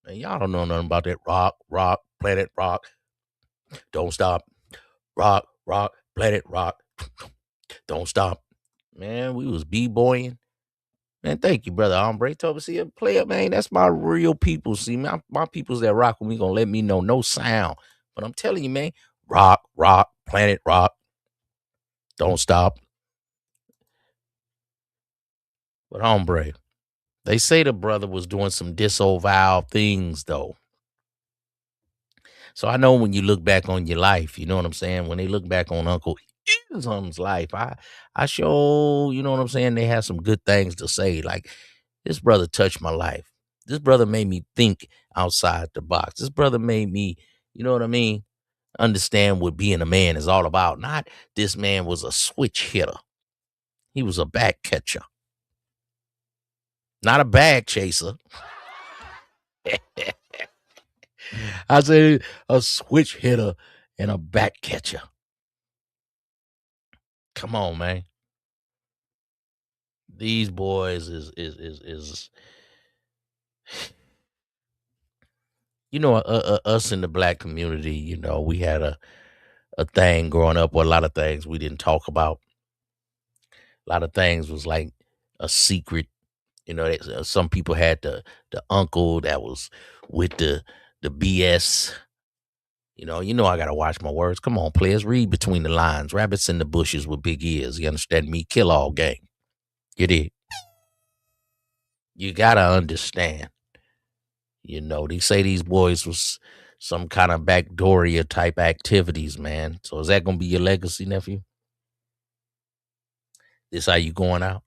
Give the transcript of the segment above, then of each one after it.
And y'all don't know nothing about that rock, planet rock, don't stop, rock, planet rock, don't stop. Man, we was b-boying. Man, thank you, brother Ombre. Told me, see a player, man. That's my real people. See, my peoples that rock with me gonna let me know no sound. But I'm telling you, man, rock, planet rock, don't stop. But Ombre, they say the brother was doing some disavowed things though. So I know when you look back on your life, you know what I'm saying? When they look back on Uncle Ism's life, I show, you know what I'm saying, they have some good things to say. Like, this brother touched my life. This brother made me think outside the box. This brother made me, you know what I mean, understand what being a man is all about. Not this man was a switch hitter. He was a back catcher, not a bag chaser. I say a switch hitter and a back catcher. Come on, man. These boys is you know, us in the black community, you know, we had a thing growing up where a lot of things we didn't talk about. A lot of things was like a secret. You know, some people had the uncle that was with the BS. You know I gotta watch my words. Come on, players, read between the lines. Rabbits in the bushes with big ears. You understand me? Kill all gang. You did. You gotta understand. You know, they say these boys was some kind of backdooria type activities, man. So is that gonna be your legacy, nephew? This how you going out?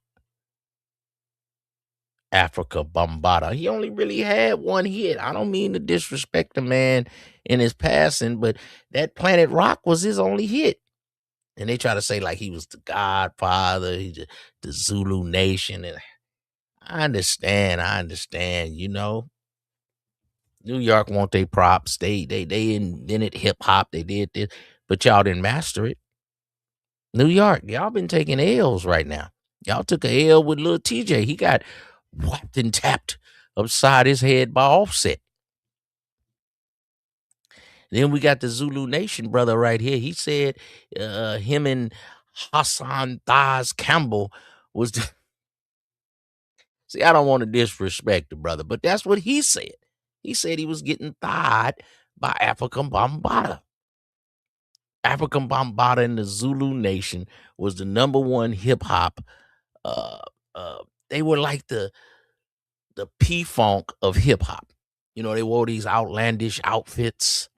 Afrikabambaataa. He only really had one hit. I don't mean to disrespect the man in his passing, but that Planet Rock was his only hit. And they try to say like he was the Godfather, the Zulu Nation, and I understand. You know, New York want their props. They invented hip hop. They did this, but y'all didn't master it. New York, y'all been taking L's right now. Y'all took a L with little Tjay. He got whacked and tapped upside his head by Offset. Then we got the Zulu Nation brother right here. He said him and Hassan Thaz Campbell was the see, I don't want to disrespect the brother, but that's what he said. He said he was getting thawed by Afrikabambaataa. Afrikabambaataa and the Zulu Nation was the number one hip hop. Uh, they were like the P Funk of hip hop. You know, they wore these outlandish outfits.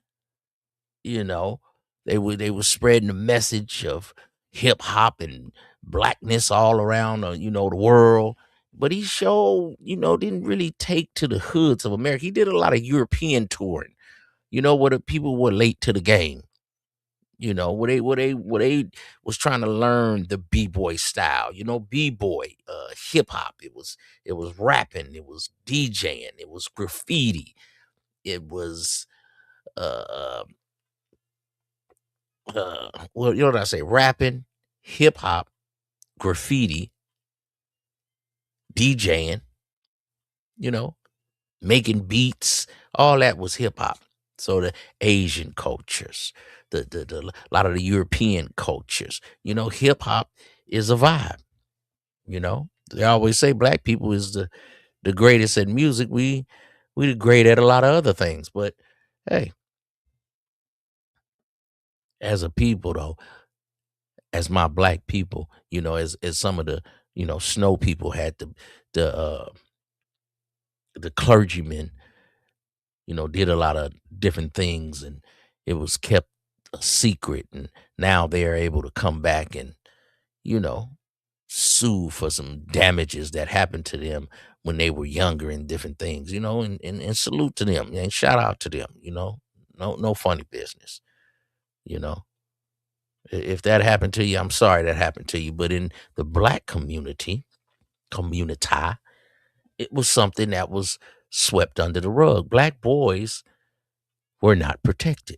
You know, they were spreading the message of hip hop and blackness all around, you know, the world. But he showed, you know, didn't really take to the hoods of America. He did a lot of European touring. You know, where the people were late to the game. You know, where they was trying to learn the b-boy style. You know, b-boy, hip hop. It was rapping. It was DJing. It was graffiti. It was uh well, you know what I say? Rapping, hip hop, graffiti, DJing, you know, making beats, all that was hip hop. So the Asian cultures, the a lot of the European cultures, you know, hip hop is a vibe, you know. They always say black people is the greatest at music. We the great at a lot of other things. But hey, as a people though, as my black people, you know, as some of the, you know, snow people had the the clergymen, you know, did a lot of different things and it was kept a secret and now they're able to come back and, you know, sue for some damages that happened to them when they were younger and different things, you know, and salute to them and shout out to them, you know. No funny business, you know. If that happened to you, I'm sorry that happened to you. But in the black community, it was something that was swept under the rug. Black boys were not protected.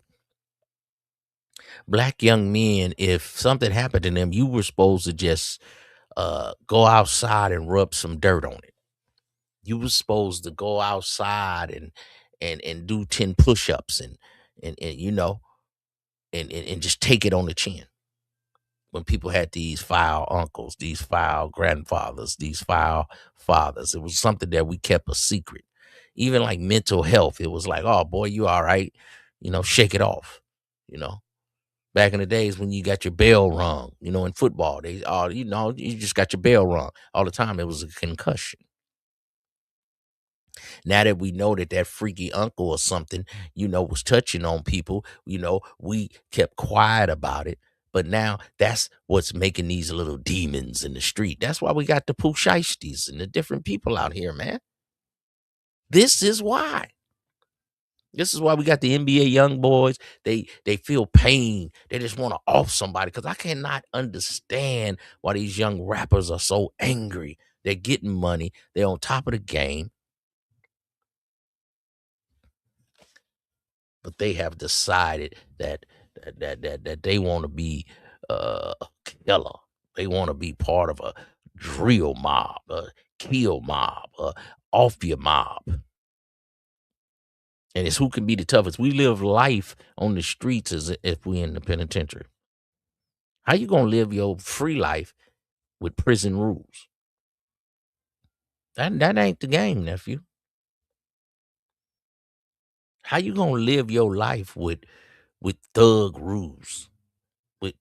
Black young men, if something happened to them, you were supposed to just go outside and rub some dirt on it. You were supposed to go outside and do 10 push-ups and you know and just take it on the chin. When people had these foul uncles, these foul grandfathers, these foul fathers, it was something that we kept a secret. Even like mental health, it was like, oh boy, you all right, shake it off. You know, back in the days when you got your bell rung, in football, you just got your bell rung all the time. It was a concussion. Now that we know that that freaky uncle or something, was touching on people, we kept quiet about it. But now that's what's making these little demons in the street. That's why we got the Pooh Shiesties and the different people out here, man. This is why. This is why we got the NBA young boys. They feel pain. They just want to off somebody. Because I cannot understand why these young rappers are so angry. They're getting money. They're on top of the game. But they have decided that they want to be a killer. They want to be part of a drill mob, a kill mob, a off your mob. And it's who can be the toughest. We live life on the streets as if we in the penitentiary. How you gonna live your free life with prison rules? That ain't the game, nephew. How you gonna live your life with thug rules, with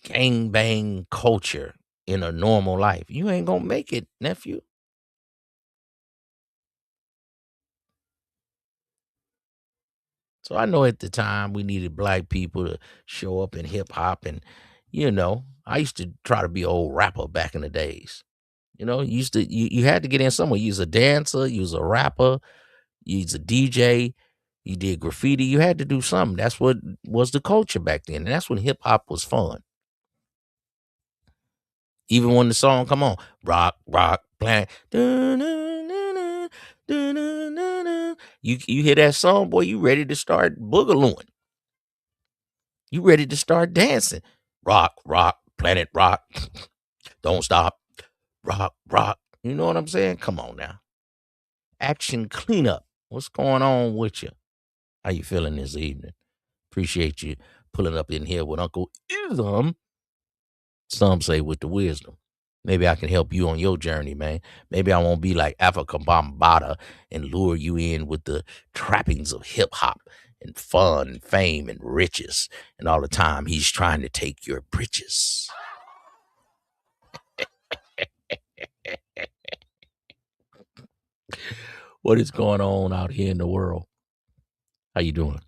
gang bang culture in a normal life? You ain't gonna make it, nephew. So I know at the time we needed black people to show up in hip hop, and I used to try to be an old rapper back in the days. You had to get in somewhere. You was a dancer, you was a rapper, you was a DJ, you did graffiti. You had to do something. That's what was the culture back then, and that's when hip hop was fun. Even when the song come on, rock, rock, plant, you hear that song, boy, you ready to start boogalooing. You ready to start dancing. Rock, rock, planet rock. Don't stop. Rock, rock. You know what I'm saying? Come on now. Action cleanup. What's going on with you? How you feeling this evening? Appreciate you pulling up in here with Uncle Ism. Some say with the wisdom. Maybe I can help you on your journey, man. Maybe I won't be like Afrikabambaataa and lure you in with the trappings of hip hop and fun and fame and riches. And all the time he's trying to take your britches. What is going on out here in the world? How you doing?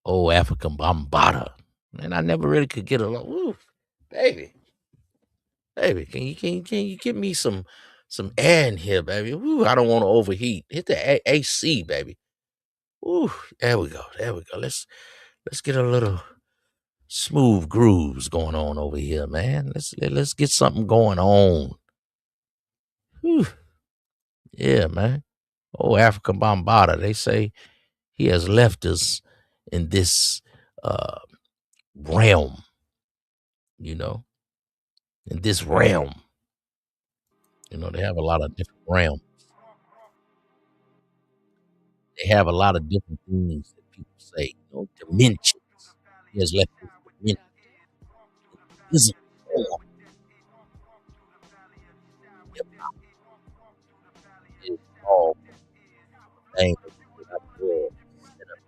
Oh, Afrikabambaataa. Man, I never really could get along. Ooh, baby. Baby, can you give me some air in here, baby? Ooh, I don't want to overheat. Hit the AC, baby. Ooh, there we go. There we go. Let's get a little smooth grooves going on over here, man. Let's get something going on. Whew. Yeah, man. Oh, Afrikabambaataa. They say he has left us in this realm, you know, in this realm. They have a lot of different realms. They have a lot of different things that people say, dimensions. He has left us dimensions. Physical form. Hip hop is all things that we put out the world, set up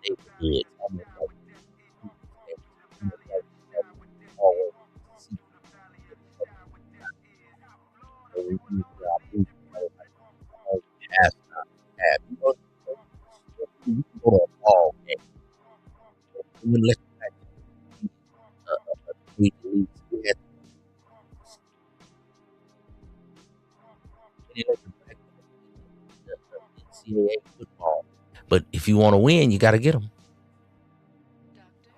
in the neighborhoods, almost like always see when we use our boots, like all the astronauts have. You can go to a ball game. Even let's back a three leagues. We had the NCAA football. But if you want to win, you got to get them.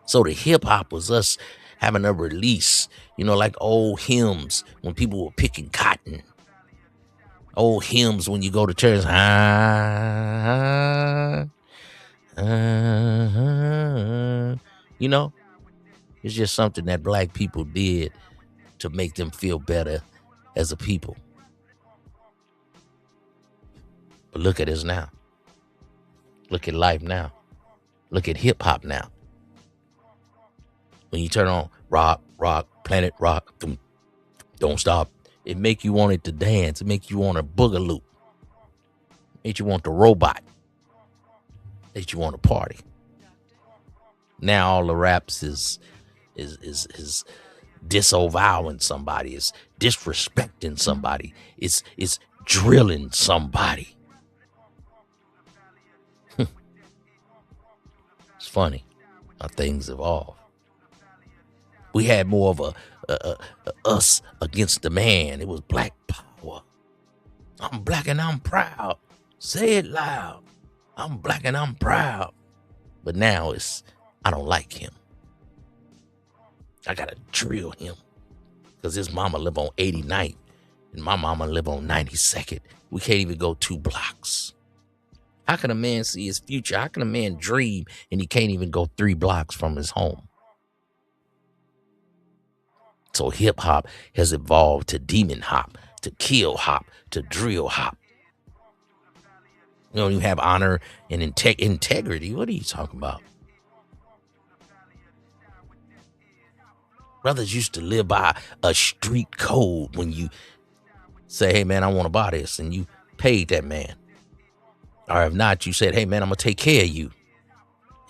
So the hip hop was us having a release, like old hymns when people were picking cotton. Old hymns when you go to church. You know, it's just something that black people did to make them feel better as a people. But look at us now. Look at life now. Look at hip hop now. When you turn on rock, planet rock, don't stop. It make you want it to dance. It make you want a boogaloo. It make you want the robot. It make you want to party. Now all the raps is disavowing somebody. It's disrespecting somebody. It's drilling somebody. It's funny how things evolve. We had more of a us against the man. It was black power. I'm black and I'm proud. Say it loud. I'm black and I'm proud. But now it's, I don't like him. I gotta drill him. Because his mama live on 89th and my mama live on 92nd. We can't even go 2 blocks. How can a man see his future? How can a man dream and he can't even go 3 blocks from his home? So hip hop has evolved to demon hop, to kill hop, to drill hop. You don't even have honor and integrity. What are you talking about? Brothers used to live by a street code. When you say, hey man, I want to buy this, and you paid that man. Or if not, you said, hey man, I'm going to take care of you.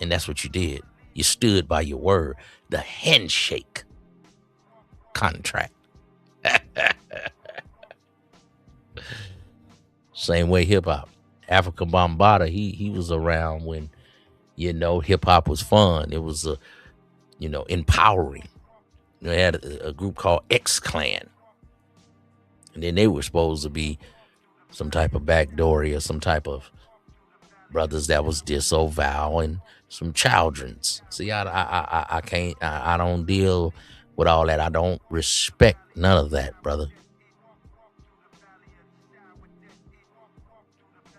And that's what you did. You stood by your word. The handshake contract. Same way hip hop. Afrikabambaataa, he was around when, hip hop was fun. It was empowering. They had a group called X Clan. And then they were supposed to be some type of backdoory or some type of brothers that was disavowing some childrens. See, I can't, I don't deal with all that. I don't respect none of that, brother.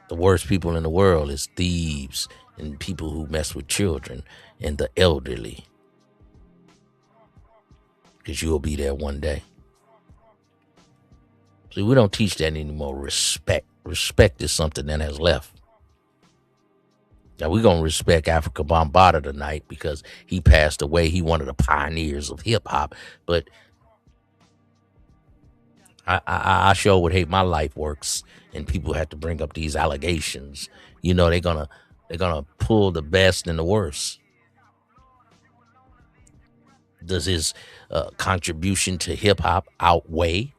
The worst people in the world is thieves and people who mess with children and the elderly. Because you'll be there one day. See, we don't teach that anymore. Respect. Respect is something that has left. Now, we're going to respect Afrikabambaataa tonight because he passed away. He one of the pioneers of hip-hop. But I sure would hate my life works and people have to bring up these allegations. They're gonna pull the best and the worst. Does his contribution to hip-hop outweigh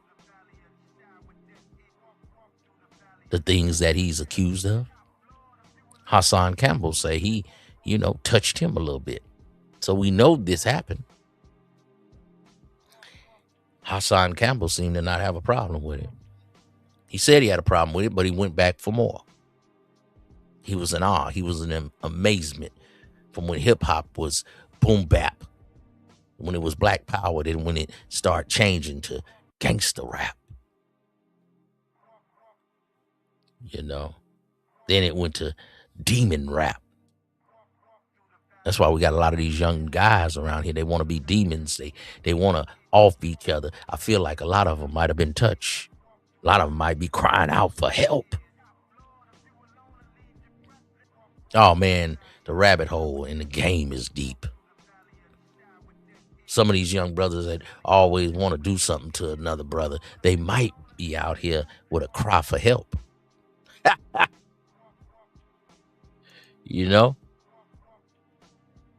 the things that he's accused of? Hassan Campbell say he, touched him a little bit. So we know this happened. Hassan Campbell seemed to not have a problem with it. He said he had a problem with it, but he went back for more. He was in awe. He was in amazement from when hip-hop was boom bap, when it was black power, then when it started changing to gangster rap. Then it went to demon rap. That's why we got a lot of these young guys around here. They want to be demons. They want to off each other. I feel like a lot of them might have been touched. A lot of them might be crying out for help. Oh man, the rabbit hole in the game is deep. Some of these young brothers that always want to do something to another brother, they might be out here with a cry for help.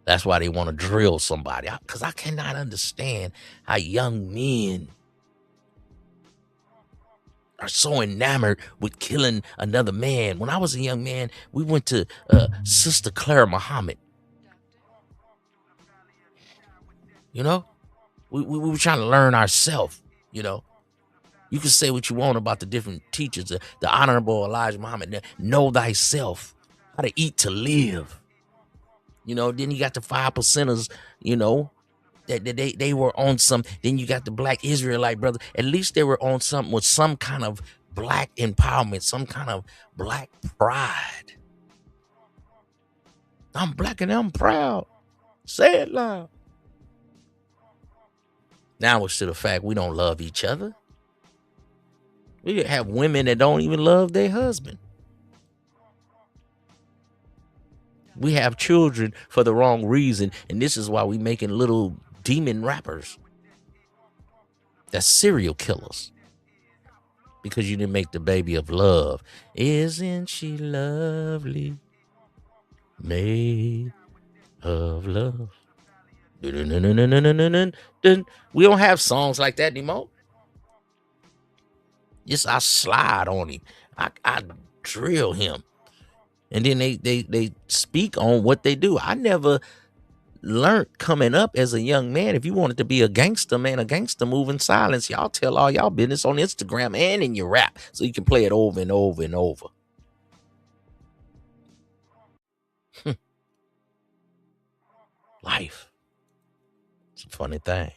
That's why they want to drill somebody. Because I cannot understand how young men are so enamored with killing another man. When I was a young man, we went to Sister Clara Muhammad. We were trying to learn ourselves, You can say what you want about the different teachers, the Honorable Elijah Muhammad. Know thyself, how to eat to live. Then you got the 5%ers, that they were on some. Then you got the black Israelite brother. At least they were on something with some kind of black empowerment, some kind of black pride. I'm black and I'm proud. Say it loud. Now it's to the fact we don't love each other. We have women that don't even love their husband. We have children for the wrong reason, and this is why we making little demon rappers. That's serial killers. Because you didn't make the baby of love. Isn't she lovely? Made of love. We don't have songs like that anymore. Just I slide on him. I drill him. And then they speak on what they do. I never learned coming up as a young man. If you wanted to be a gangster, man, a gangster move in silence. Y'all tell all y'all business on Instagram and in your rap so you can play it over and over and over. Life. It's a funny thing.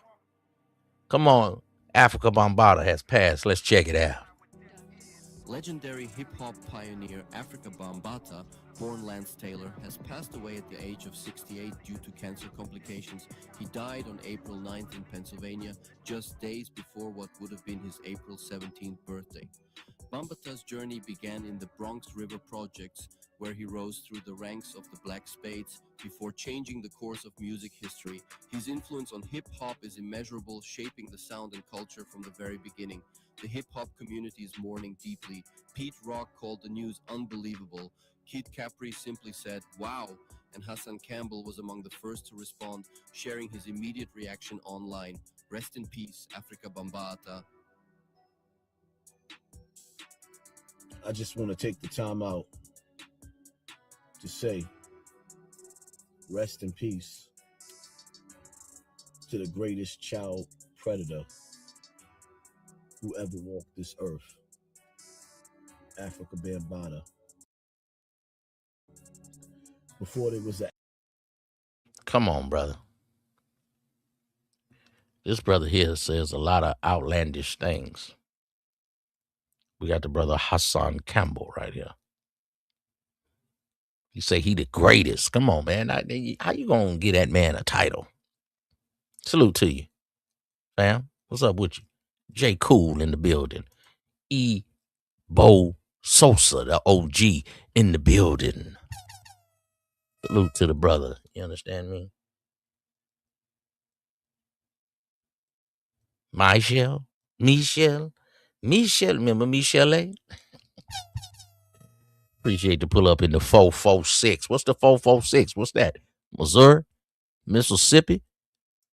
Come on, Afrikabambaataa has passed. Let's check it out. Legendary hip-hop pioneer Afrikabambaataa, born Lance Taylor, has passed away at the age of 68 due to cancer complications. He died on April 9th in Pennsylvania, just days before what would have been his April 17th birthday. Bambaataa's journey began in the Bronx River Projects, where he rose through the ranks of the Black Spades before changing the course of music history. His influence on hip-hop is immeasurable, shaping the sound and culture from the very beginning. The hip-hop community is mourning deeply. Pete Rock called the news unbelievable. Kid Capri simply said, "Wow," and Hassan Campbell was among the first to respond, sharing his immediate reaction online. Rest in peace, Afrikabambaataa. I just want to take the time out to say, rest in peace to the greatest child predator who ever walked this earth, Afrikabambaataa. Before there was a... Come on, brother. This brother here says a lot of outlandish things. We got the brother Hassan Campbell right here. He say he the greatest. Come on, man. How you gonna get that man a title? Salute to you, fam. What's up with you? J. Cool in the building. E. Bo Sosa, the OG, in the building. Salute to the brother. You understand me? Michelle? Remember Michelle? Appreciate the pull up in the 446. What's the 446? What's that? Missouri? Mississippi?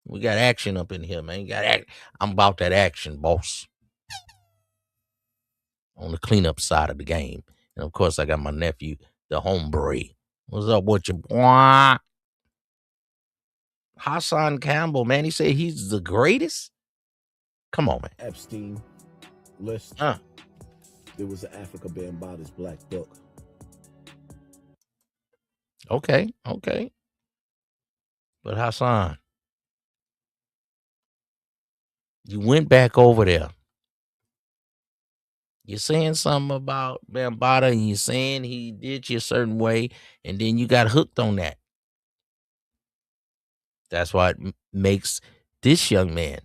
We got action up in here, man. I'm about that action, boss. On the cleanup side of the game. And of course, I got my nephew, the hombre. What's up with you, boy? Hassan Campbell, man. He said he's the greatest. Come on, man. Epstein list. There was an Afrikabambaataa's Black Book. Okay. But Hassan, you went back over there. You're saying something about Bambaataa and you're saying he did you a certain way, and then you got hooked on that. That's why it makes this young man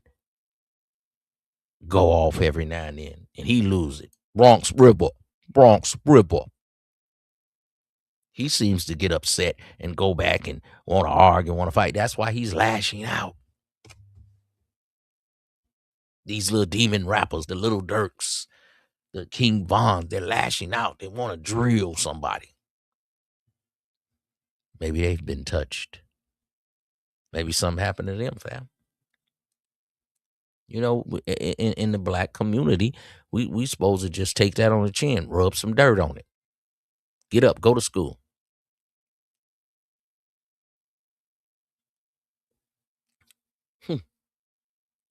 go off every now and then, and he lose it. Bronx River. He seems to get upset and go back and want to argue, want to fight. That's why he's lashing out. These little demon rappers, the Little Dirks, the King Von, they're lashing out. They want to drill somebody. Maybe they've been touched. Maybe something happened to them, fam. You know, in the black community, we supposed to just take that on the chin, rub some dirt on it. Get up, go to school.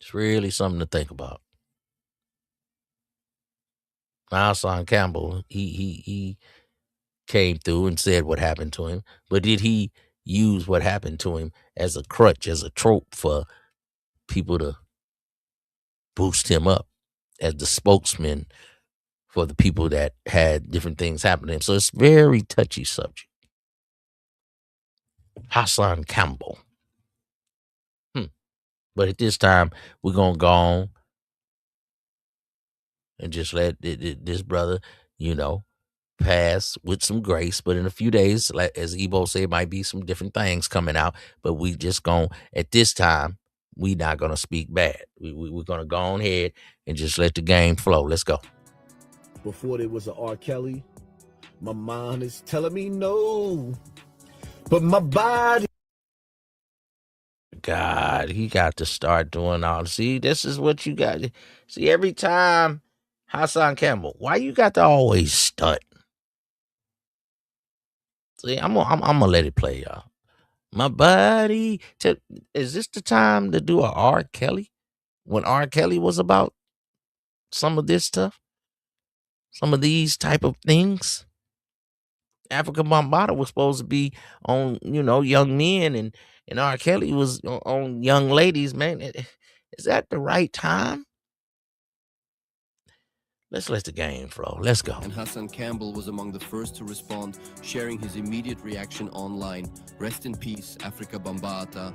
It's really something to think about. Hassan Campbell, he came through and said what happened to him, but did he use what happened to him as a crutch, as a trope for people to boost him up as the spokesman for the people that had different things happen to him? So it's very touchy subject. Hassan Campbell. But at this time, we're going to go on and just let this brother, you know, pass with some grace, but in a few days, like as Ebo said, might be some different things coming out. But we just gonna at this time, we not gonna speak bad. We're gonna go on ahead and just let the game flow. Let's go. Before there was a R. Kelly, my mind is telling me no, but my body. God, he got to start doing all. See, this is what you got. See, every time Hassan Campbell, why you got to always stunt? See, I'm gonna let it play, y'all. My body. Is this the time to do a R. Kelly? When R. Kelly was about some of this stuff, some of these type of things. Afrikabambaataa was supposed to be on, young men, and R. Kelly was on young ladies. Man, is that the right time? Let's let the game flow. Let's go. And Hassan Campbell was among the first to respond, sharing his immediate reaction online. Rest in peace, Afrikabambaataa.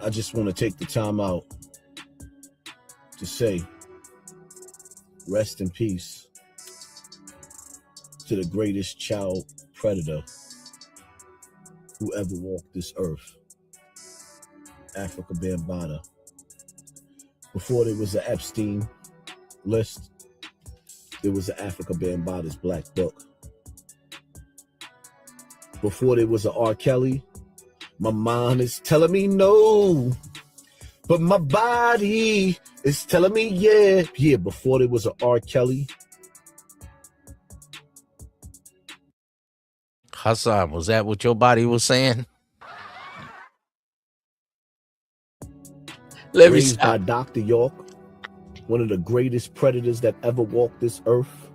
I just want to take the time out to say, rest in peace to the greatest child predator who ever walked this earth, Afrikabambaataa. Before there was an Epstein list, there was an Afrikabambaataa's Black Book. Before there was an R. Kelly, my mind is telling me no, but my body is telling me yeah. Yeah, before there was an R. Kelly. Hassan, was that what your body was saying? Let me Raised stop. by Dr. York, one of the greatest predators that ever walked this earth.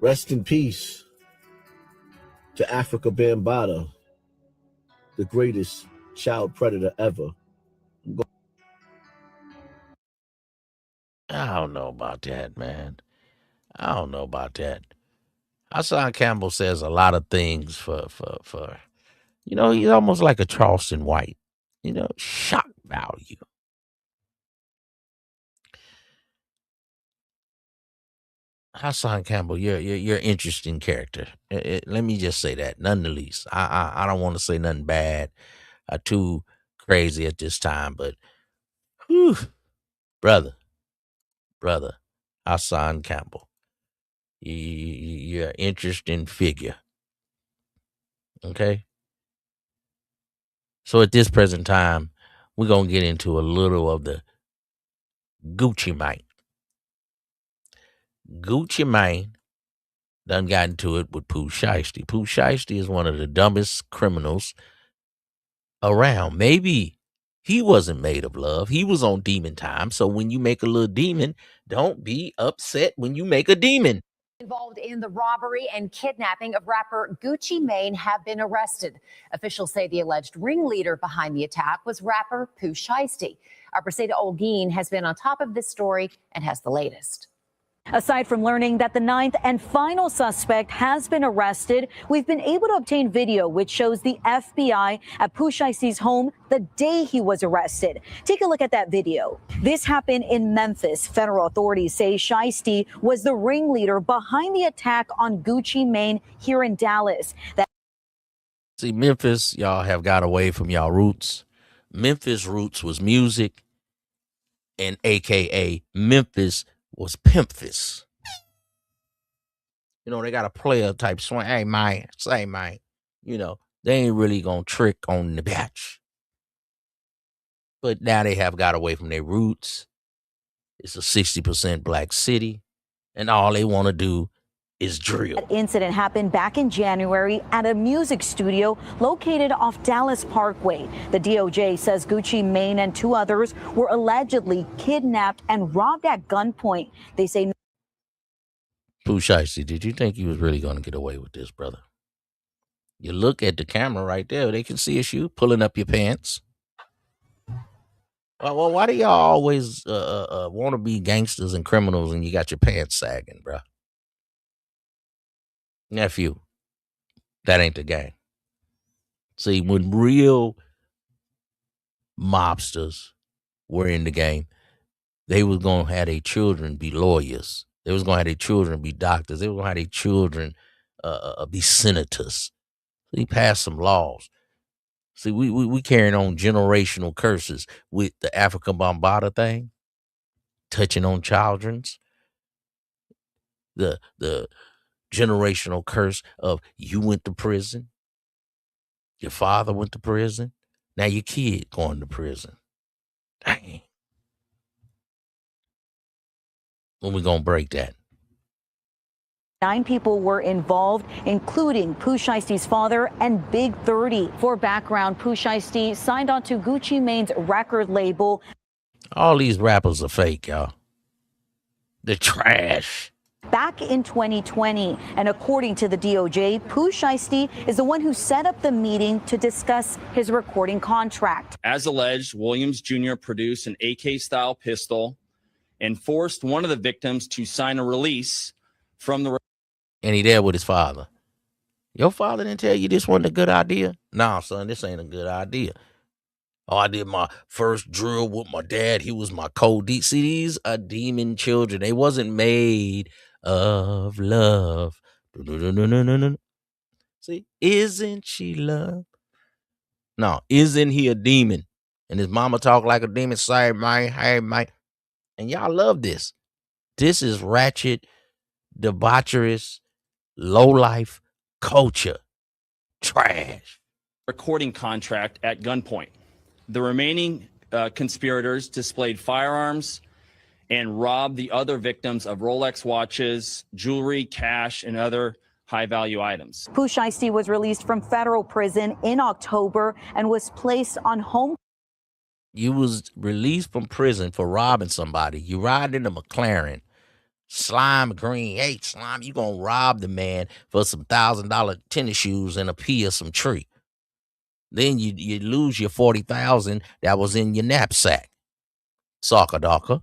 Rest in peace to Afrikabambaataa, the greatest child predator ever. I don't know about that, man. I don't know about that. Hassan Campbell says a lot of things for he's almost like a Charleston White, shock value. Hassan Campbell, you're an interesting character. Let me just say that, none the least. I don't want to say nothing bad or too crazy at this time, but whew, brother, Hassan Campbell, you're an interesting figure. Okay, so at this present time, we're gonna get into a little of the Gucci Mane. Gucci Mane done got into it with Pooh Shiesty. Pooh Shiesty is one of the dumbest criminals around. Maybe he wasn't made of love. He was on demon time. So when you make a little demon, don't be upset when you make a demon. Involved in the robbery and kidnapping of rapper Gucci Mane have been arrested. Officials say the alleged ringleader behind the attack was rapper Pooh Shiesty. Our Preseda Olguin has been on top of this story and has the latest. Aside from learning that the ninth and final suspect has been arrested, we've been able to obtain video which shows the FBI at Pooh Shiesty's home the day he was arrested. Take a look at that video. This happened in Memphis. Federal authorities say Shiesty was the ringleader behind the attack on Gucci Mane here in Dallas. See, Memphis, y'all have got away from y'all roots. Memphis roots was music, and AKA Memphis was Pimphis. They got a player type swing. Hey, man, say, man. They ain't really gonna trick on the batch. But now they have got away from their roots. It's a 60% black city, and all they want to do is drill. That incident happened back in January at a music studio located off Dallas Parkway. The DOJ says Gucci Mane and two others were allegedly kidnapped and robbed at gunpoint. They say. Pooh Shiesty, did you think you was really going to get away with this, brother? You look at the camera right there. They can see it's you pulling up your pants. Well, why do y'all always want to be gangsters and criminals and you got your pants sagging, bro? Nephew, that ain't the game. See, when real mobsters were in the game, they was gonna have their children be lawyers. They was gonna have their children be doctors. They was gonna have their children be senators. So he passed some laws. See, we carrying on generational curses with the Afrikabambaataa thing, touching on children's. The generational curse of you went to prison, your father went to prison, now your kid going to prison. Dang. When we gonna break that? 9 people were involved, including Pooh Shiesty's father and Big 30. For background, Pooh Shiesty signed on to Gucci Mane's record label. All these rappers are fake, y'all. They're trash. Back in 2020, and according to the DOJ, Pooh Shiesty is the one who set up the meeting to discuss his recording contract. As alleged, Williams Jr. produced an AK-style pistol and forced one of the victims to sign a release from the... And he there with his father. Your father didn't tell you this wasn't a good idea? Nah, son, this ain't a good idea. Oh, I did my first drill with my dad. He was my code. See, these are demon children. They wasn't made of love. See, isn't she love? No, isn't he a demon? And his mama talk like a demon. Say, man, hey, man. And y'all love this. This is ratchet, debaucherous, low-life culture. Trash. Recording contract at gunpoint. The remaining conspirators displayed firearms and robbed the other victims of Rolex watches, jewelry, cash, and other high-value items. Pooh Shiesty was released from federal prison in October and was placed on home. You was released from prison for robbing somebody. You ride in a McLaren. Slime Green. Hey, Slime, you gonna rob the man for some $1,000 tennis shoes and a pea of some tree. Then you lose your $40,000 that was in your knapsack. Soccer Docker.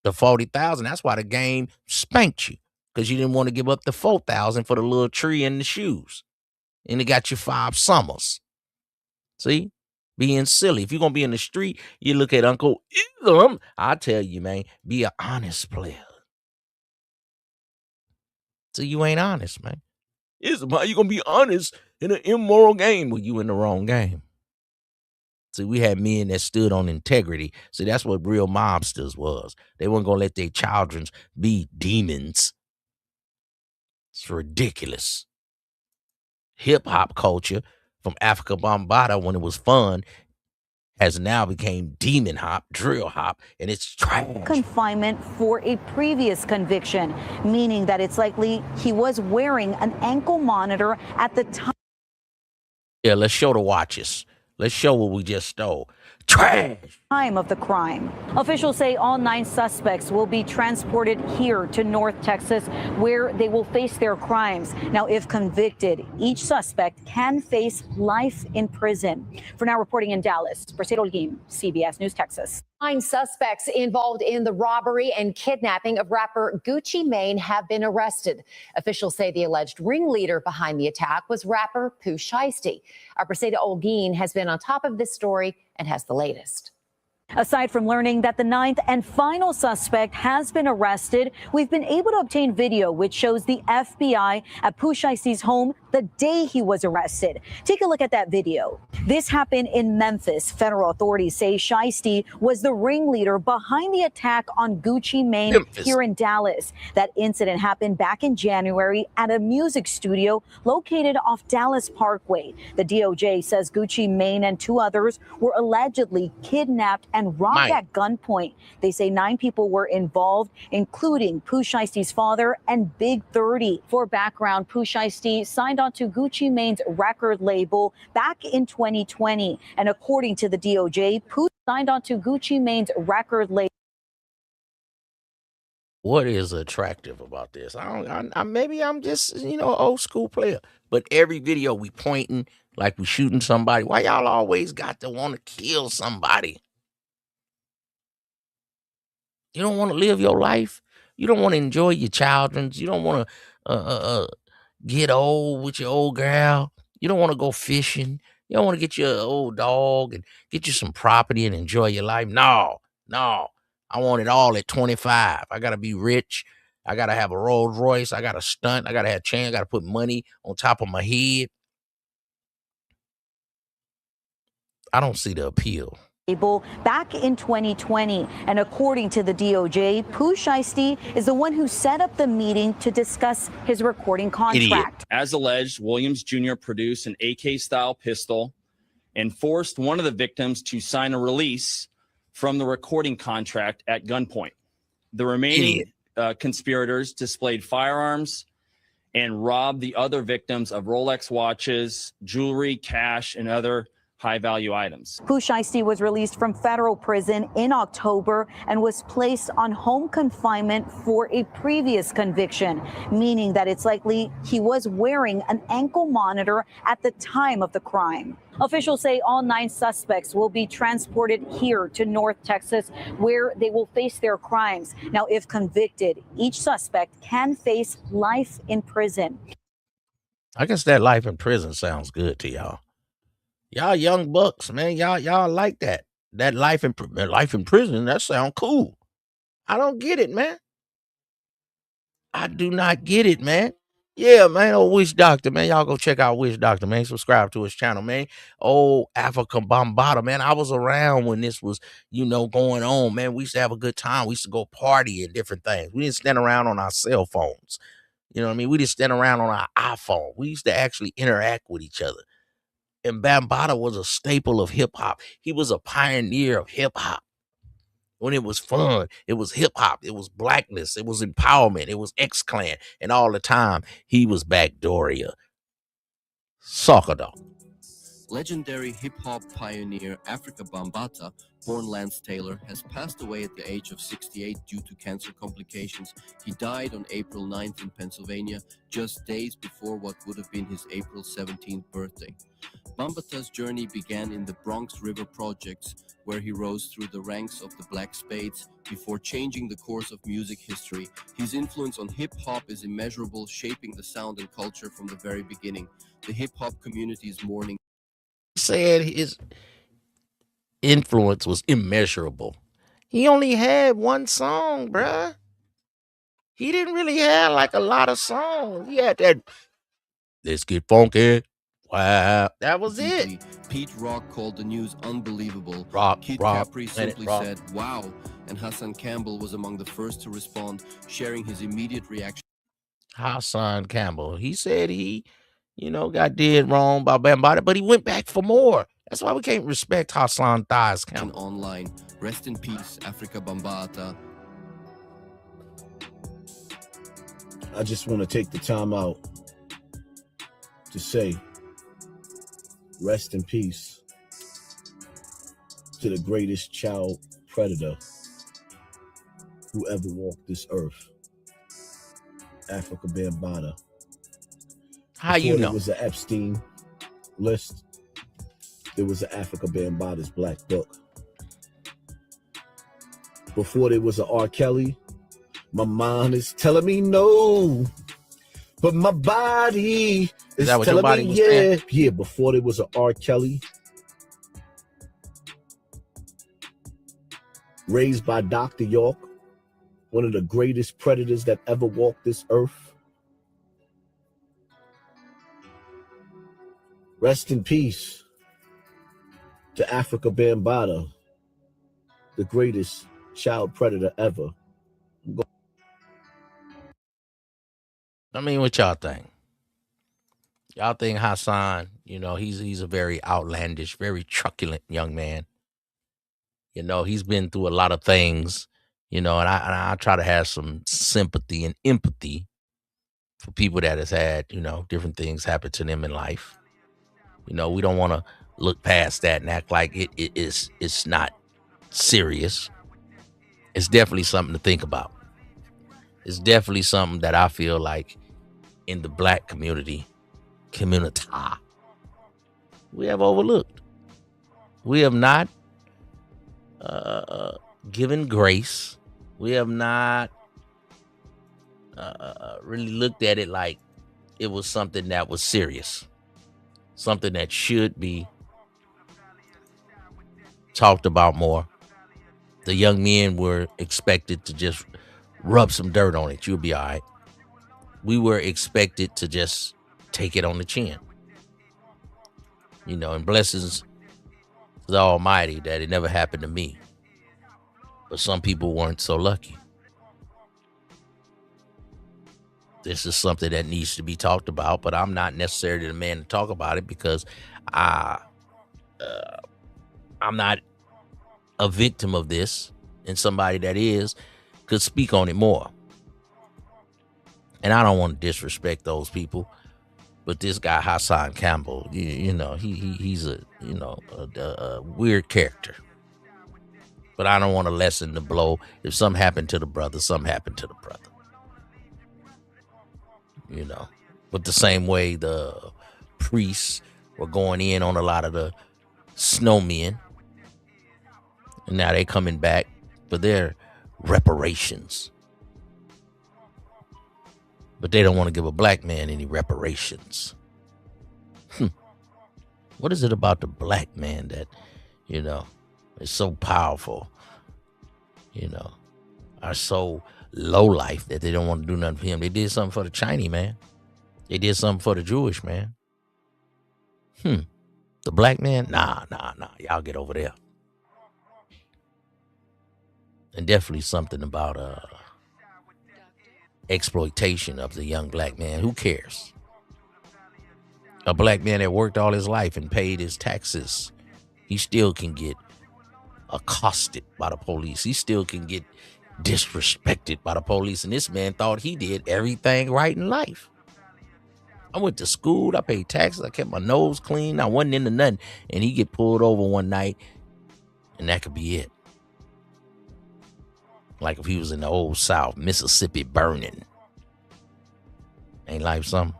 The $40,000, that's why the game spanked you. Because you didn't want to give up the $4,000 for the little tree and the shoes. And it got you 5 summers. See? Being silly. If you're going to be in the street, you look at Uncle Ism. I tell you, man, be an honest player. So you ain't honest, man. Ism, how you going to be honest in an immoral game? Well, you in the wrong game. See, we had men that stood on integrity. See, that's what real mobsters was. They weren't going to let their children be demons. It's ridiculous. Hip-hop culture from Afrikabambaataa, when it was fun, has now became demon hop, drill hop, and it's trash. Confinement for a previous conviction, meaning that it's likely he was wearing an ankle monitor at the time. Yeah, let's show the watches. Let's show what we just stole. Trash. Time of the crime. Officials say all 9 suspects will be transported here to North Texas, where they will face their crimes. Now, if convicted, each suspect can face life in prison. For now, reporting in Dallas, Mercedes Holguin, CBS News, Texas. 9 suspects involved in the robbery and kidnapping of rapper Gucci Mane have been arrested. Officials say the alleged ringleader behind the attack was rapper Pooh Shiesty. Our Mercedes Holguin has been on top of this story and has the latest. Aside from learning that the 9th and final suspect has been arrested, we've been able to obtain video which shows the FBI at Pooh Shiesty's home the day he was arrested. Take a look at that video. This happened in Memphis. Federal authorities say Shiesty was the ringleader behind the attack on Gucci Mane here in Dallas. That incident happened back in January at a music studio located off Dallas Parkway. The DOJ says Gucci Mane and 2 others were allegedly kidnapped and robbed at gunpoint. They say 9 people were involved, including Pooh Shiesty's father and Big 30. For background, Pooh Shiesty signed on to Gucci Mane's record label back in 2020. And according to the DOJ, Pooh signed on to Gucci Mane's record label. What is attractive about this? Maybe I'm just, old school player. But every video we pointing like we shooting somebody. Why y'all always got to want to kill somebody? You don't want to live your life. You don't want to enjoy your children's. You don't want to get old with your old gal. You don't want to go fishing. You don't want to get your old dog and get you some property and enjoy your life. No. I want it all at 25. I gotta be rich. I gotta have a Rolls Royce. I gotta stunt. I gotta have chain. I gotta put money on top of my head. I don't see the appeal. Back in 2020, and according to the DOJ, Pooh Shiesty is the one who set up the meeting to discuss his recording contract. As alleged, Williams Jr. produced an AK-style pistol and forced one of the victims to sign a release from the recording contract at gunpoint. The remaining conspirators displayed firearms and robbed the other victims of Rolex watches, jewelry, cash, and other high-value items. Pooh Shiesty was released from federal prison in October and was placed on home confinement for a previous conviction, meaning that it's likely he was wearing an ankle monitor at the time of the crime. Officials say all 9 suspects will be transported here to North Texas, where they will face their crimes. Now, if convicted, each suspect can face life in prison. I guess that life in prison sounds good to y'all. Y'all young bucks, man. Y'all like that. That life in prison, that sound cool. I don't get it, man. I do not get it, man. Yeah, man. Oh, Wish Doctor, man. Y'all go check out Wish Doctor, man. Subscribe to his channel, man. Oh, Afrikabambaataa, man. I was around when this was, going on, man. We used to have a good time. We used to go party and different things. We didn't stand around on our cell phones. You know what I mean? We didn't stand around on our iPhone. We used to actually interact with each other. And Bambaataa was a staple of hip hop. He was a pioneer of hip hop. When it was fun, it was hip hop. It was blackness. It was empowerment. It was X-Clan. And all the time, he was Backdooria. Soccer dog. Legendary hip-hop pioneer Afrikabambaataa, born Lance Taylor, has passed away at the age of 68 due to cancer complications. He died on April 9th in Pennsylvania, just days before what would have been his April 17th birthday. Bambaataa's journey began in the Bronx River Projects, where he rose through the ranks of the Black Spades before changing the course of music history. His influence on hip-hop is immeasurable, shaping the sound and culture from the very beginning. The hip-hop community is mourning. Said his influence was immeasurable. He only had one song, bruh. He didn't really have like a lot of songs. He had that "Let's Get Funky." Wow, that was it. Pete Rock called the news unbelievable. Kid Rock, Capri simply said, "Wow," and Hassan Campbell was among the first to respond, sharing his immediate reaction. Hassan Campbell, he said he, got did wrong by Bambaataa, but he went back for more. That's why we can't respect Hassan Thighs Campbell. Online, rest in peace, Afrikabambaataa. I just want to take the time out to say, rest in peace to the greatest child predator who ever walked this earth, Afrikabambaataa. How you know? There was an Epstein list. There was an Afrikabambaataa's Black Book. Before there was an R. Kelly, my mind is telling me no, but my body is telling me yeah. Yeah, before there was an R. Kelly, raised by Dr. York, one of the greatest predators that ever walked this earth. Rest in peace to Afrikabambaataa, the greatest child predator ever. I mean, what y'all think? Y'all think Hassan, he's a very outlandish, very truculent young man. He's been through a lot of things, and I try to have some sympathy and empathy for people that has had, different things happen to them in life. We don't want to look past that and act like it's not serious. It's definitely something to think about. It's definitely something that I feel like in the Black community, we have overlooked. We have not given grace. We have not really looked at it like it was something that was serious. Something that should be talked about more. The young men were expected to just rub some dirt on it. You'll be all right. We were expected to just take it on the chin. You know, and blessings to the Almighty that it never happened to me. But some people weren't so lucky. This is something that needs to be talked about, but I'm not necessarily the man to talk about it because I'm not a victim of this, and somebody that is could speak on it more. And I don't want to disrespect those people, but this guy Hassan Campbell, you know, he's a weird character. But I don't want to lessen the blow. If something happened to the brother, something happened to the brother. You know, but the same way the priests were going in on a lot of the snowmen, and now they coming back for their reparations. But they don't want to give a black man any reparations. What is it about the black man that, you know, is so powerful, you know, are so low life that they don't want to do nothing for him? They did something for the Chinese man. They did something for the Jewish man. The black man? Nah. Y'all get over there. And definitely something about exploitation of the young black man. Who cares? A black man that worked all his life and paid his taxes, he still can get accosted by the police. He still can get disrespected by the police. And this man thought he did everything right in life. I went to school, I paid taxes, I kept my nose clean, I wasn't into nothing. And he get pulled over one night, and that could be it. Like if he was in the old South, Mississippi burning. Ain't life something?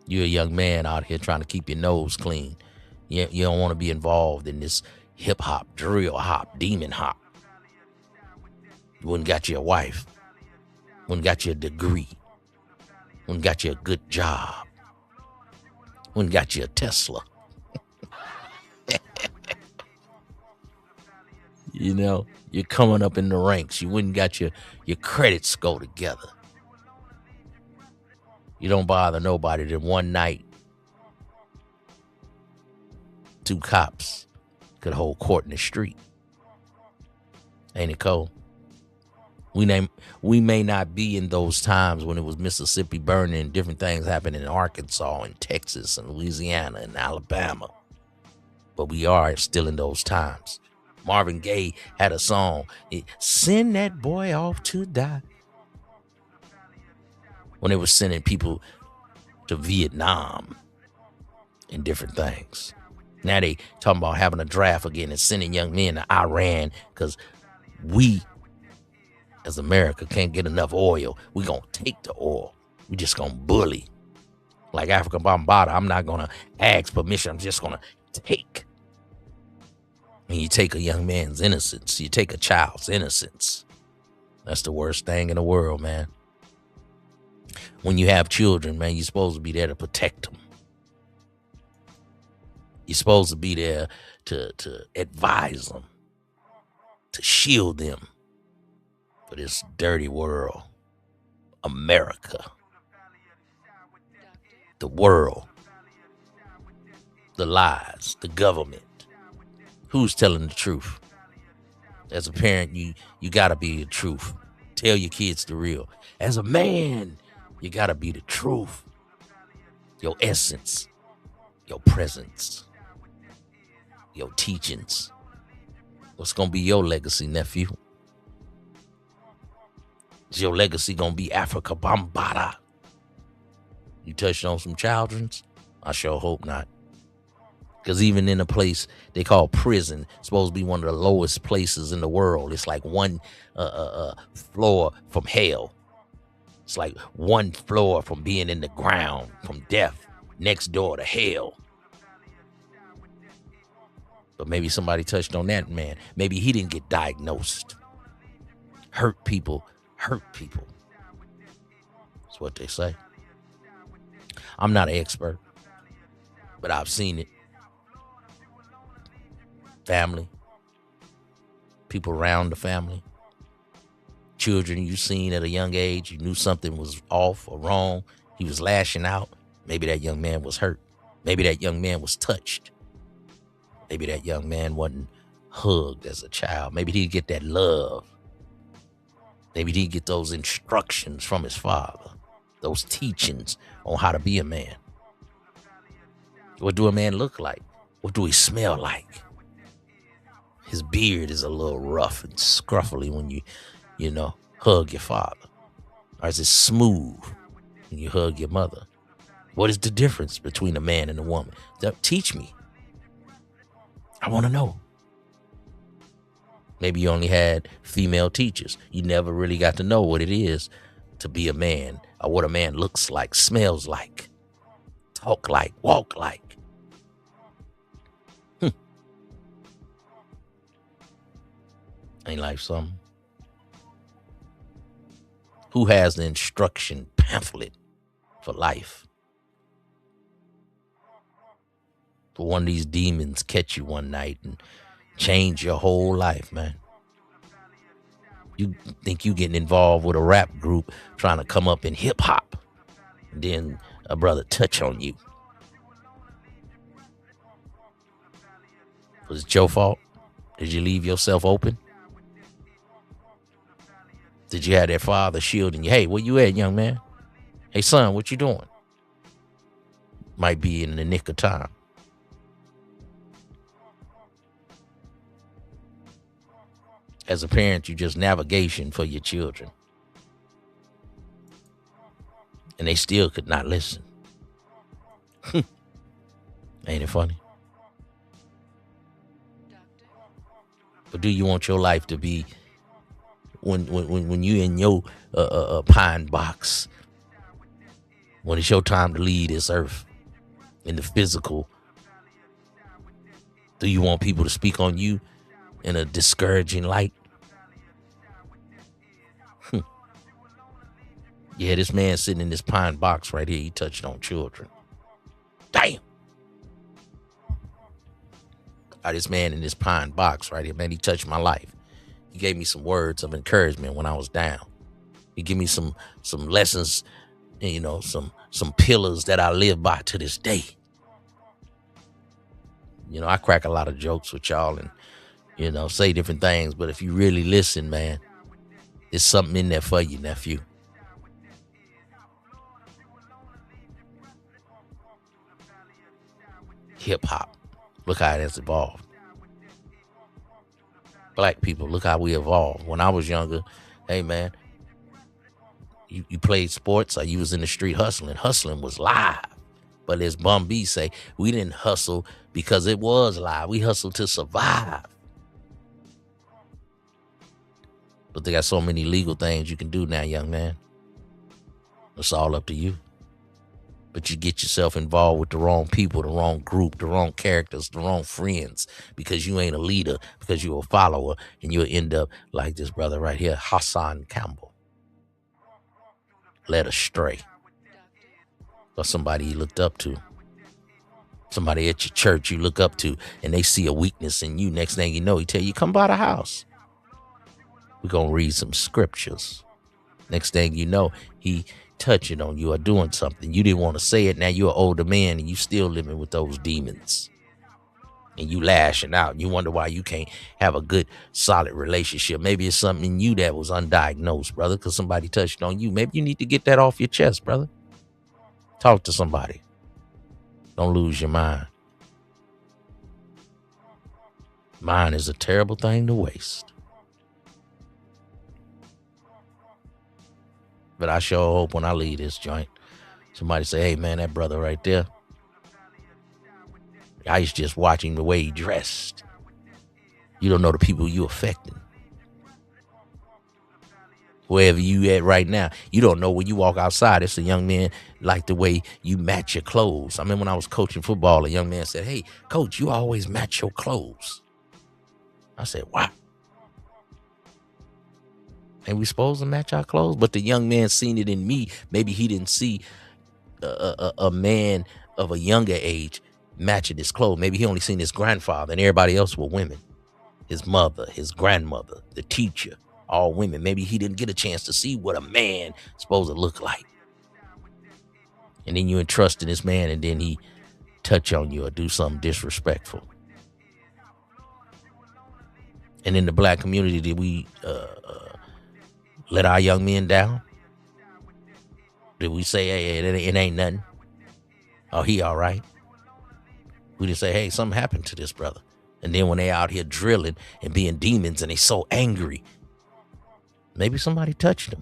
You're a young man out here trying to keep your nose clean. You don't want to be involved in this hip hop, drill hop, demon hop. You wouldn't got you a wife. Wouldn't got you a degree. Wouldn't got you a good job. Wouldn't got you a Tesla. You know, you're coming up in the ranks. You wouldn't got your credits go together. You don't bother nobody. Then one night, 2 cops could hold court in the street. Ain't it cold? We may not be in those times when it was Mississippi burning and different things happening in Arkansas and Texas and Louisiana and Alabama. But we are still in those times. Marvin Gaye had a song, "Send That Boy Off to Die." When they were sending people to Vietnam and different things. Now they talking about having a draft again and sending young men to Iran because we, as America, can't get enough oil. We gonna take the oil. We just gonna bully. Like Afrikabambaataa, I'm not gonna ask permission. I'm just gonna take. And you take a young man's innocence. You take a child's innocence. That's the worst thing in the world, man. When you have children, man, you're supposed to be there to protect them. You're supposed to be there to advise them, to shield them for this dirty world. America. The world. The lies. The government. Who's telling the truth? As a parent, you gotta be the truth. Tell your kids the real. As a man, you gotta be the truth. Your essence. Your presence. Your teachings. What's gonna be your legacy, nephew? Is your legacy gonna be Afrikabambaataa? You touched on some children's? I sure hope not. Because even in a place they call prison, supposed to be one of the lowest places in the world. It's like one floor from hell. It's like one floor from being in the ground, from death, next door to hell. But maybe somebody touched on that man. Maybe he didn't get diagnosed. Hurt people hurt people. That's what they say. I'm not an expert, but I've seen it. family, people around the family, children you seen at a young age, you knew something was off or wrong. He was lashing out. Maybe that young man was hurt. Maybe that young man was touched. Maybe that young man wasn't hugged as a child. Maybe he didn't get that love. Maybe he didn't get those instructions from his father, those teachings on how to be a man. What do a man look like? What do he smell like? His beard is a little rough and scruffy when you know, hug your father. Or is it smooth when you hug your mother? What is the difference between a man and a woman? Teach me. I want to know. Maybe you only had female teachers. You never really got to know what it is to be a man, or what a man looks like, smells like, talk like, walk like. Ain't life something? Who has the instruction pamphlet for life? For one of these demons catch you one night and change your whole life, man. You think you getting involved with a rap group trying to come up in hip hop, and then a brother touch on you. Was it your fault? Did you leave yourself open? Did you have that father shielding you? Hey, where you at, young man? Hey, son, what you doing? Might be in the nick of time. As a parent, you just navigation for your children. And they still could not listen. Ain't it funny? But do you want your life to be when you in your pine box, when it's your time to leave this earth in the physical, do you want people to speak on you in a discouraging light? Yeah, this man sitting in this pine box right here, he touched on children. Damn. This man in this pine box right here, man, he touched my life. He gave me some words of encouragement when I was down. He gave me some lessons, you know, some pillars that I live by to this day. You know, I crack a lot of jokes with y'all and, you know, say different things. But if you really listen, man, there's something in there for you, nephew. Hip hop. Look how it has evolved. Black people, look how we evolved. When I was younger, hey, man, you played sports or you was in the street hustling. Hustling was live. But as Bum B say, we didn't hustle because it was live. We hustled to survive. But they got so many legal things you can do now, young man. It's all up to you. But you get yourself involved with the wrong people, the wrong group, the wrong characters, the wrong friends, because you ain't a leader, because you're a follower, and you'll end up like this brother right here, Hassan Campbell, led astray. Or somebody you looked up to. Somebody at your church you look up to, and they see a weakness in you. Next thing you know, he tell you, come by the house. We're going to read some scriptures. Next thing you know, he touching on you or doing something. You didn't want to say it. Now you're an older man and you still living with those demons. And you lashing out. You wonder why you can't have a good, solid relationship. Maybe it's something in you that was undiagnosed, brother, because somebody touched on you. Maybe you need to get that off your chest, brother. Talk to somebody. Don't lose your mind. Mind is a terrible thing to waste. But I sure hope when I leave this joint, somebody say, hey, man, that brother right there, I used to just watching the way he dressed. You don't know the people you affecting. Wherever you at right now, you don't know when you walk outside. It's a young man like the way you match your clothes. I remember when I was coaching football, a young man said, hey, coach, you always match your clothes. I said, wow. Ain't we supposed to match our clothes? But the young man seen it in me. Maybe he didn't see a man of a younger age matching his clothes. Maybe he only seen his grandfather and everybody else were women. His mother, his grandmother, the teacher, all women. Maybe he didn't get a chance to see what a man supposed to look like. And then you entrust in this man, and then he touch on you or do something disrespectful. And in the black community, did we let our young men down? Did we say, hey, it ain't nothing? Oh, he all right? We didn't say, hey, something happened to this brother. And then when they out here drilling and being demons and they so angry, maybe somebody touched them.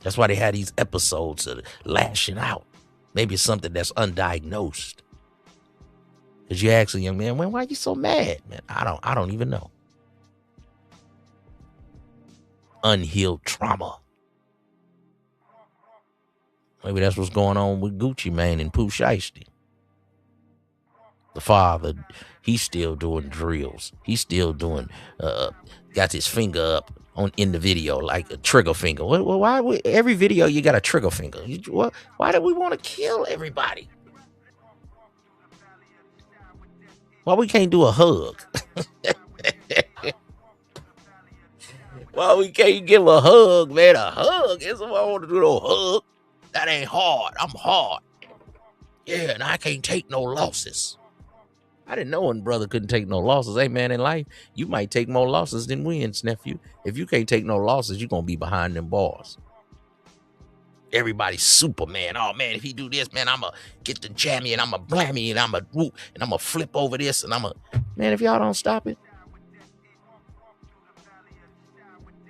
That's why they had these episodes of lashing out. Maybe it's something that's undiagnosed. Because you ask a young man, why are you so mad? Man, I don't even know. Unhealed trauma. Maybe that's what's going on with Gucci Mane and Pooh Shiesty. The father, he's still doing drills. He's still doing, got his finger up in the video like a trigger finger. Why every video you got a trigger finger? Why do we want to kill everybody? Why we can't do a hug? Why we can't give a hug, man? A hug? Is what I want to do, no hug. That ain't hard. I'm hard. Yeah, and I can't take no losses. I didn't know one brother couldn't take no losses. Hey, man, in life, you might take more losses than wins, nephew. If you can't take no losses, you're going to be behind them bars. Everybody's Superman. Oh, man, if he do this, man, I'm going to get the jammy and I'm going to blammy and I'm going to whoop and I'm going to flip over this and I'm going to... Man, if y'all don't stop it.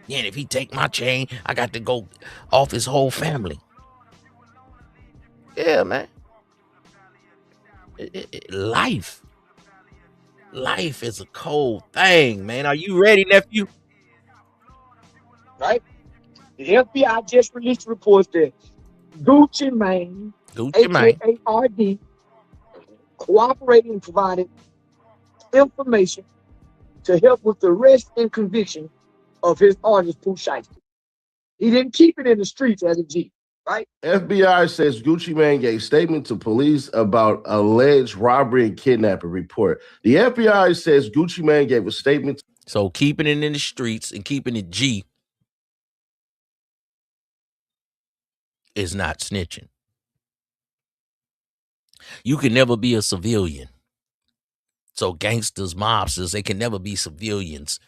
Yeah, and if he take my chain, I got to go off his whole family. Yeah, man. Life is a cold thing, man. Are you ready, nephew? Right? The FBI just released reports that Gucci Mane, aka RD, cooperated and provided information to help with the arrest and conviction of his artist Pooh Shiesty. He didn't keep it in the streets as a G. Right? FBI says Gucci Mane gave statement to police about alleged robbery and kidnapping report. The FBI says Gucci Mane gave a statement. So keeping it in the streets and keeping it G is not snitching. You can never be a civilian. So gangsters, mobsters, they can never be civilians.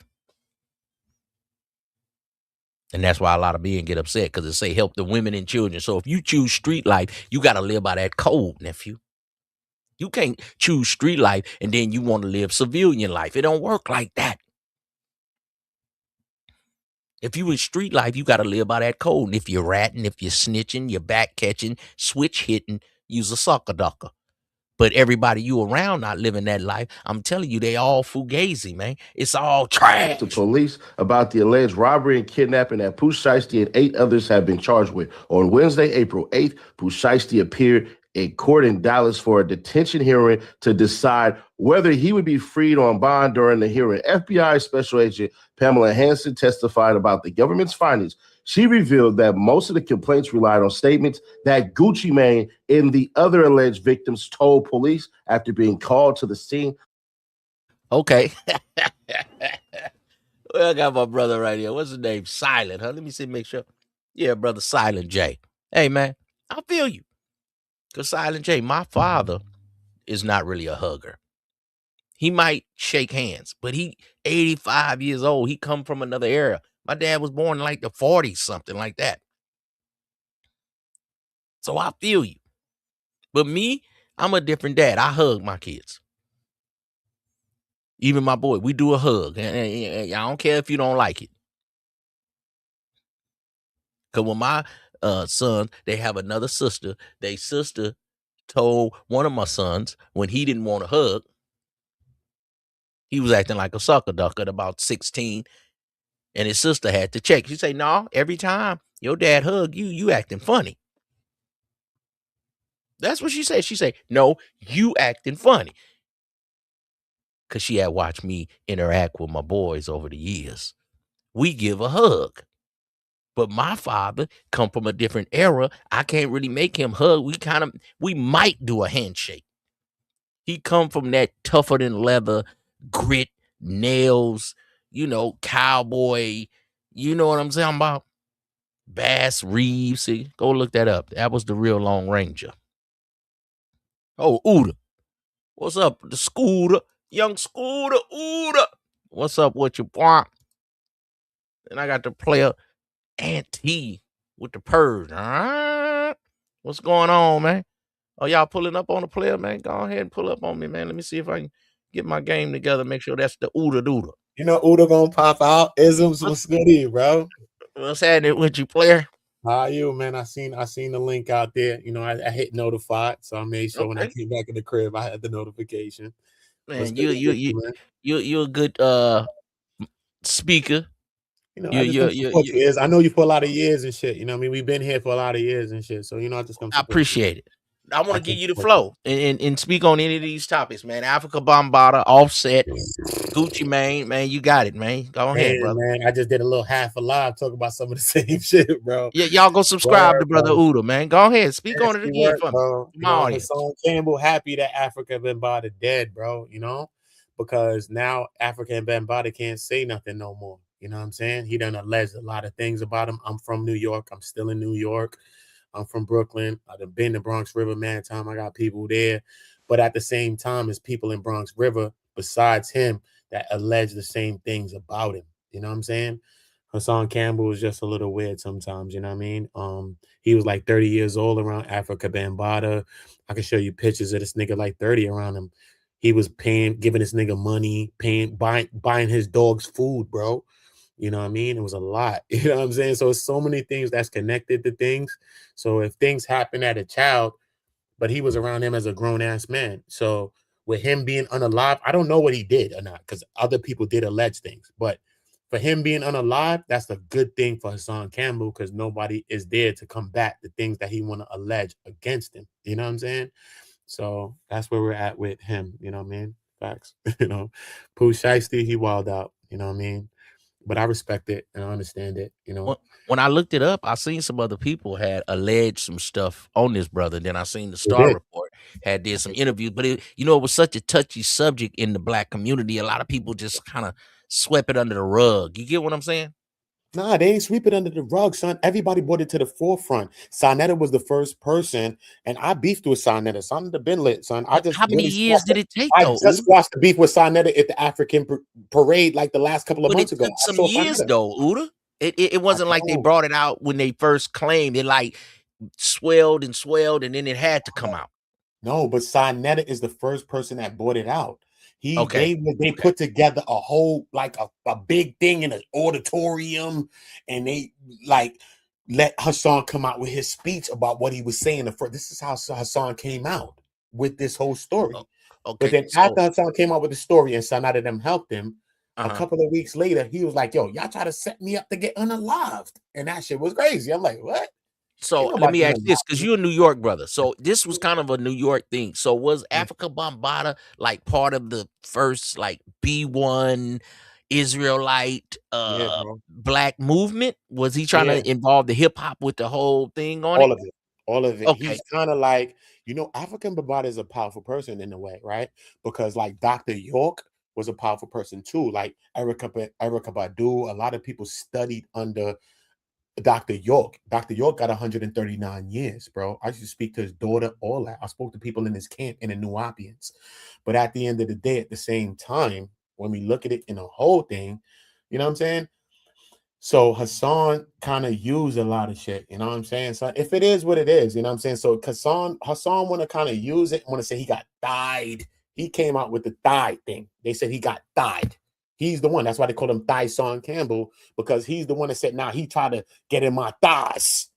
And that's why a lot of men get upset, because it say help the women and children. So if you choose street life, you got to live by that code, nephew. You can't choose street life and then you want to live civilian life. It don't work like that. If you in street life, you got to live by that code. And if you're ratting, if you're snitching, you're back catching, switch hitting, use a sucker ducker. But everybody you around not living that life, I'm telling you, they all fugazi, man. It's all trash. To police about the alleged robbery and kidnapping that Pooh Shiesty and 8 others have been charged with. On Wednesday, April 8th, Pooh Shiesty appeared in court in Dallas for a detention hearing to decide whether he would be freed on bond during the hearing. FBI Special Agent Pamela Hansen testified about the government's findings. She revealed that most of the complaints relied on statements that Gucci Mane and the other alleged victims told police after being called to the scene. Okay. Well, I got my brother right here. What's his name? Silent, huh? Let me see, make sure. Yeah, brother Silent J. Hey, man, I feel you. Because Silent J, my father is not really a hugger. He might shake hands, but he 85 years old. He come from another era. My dad was born in like the 40s, something like that. So I feel you. But me, I'm a different dad. I hug my kids. Even my boy, we do a hug. I don't care if you don't like it. Because when my sons, they have another sister. Their sister told one of my sons when he didn't want a hug, he was acting like a sucker duck at about 16. And his sister had to check. She say, no, every time your dad hug you, you acting funny. That's what she said. She say, no, you acting funny. Because she had watched me interact with my boys over the years. We give a hug. But my father come from a different era. I can't really make him hug. We might do a handshake. He come from that tougher than leather, grit, nails, you know, cowboy. You know what I'm saying about? Bass Reeves. See, go look that up. That was the real Lone Ranger. Oh, Uda. What's up? The Scooter. Young Scooter. Uda. What's up with your boy? And I got the player Auntie with the purge. What's going on, man? Oh, y'all pulling up on the player, man? Go ahead and pull up on me, man. Let me see if I can get my game together. Make sure that's the Uda Duda. You know Uda gonna pop out. Isms, what's good here, bro? What's happening with you, player? How are you, man? I seen the link out there. You know, I hit notified, so I made sure when I came back in the crib, I had the notification. Man, you're a good speaker. You know, I just come support you. I know you for a lot of years and shit. You know what I mean? We've been here for a lot of years and shit. So, you know, I just come support appreciate it. I want to give you the flow and speak on any of these topics, man. Afrikabambaataa, Offset, Gucci Mane, man, you got it, man. Go ahead, brother. Man, I just did a little half a live talking about some of the same shit, bro. Yeah, y'all go subscribe to Brother Uda, man. Go ahead, speak on it again for me. Bro. You know, Hassan Campbell happy that Afrikabambaataa dead, bro. You know, because now Afrikabambaataa can't say nothing no more. You know what I'm saying? He done alleged a lot of things about him. I'm from New York. I'm still in New York. I'm from Brooklyn. I've been to Bronx River, man. Time I got people there. But at the same time, there's people in Bronx River besides him that allege the same things about him. You know what I'm saying? Hassan Campbell was just a little weird sometimes, you know what I mean? He was like 30 years old around Afrikabambaataa. I can show you pictures of this nigga like 30 around him. He was giving this nigga money, buying his dog's food, bro. You know what I mean? It was a lot. You know what I'm saying? So it's so many things that's connected to things. So if things happen at a child, but he was around him as a grown-ass man. So with him being unalive, I don't know what he did or not, because other people did allege things. But for him being unalive, that's a good thing for Hassan Campbell, because nobody is there to combat the things that he want to allege against him. You know what I'm saying? So that's where we're at with him. You know what I mean? Facts. You know, Pooh Shiesty, he wild out. You know what I mean? But I respect it and I understand it, you know. When I looked it up, I seen some other people had alleged some stuff on this brother. Then I seen the Star Report did some interviews, but it was such a touchy subject in the black community. A lot of people just kind of swept it under the rug. You get what I'm saying? Nah, they ain't sweep it under the rug, son. Everybody brought it to the forefront. Sonetta was the first person, and I beefed with Sonetta. Sonetta been lit, son. How many years did it take? I just watched the beef with Sonetta at the African parade like the last couple of months ago. It took some years though, Uda. It wasn't like they brought it out when they first claimed it. Like swelled, and then it had to come out. No, but Sonetta is the first person that brought it out. They put together a whole like a big thing in an auditorium, and they like let Hassan come out with his speech about what he was saying. This is how Hassan came out with this whole story. But then after Hassan came out with the story and Sonata them helped him, a couple of weeks later, he was like, yo, y'all try to set me up to get unalived. And that shit was crazy. I'm like, what? So let me ask this, because you're a New York brother. So this was kind of a New York thing. So was Afrikabambaataa like part of the first like B1 Israelite black movement? Was he trying to involve the hip hop with the whole thing on it? All of it. Okay. He's kind of like, Afrikabambaataa is a powerful person in a way, right? Because like Dr. York was a powerful person too. Like Erykah Badu, a lot of people studied under Dr. York. Dr. York got 139 years, bro. I used to speak to his daughter, all that. I spoke to people in his camp in the New Orleans. But at the end of the day, at the same time, when we look at it in a whole thing, you know what I'm saying? So Hassan kind of used a lot of shit, you know what I'm saying? So if it is what it is, you know what I'm saying? So Hassan want to kind of use it, want to say he got thied. He came out with the thigh thing. They said he got thied. He's the one. That's why they call him Hassan Campbell, because he's the one that said, he tried to get in my thighs.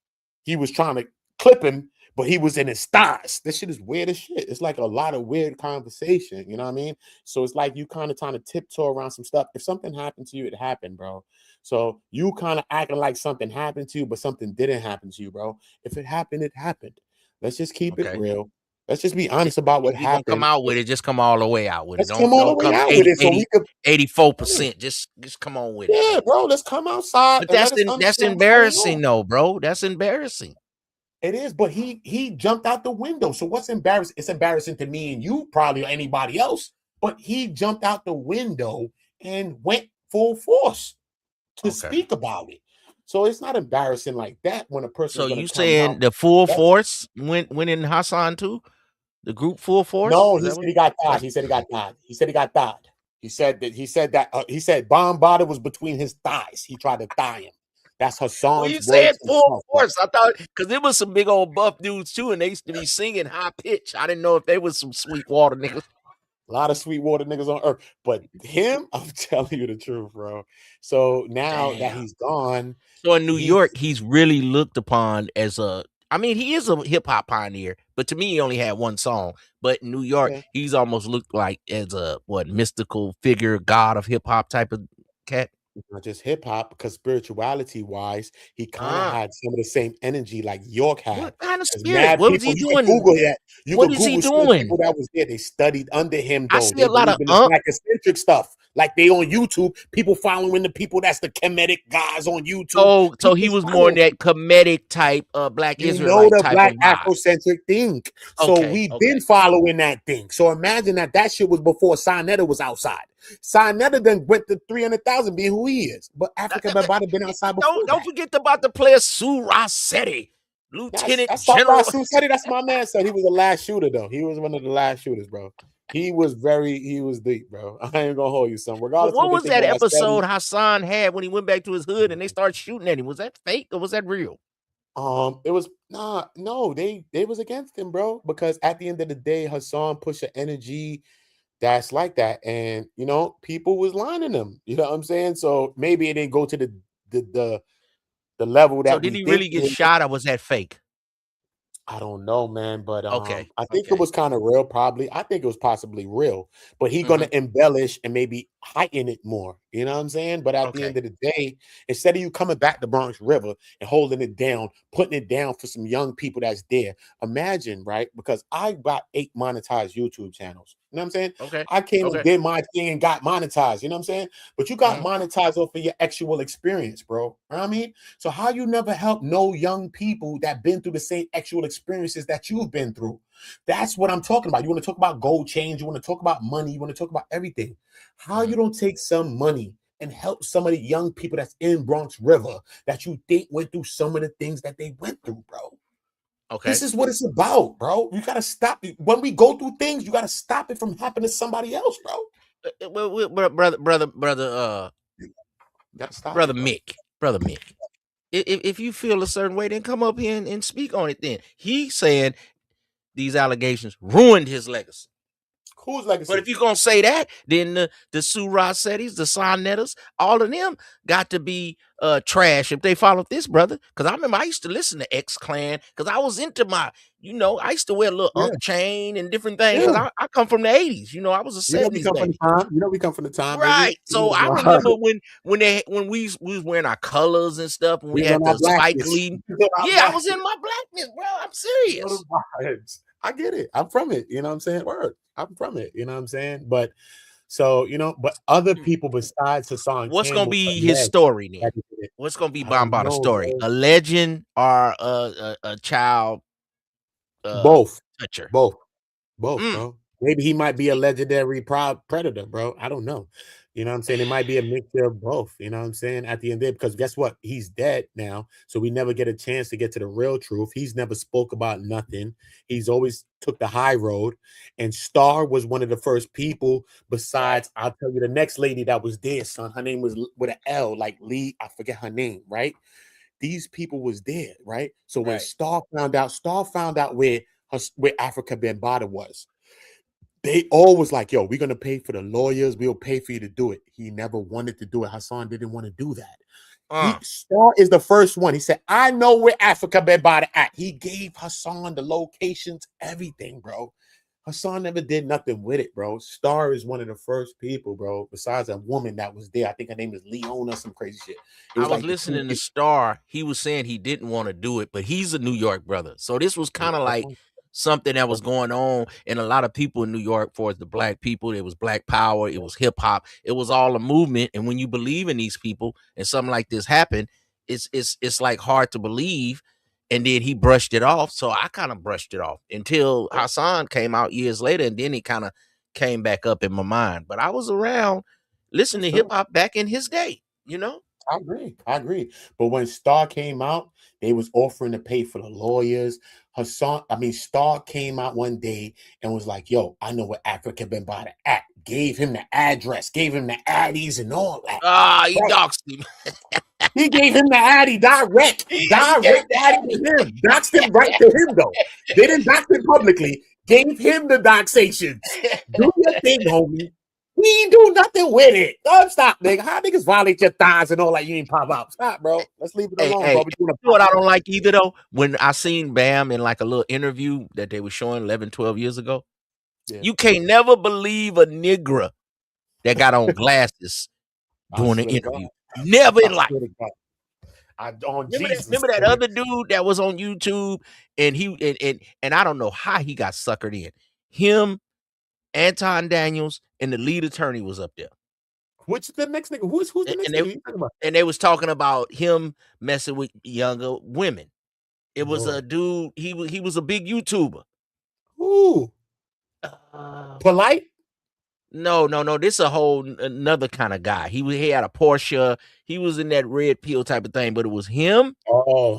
He was trying to clip him, but he was in his thighs. This shit is weird as shit. It's like a lot of weird conversation. You know what I mean? So it's like you kind of trying to tiptoe around some stuff. If something happened to you, it happened, bro. So you kind of acting like something happened to you, but something didn't happen to you, bro. If it happened, it happened. Let's just keep it real. Let's just be honest about what happened. Come out with it. Just come all the way out with it. Don't come out with it. So we could 84%. Just come on with it. Yeah, bro. Let's come outside. But that's embarrassing, though, bro. That's embarrassing. It is, but he jumped out the window. So what's embarrassing? It's embarrassing to me and you, probably, or anybody else. But he jumped out the window and went full force to speak about it. So it's not embarrassing like that when a person. So is you come saying out. the full force went in Hassan too? The group full force? No, he said he got tied. He said he got tied. He said he got tied. He said Bambaataa was between his thighs. He tried to thigh him. That's Hassan's well, you words. said full force. I thought because there was some big old buff dudes too, and they used to be singing high pitch. I didn't know if they was some Sweetwater niggas. A lot of Sweetwater niggas on earth, but him, I'm telling you the truth, bro. So now that he's gone, so in New York, he's really looked upon as I mean, he is a hip hop pioneer, but to me, he only had one song. But in New York, he's almost looked like as a mystical figure, god of hip hop type of cat. It's not just hip hop, because spirituality wise, he kind of had some of the same energy like York had. What kind of spirit? What was he doing? You can Google that. What is he doing? People that was there, they studied under him. Though I see a lot of black eccentric stuff, like they on YouTube. People following the people that's the Kemetic guys on YouTube. So he was more in that Kemetic type, black Israelite the type black of vibe. Afrocentric thing. So we been following that thing. So imagine that shit was before Sinetta was outside. Sinetta then went to 300,000 being who he is. But Afrikabambaataa been outside before. Don't forget about the player Sue Rossetti, Lieutenant General. Sue Rossetti, that's my man. Said he was the last shooter though. He was one of the last shooters, bro. He was deep, bro. I ain't gonna hold you, son. Regardless, what was that episode Hassan had when he went back to his hood and they started shooting at him? Was that fake or was that real? It was no, they was against him, bro. Because at the end of the day, Hassan pushed an energy that's like that, and people was lining him. You know what I'm saying? So maybe it didn't go to the level that. So did he really get shot, or was that fake? I don't know, man, but I think it was kind of real. Probably, I think it was possibly real. But he's gonna embellish and maybe heighten it more. You know what I'm saying? But at the end of the day, instead of you coming back to Bronx River and holding it down, putting it down for some young people that's there, imagine, right? Because I got 8 monetized YouTube channels. You know what I'm saying? Okay. I came and did my thing and got monetized. You know what I'm saying? But you got monetized off of your actual experience, bro. You know what I mean? So how you never help no young people that been through the same actual experiences that you've been through? That's what I'm talking about. You want to talk about gold chains, you want to talk about money, you want to talk about everything. How you don't take some money and help some of the young people that's in Bronx River that you think went through some of the things that they went through, bro? Okay. This is what it's about, bro. You gotta stop it. When we go through things, you gotta stop it from happening to somebody else, bro. Well, brother, Mick. If you feel a certain way, then come up here and speak on it. Then he's saying these allegations ruined his legacy. Whose legacy? But if you're gonna say that, then the Sue Rossettis, the Sinettas, all of them got to be trash if they followed this brother. Because I remember I used to listen to X Clan because I was into my, I used to wear a little Unk chain and different things. Because I come from the 80s. I was a 70s baby. We come from the time, right? Baby. So I remember when we was wearing our colors and stuff, and we had the Spike Lee. Yeah, I was in my blackness, bro. I'm serious. I get it. I'm from it. You know what I'm saying? Word. I'm from it. You know what I'm saying? But so, but other people besides Hassan. What's going to be his story then? What's going to be Bambaataa's story? Bro. A legend or a child both toucher? Both, bro. Maybe he might be a legendary predator, bro. I don't know. You know what I'm saying? It might be a mixture of both. You know what I'm saying? At the end of it, because guess what? He's dead now. So we never get a chance to get to the real truth. He's never spoke about nothing. He's always took the high road. And Star was one of the first people besides, I'll tell you, the next lady that was there, son. Her name was with an L, like Lee. I forget her name, right? These people was there, right? So when Star found out where Afrikabambaataa was. They always like, yo, we're going to pay for the lawyers. We'll pay for you to do it. He never wanted to do it. Hassan didn't want to do that. Star is the first one. He said, I know where Afrikabambaataa at. He gave Hassan the locations, everything, bro. Hassan never did nothing with it, bro. Star is one of the first people, bro, besides a woman that was there. I think her name is Leona or some crazy shit. I was listening to Star. He was saying he didn't want to do it, but he's a New York brother. So this was kind of like something that was going on, and a lot of people in New York, for the black people, it was Black Power, it was hip hop, it was all a movement. And when you believe in these people and something like this happened, it's like hard to believe. and then he brushed it off. So I kind of brushed it off until Hassan came out years later, and then he kind of came back up in my mind. But I was around listening to hip hop back in his day, you know. I agree. But when Star came out, they was offering to pay for the lawyers. Star came out one day and was like, "Yo, I know where Afrikabambaataa at." Gave him the address, gave him the addies and all that. He doxed him. He gave him the addy direct addy to him. Doxed him right to him though. They didn't dox him publicly. Gave him the doxation. Do your thing, homie. We ain't do nothing with it. Don't stop, nigga. How niggas violate your thighs and all that? You ain't pop out. Stop, bro. Let's leave it alone, bro. You know what I don't like either, though? When I seen Bam in like a little interview that they were showing 11, 12 years ago, you can't never believe a nigga that got on glasses doing an interview. Never in life. Remember that other dude that was on YouTube and and I don't know how he got suckered in. Him, Anton Daniels, and the lead attorney was up there. Which the next nigga? Who's the next nigga? And they was talking about him messing with younger women. It was a dude. He was a big YouTuber. Who? Polite? No. This a whole another kind of guy. He had a Porsche. He was in that red pill type of thing. But it was him,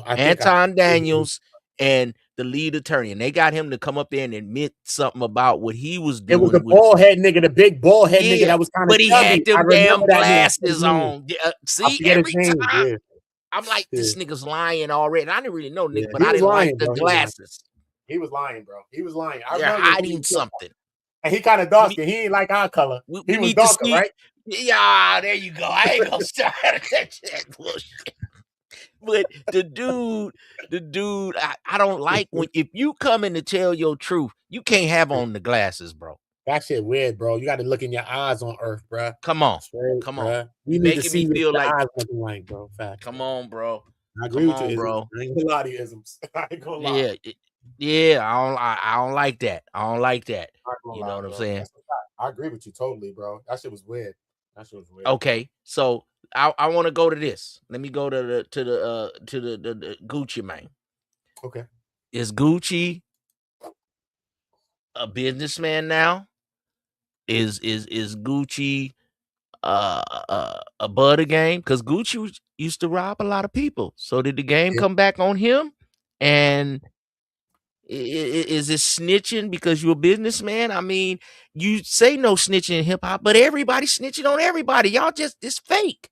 Anton Daniels, and the lead attorney, and they got him to come up there and admit something about what he was doing. It was the bald head nigga, the big bald head nigga that was kind of. But he had them damn glasses on. See, every time I'm like, this nigga's lying already. I didn't really know, nigga, but I didn't like the glasses. He was lying, bro. He was lying. They're hiding something. And he kind of dark skin. He ain't like our color. He was darker, right? Yeah, there you go. I ain't gonna start that bullshit. But the dude, I don't like when if you come in to tell your truth, you can't have on the glasses, bro. That shit weird, bro. You got to look in your eyes on Earth, bro. Come on, straight, come on. Bruh. You making me feel like eyes looking like, bro. Fact. Come on, bro. I agree with you, bro. I ain't gonna lie to you, isms. I ain't gonna lie. Yeah. I don't like that. I don't like that. You know what I'm saying? I agree with you totally, bro. That shit was weird. Okay, so I want to go to this. Let me go to the Gucci Mane. Okay. Is Gucci a businessman now? Is Gucci above the game? Because Gucci used to rob a lot of people. So did the game come back on him? And is it snitching because you're a businessman? I mean, you say no snitching in hip hop, but everybody snitching on everybody. Y'all it's fake.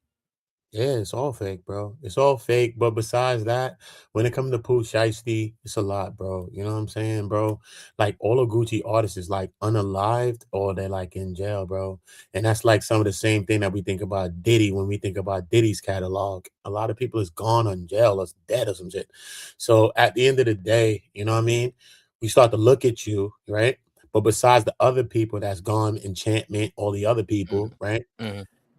Yeah, it's all fake, bro. It's all fake. But besides that, when it comes to Pooh Shiesty, it's a lot, bro. You know what I'm saying, bro? Like all of Gucci artists is like unalived or they're like in jail, bro. And that's like some of the same thing that we think about Diddy when we think about Diddy's catalog. A lot of people is gone on jail or dead or some shit. So at the end of the day, you know what I mean? We start to look at you, right? But besides the other people that's gone, Enchantment, all the other people, right?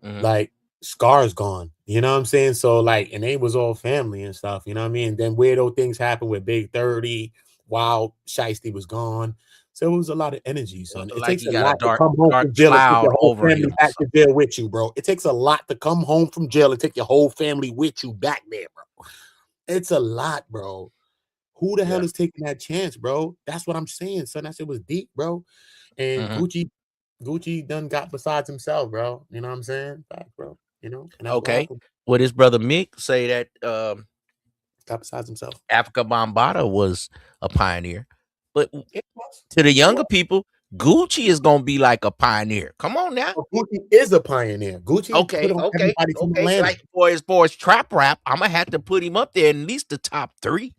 Like Scar's gone, you know what I'm saying? So like, and they was all family and stuff, you know what I mean? And then weirdo things happened with Big 30 while Shiesty was gone. So it was a lot of energy, son. It takes a lot to come home from jail and take your whole family back to jail with you, bro. It takes a lot to come home from jail and take your whole family with you back there, bro. It's a lot, bro. Who the hell is taking that chance, bro? That's what I'm saying, son. That shit was deep, bro. And Gucci done got besides himself, bro. You know what I'm saying? Fact, bro. You know? Okay. Well, his brother Mick say that got besides himself. Afrikabambaataa was a pioneer. But to the younger people, Gucci is gonna be like a pioneer. Come on now. Well, Gucci is a pioneer. Gucci okay. Like for his trap rap, I'm gonna have to put him up there in at least the top 3.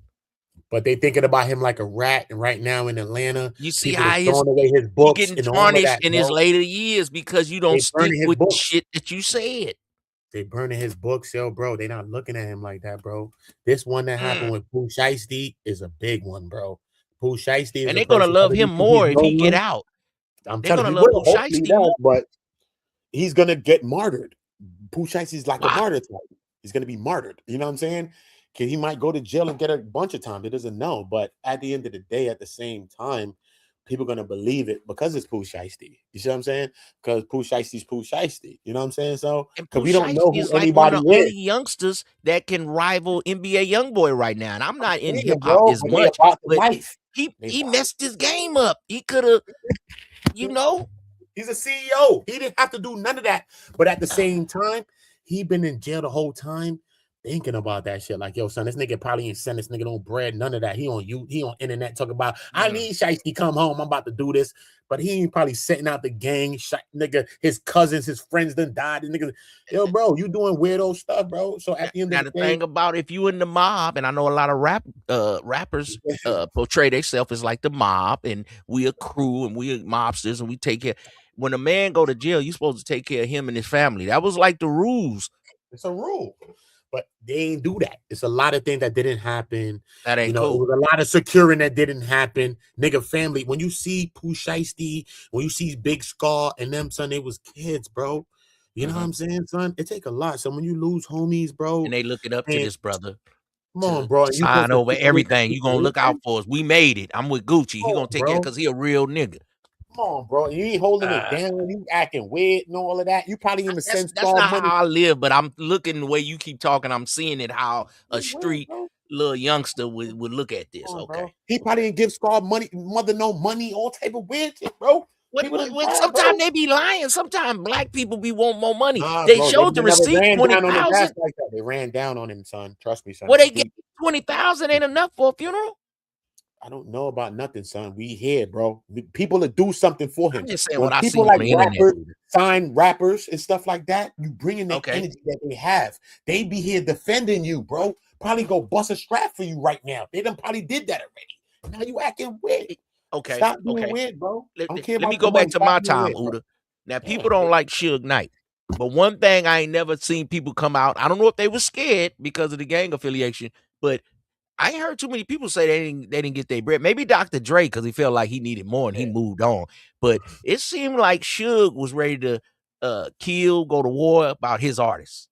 But they thinking about him like a rat, and right now in Atlanta, you see how he's getting tarnished in his later years because you don't stick with the shit that you said. They burning his books, yo, bro. They not looking at him like that, bro. This one that happened with Pooh Shiesty is a big one, bro. Pooh Shiesty is, and they're gonna love him more if he get out. I'm telling you, love Pooh Shiesty more, but he's gonna get martyred. Pooh Shiesty's like a martyr type. He's gonna be martyred. You know what I'm saying? He might go to jail and get a bunch of time. He doesn't know. But at the end of the day, at the same time, people are gonna believe it because it's Pooh Shiesty. You see what I'm saying? Because Pooh Shiesty's Pooh Shiesty. You know what I'm saying? So because we don't know who is like anybody one of the only is. youngsters that can rival NBA YoungBoy right now. And I'm not in hip hop Bro, as but much, about the but life. he messed his game up. He could have, you know. He's a CEO. He didn't have to do none of that. But at the same time, he been in jail the whole time thinking about that shit. Like, yo, son, this nigga probably ain't send this nigga no bread, none of that. He on internet talking about, I need Shiesty come home. I'm about to do this. But he ain't probably setting out the gang. Nigga, his cousins, his friends done died. The nigga, yo, bro, you doing weirdo stuff, bro. So at the end of the day, thing about if you in the mob, and I know a lot of rappers portray themselves as like the mob, and we a crew and we are mobsters and we take care. When a man go to jail, you supposed to take care of him and his family. That was like the rules. It's a rule. But they ain't do that. It's a lot of things that didn't happen. That ain't cool. It was a lot of securing that didn't happen. Nigga, family. When you see Pooh Shiesty, when you see Big Scar and them, son, they was kids, bro. You know what I'm saying, son? It take a lot. So when you lose homies, bro, and they looking up to this brother. Come on, bro. Sign over everything. You gonna look out for us. We made it. I'm with Gucci. He gonna take care because he a real nigga. Come on, bro. You ain't holding it down. You acting weird and all of that. You probably even send that's not money. How I live, but I'm looking the way you keep talking. I'm seeing it how a street little youngster would look at this. Bro. He probably didn't give Scar money, mother no money, all type of weird shit, bro. Sometimes they be lying. Sometimes black people be want more money. They showed the receipt 20,000. They ran down on him, son. Trust me, son. Well, they get 20,000 ain't enough for a funeral. I don't know about nothing, son. We here, bro. People that do something for him. I'm just saying when what people I see like on the internet. sign rappers and stuff like that, you bring in the energy that they have. They be here defending you, bro. Probably go bust a strap for you right now. They done probably did that already. Now you acting weird. Okay. Stop being weird, bro. Let me go back to my time, Uda. Now, people don't like Suge Knight. But one thing I ain't never seen people come out. I don't know if they were scared because of the gang affiliation, but I ain't heard too many people say they didn't get their bread. Maybe Dr. Dre because he felt like he needed more and he moved on. But it seemed like Suge was ready to go to war about his artists.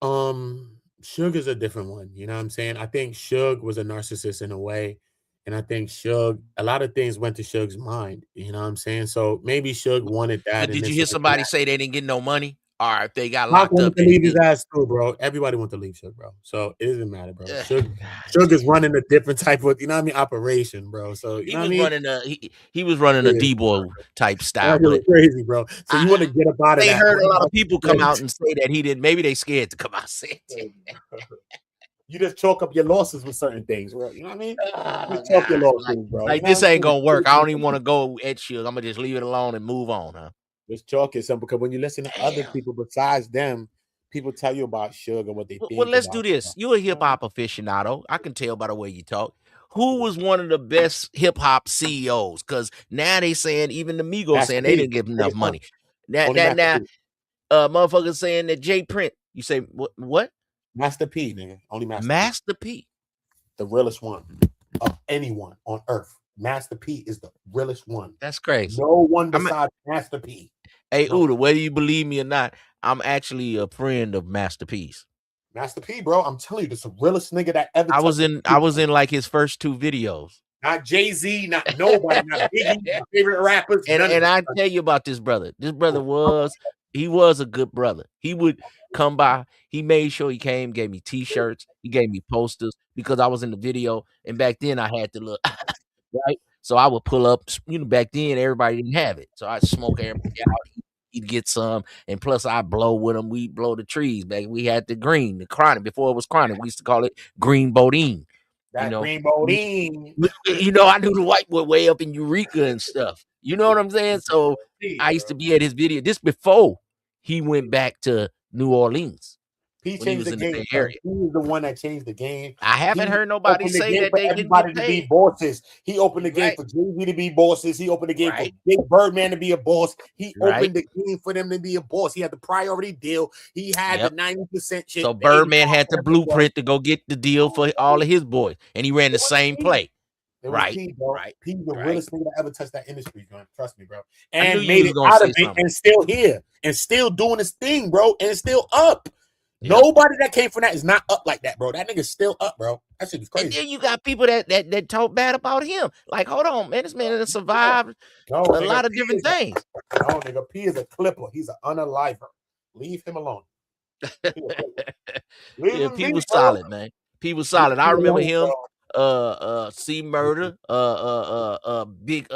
Suge is a different one. You know what I'm saying? I think Suge was a narcissist in a way. And I think Suge, a lot of things went to Suge's mind. You know what I'm saying? So maybe Suge wanted that. But did you hear somebody say they didn't get no money? Or if they got locked up. To leave his ass too, bro. Everybody want to leave Suge, bro. So it doesn't matter, bro. Suge is running a different type of, you know what I mean, operation, bro. So he was running a D-boy type style. But crazy, bro. So you want to get up out of that. They heard a lot of people come out and say that he didn't. Maybe they scared to come out and say it. You just chalk up your losses with certain things, bro. You know what I mean? Just chalk your losses, bro. Like this ain't gonna work. I don't even want to go at Suge. I'm gonna just leave it alone and move on, huh? Just chalk it some because when you listen to other people besides them, people tell you about Suge and what they think. Well, let's do this. You're a hip hop aficionado. I can tell by the way you talk. Who was one of the best hip hop CEOs? Because now they saying even the Migos saying they didn't give enough money. Now, motherfuckers saying that Jay Prince. You say what? Master P, nigga. Only Master P. The realest one of anyone on earth. Master P is the realest one. That's crazy. No one besides Master P. Hey, Uda, whether you believe me or not, I'm actually a friend of Master P's. Master P, bro, I'm telling you, this is the realest nigga that ever. I was in like his first 2 videos. Not Jay-Z, not nobody, not Biggie, my favorite rappers. And I tell you about this brother. This brother was a good brother. He would come by. He made sure he came, gave me T-shirts. He gave me posters because I was in the video. And back then I had to look right. So I would pull up, back then everybody didn't have it. So I'd smoke everybody out. He'd get some. And plus I blow with him. We blow the trees back. We had the green, the chronic. Before it was chronic, we used to call it green bodine. Green bodine. I knew the white boy way up in Eureka and stuff. You know what I'm saying? So I used to be at his video. This before he went back to New Orleans. He changed the game. He was the one that changed the game. I haven't heard nobody say that they didn't get paid. To be bosses. He opened the game for Jay-Z to be bosses. He opened the game for Big Birdman to be a boss. He opened the game for them to be a boss. He had the priority deal. He had the 90% shit. So Birdman had the blueprint to go get the deal for all of his boys, and he ran the same play. Right. P's the realest nigga that ever touched that industry, man. Trust me, bro. And made it out of it and still here and still doing his thing, bro. And still up. Nobody that came from that is not up like that, bro. That nigga's still up, bro. That shit is crazy. And then you got people that talk bad about him. Like, hold on, man, this man has survived a lot of different things. No, nigga, P is a clipper. He's an unaliver. Leave him alone. P was solid, man. P was solid. I remember him. C Murder. Big.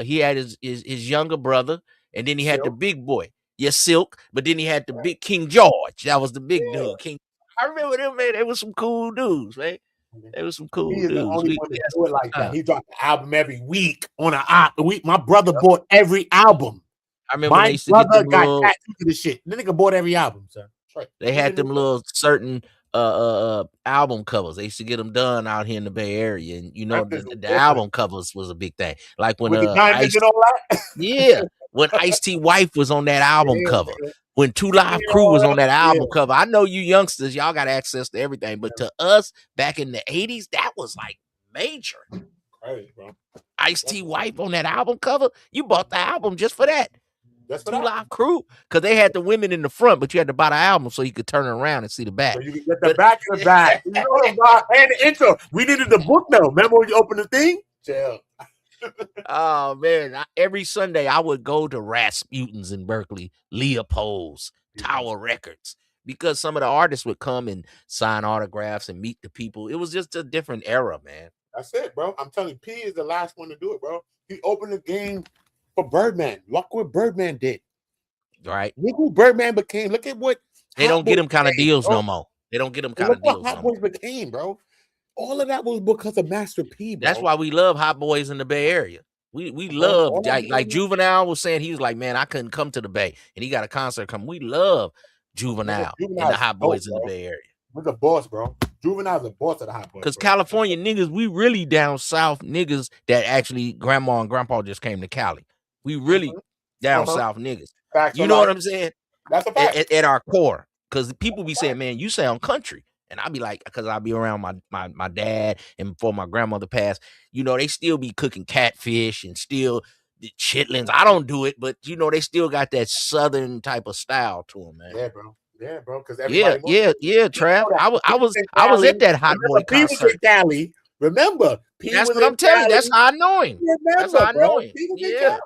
He had his younger brother, and then he had the big boy. Yes, Silk. But then he had the big King George. That was the big dude. King. I remember them, man. They were some cool dudes, man. They were some cool dudes. He is the only one to do it like that. He dropped an album every week on a week. My brother bought every album. I remember my brother got tattooed to the shit. The nigga bought every album, sir. Right. They had them little certain album covers. They used to get them done out here in the Bay Area, and you know the album covers was a big thing. Like when when Ice-T wife was on that album cover. When 2 Live Crew was on that album cover. I know you youngsters, y'all got access to everything, but to us back in the 80s, that was like major. Crazy, bro. Ice-T wife on that album cover, you bought the album just for that. That's 2 Live Crew, because they had the women in the front, but you had to buy the album so you could turn it around and see the back. So you can get the back of the back. You know what I'm about? And the intro. We needed the book though. Remember when you opened the thing? Yeah. Oh man! Every Sunday I would go to Rasputin's in Berkeley, Leopold's, Tower Records, because some of the artists would come and sign autographs and meet the people. It was just a different era, man. That's it, bro. I'm telling you, P is the last one to do it, bro. He opened the game for Birdman. Look what Birdman did. Right. Look who Birdman became. Look at what they don't get him kind of deals no more. They don't get them kind of deals. What Hot Boys became, bro. All of that was because of Master P, bro. That's why we love Hot Boys in the Bay Area. We love like Juvenile was saying. He was like, man, I couldn't come to the Bay, and he got a concert come. We love Juvenile and the Hot Boys in the Bay Area. We're the boss, bro. Juvenile's the boss of the Hot Boys. Because California niggas, we really down south niggas that actually grandma and grandpa just came to Cali. We really down south niggas. Facts, you know what I'm saying? That's a fact. At our core. Because people be saying, man, you sound country. And I'll be like, because I'll be around my dad, and before my grandmother passed, you know, they still be cooking catfish and still chitlins. I don't do it, but you know, they still got that southern type of style to them, man. Yeah, bro. Yeah, bro. Because yeah, Trav. I was at that Hot Boy concert. Cali. Remember, that's what I'm telling you. That's how I know him. That's how I know him. Yeah,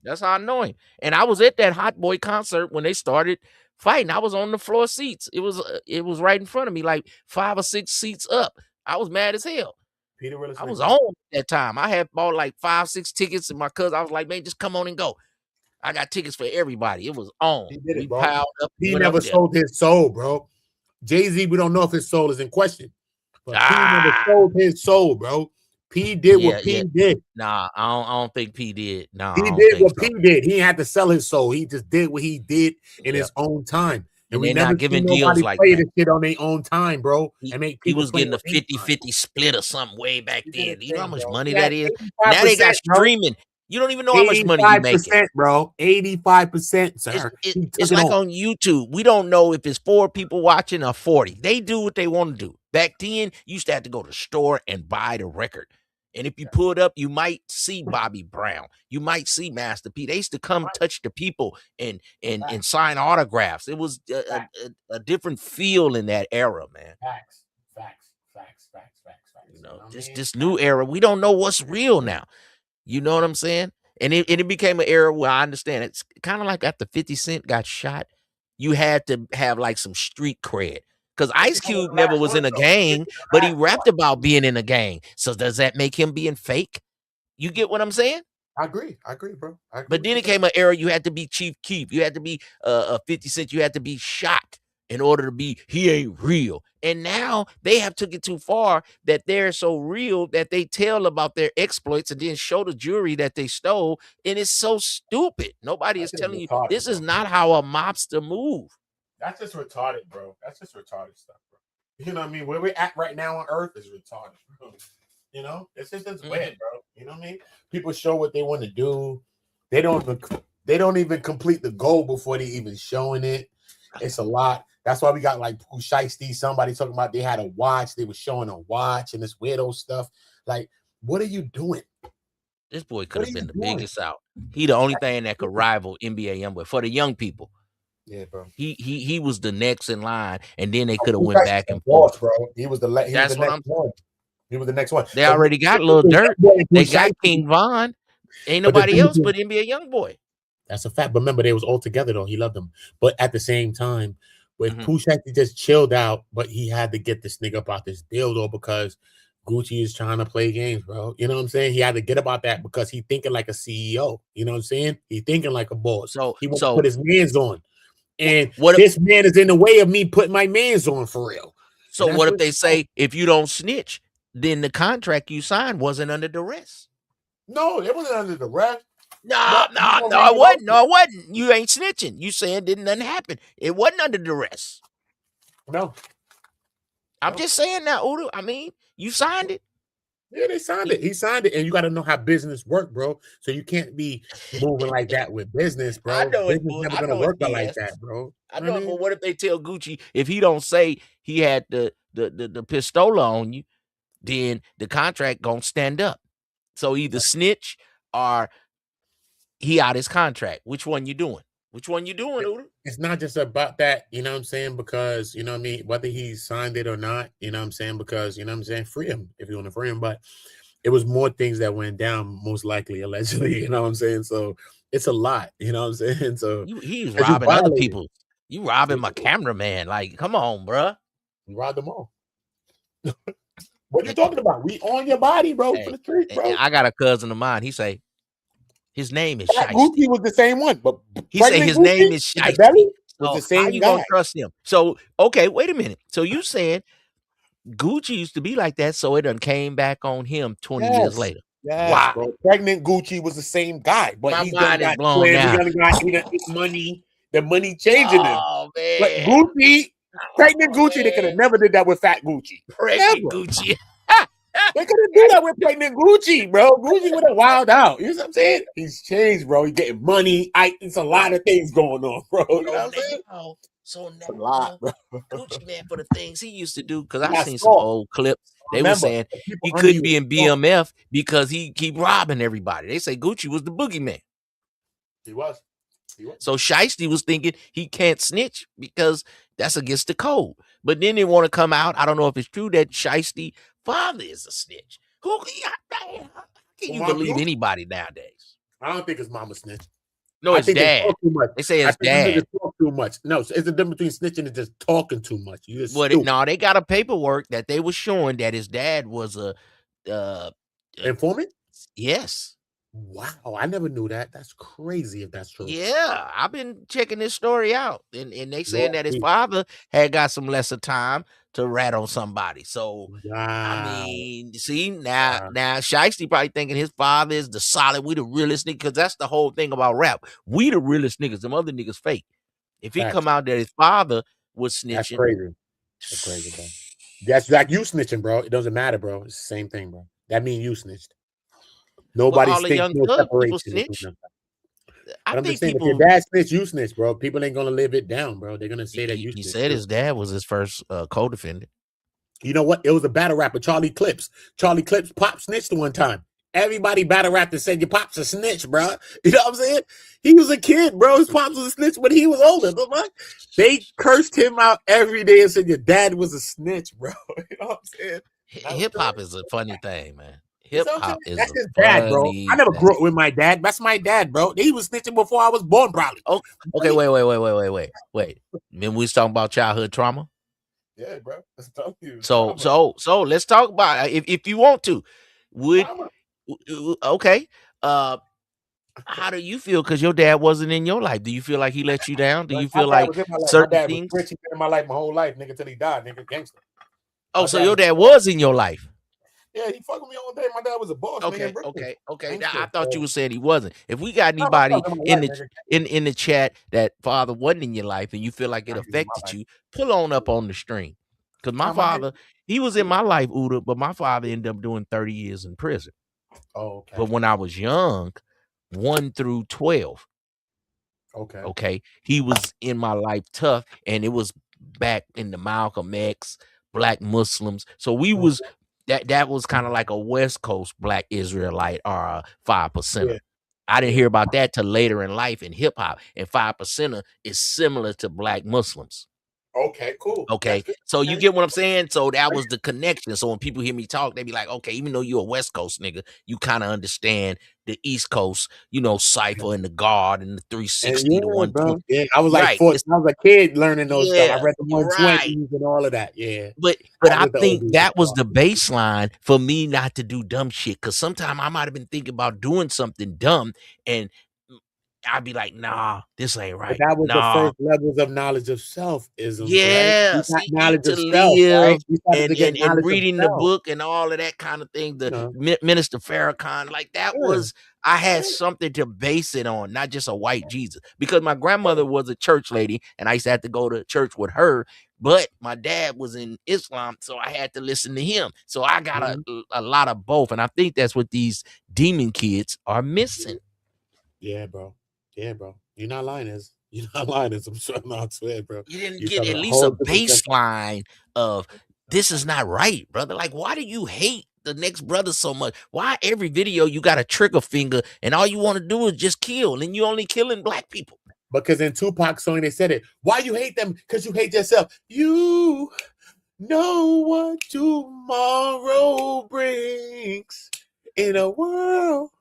that's how I know him. And I was at that Hot Boy concert when they started fighting. I was on the floor seats. It was right in front of me, like 5 or 6 seats up. I was mad as hell. I was on at that time. I had bought like 5, 6 tickets, and my cousin, I was like, man, just come on and go. I got tickets for everybody. It was on. He did it, bro. Piled up. He never sold his soul, bro. Jay-Z, we don't know if his soul is in question. But P never sold his soul, bro. P did what P did. Nah, I don't think P did. Nah, he did what P did. He had to sell his soul. He just did what he did in his own time. And we never giving deals like that. This shit on their own time, bro. He was getting a 50-50 split or something way back then. You know how much money that is? Now they got streaming. You don't even know how much money you making, bro. 85%, sir. It's like on YouTube. We don't know if it's 4 people watching or 40. They do what they want to do. Back then, you used to have to go to the store and buy the record. And if you pull it up, you might see Bobby Brown. You might see Master P. They used to come touch the people and sign autographs. It was a different feel in that era, man. Facts. You know, this new era, we don't know what's real now. You know what I'm saying? And it became an era where I understand it's kind of like after 50 Cent got shot, you had to have like some street cred. Because Ice Cube never was in a gang, but he rapped about being in a gang. So does that make him being fake? You get what I'm saying? I agree, bro. But then it came an era you had to be Chief Keef. You had to be 50 Cent. You had to be shot in order to be he ain't real. And now they have took it too far that they're so real that they tell about their exploits and then show the jury that they stole. And it's so stupid. Nobody is telling you this is not how a mobster move. That's just retarded, bro. That's just retarded stuff, bro. You know what I mean? Where we're at right now on Earth is retarded, bro. You know, it's just weird, bro. You know what I mean? People show what they want to do. They don't even complete the goal before they even showing it. It's a lot. That's why we got like Pooh Shiesty, somebody talking about they had a watch. They were showing a watch and this weirdo stuff. Like, what are you doing? This boy could have been the biggest out. He the only thing that could rival NBA YoungBoy for the young people. Yeah, bro. He was the next in line, and then they could have Pooh went Shiesty back was and boss, forth. bro. He was the That's what next I'm. one. He was the next one. They But already got a little dirt. They got King Von. Ain't But the nobody thing else is- but NBA YoungBoy. That's a fact. But remember, they was all together though. He loved them. But at the same time, with Mhm. Pooh Shiesty just chilled out, but he had to get this nigga up out this deal though because Gucci is trying to play games, bro. You know what I'm saying? He had to get about that because he thinking like a CEO. You know what I'm saying? He thinking like a boss. He wants to put his mans on. And this man is in the way of me putting my mans on for real. So what if they say if you don't snitch, then the contract you signed wasn't under duress? No, it wasn't under duress. No, it wasn't. No, it wasn't. You ain't snitching. You saying didn't nothing happen. It wasn't under duress. No. I'm just saying now, Udo. I mean, you signed it. Yeah, they signed it. He signed it, and you got to know how business work, bro. So you can't be moving like that with business, bro. I know business it. never I gonna know work it, out like yes. that, bro. I know it, but what if they tell Gucci if he don't say he had the pistola on you, then the contract gonna stand up. So either snitch or he out his contract. Which one you doing? Which one you doing, Udo? It's not just about that, you know what I'm saying? Because, you know what I mean, whether he signed it or not, you know what I'm saying? Because, you know what I'm saying, free him if you want to free him. But it was more things that went down, most likely, allegedly, you know what I'm saying? So it's a lot, you know what I'm saying? So he's robbing other people. You robbing my cameraman. Like, come on, bruh. You robbed them all. What you talking about? We on your body, bro, for the street, bro. I got a cousin of mine. He say his name is Fat Shiesty. Gucci was the same one, but he say his name is Shiesty. Was the So same how you guy. gonna trust him? So okay, wait a minute. So you saying Gucci used to be like that, so it done came back on him 20 years later. Yes, Wow. bro. Pregnant Gucci was the same guy, but My he mind is got blown twins, now. he done got money. The money changing him. Oh man. But Gucci, pregnant Gucci, they could have never did that with fat Gucci. Pregnant Never. Gucci. They couldn't do that with pregnant Gucci, bro. Gucci would have wild out. You know what I'm saying? He's changed, bro. He's getting money. It's a lot of things going on, bro. You know what I'm saying? So It's a lot, bro. Gucci man for the things he used to do, because I Yeah, seen some old clips. They were Remember, saying the people he under couldn't you be in was strong. BMF because he keep robbing everybody. They say Gucci was the boogeyman. He was. So Shiesty was thinking he can't snitch because that's against the code. But then they want to come out. I don't know if it's true that Shiesty father is a snitch. How can you believe anybody nowadays? I don't think his mama snitched. No, it's I think they dad. talk too much. They say I it's think dad. niggas talk too much. No, it's the difference between snitching and just talking too much. You just But stupid. no, they got a paperwork that they were showing that his dad was a informant. Yes. Wow, I never knew that. That's crazy if that's true. Yeah, I've been checking this story out, and they saying Yeah, that his please. father had got some lesser time to rat on somebody. So I Wow. mean, see now Shiesty probably thinking his father is the solid. We the realest nigga, because that's the whole thing about rap. We the realest niggas. Them other niggas fake. If he Facts. come out that his father was snitching, That's crazy. That's crazy, bro. That's like you snitching, bro. It doesn't matter, bro. It's the same thing, bro. That means you snitched. Nobody all the thinks young no thug people separation. snitch. But I I'm think just saying, people. if your dad snitch, you snitch, bro. People ain't gonna live it down, bro. They're gonna say that you He snitched. said too. his dad was his first co-defendant. You know what? It was a battle rapper, Charlie Clips. Charlie Clips pop snitched one time. Everybody battle rapped and said your pop's a snitch, bro. You know what I'm saying? He was a kid, bro. His pops was a snitch when he was older. But what? They cursed him out every day and said your dad was a snitch, bro. You know what I'm saying? Hip hop is a funny thing, man. You Hip know what I'm hop saying? is That's a his dad, bro. funny I never thing. grew up with my dad. That's my dad, bro. He was snitching before I was born, probably. Oh, okay, wait. Then we was talking about childhood trauma. Yeah, bro. That's telling you. So let's talk about if you want to. Okay. How do you feel? Because your dad wasn't in your life. Do you feel like he let you down? Do you feel my dad like was in my life. certain My dad things? was rich. He been in my life my whole life, nigga, till he died, nigga, gangster. Oh, My so dad your was- dad was in your life. Yeah, he fucked with me all day. My dad was a boss, nigga. Okay. Gangster, Now, I thought you bro. were saying he wasn't. If we got No, my anybody father in my life, in the chat that father wasn't in your life and you feel like it Nah, he was in my affected life. you, pull on up on the stream. Because my Nah, my father, he was in my life, Uda, but my father ended up doing 30 years in prison. Oh, okay. But when I was young, 1 through 12, okay, he was in my life tough, and it was back in the Malcolm X, Black Muslims. So we was that was kind of like a West Coast Black Israelite or a 5%. Yeah. I didn't hear about that till later in life in hip hop. And 5%er is similar to black Muslims. Okay, cool. Okay, so you get what I'm saying? So that was the connection. So when people hear me talk, they be like, okay, even though you're a West Coast nigga, you kind of understand the East Coast, you know, Cypher and the Guard and the 360, the 120. Yeah, I was like, right. I was a kid learning those stuff. I read the 120s and all of that. Yeah. But I think that was the baseline for me not to do dumb shit. Cause sometimes I might have been thinking about doing something dumb and I'd be like, nah, this ain't right. But that was the first levels of knowledge of self-isms, yeah, right? see, knowledge to of live, self, right? and reading the book and all of that kind of thing. The Minister Farrakhan, like that was, I had something to base it on, not just a white Jesus. Because my grandmother was a church lady, and I used to have to go to church with her. But my dad was in Islam, so I had to listen to him. So I got a lot of both, and I think that's what these demon kids are missing. Yeah, bro. Yeah, bro. You're not lying, You're not lying, I'm sure not swear, bro. You didn't get at least a baseline of this is not right, brother. Like, why do you hate the next brother so much? Why every video you got a trigger finger and all you want to do is just kill and you only killing black people? Because in Tupac's song they said it. Why you hate them? Because you hate yourself. You know what tomorrow brings in a world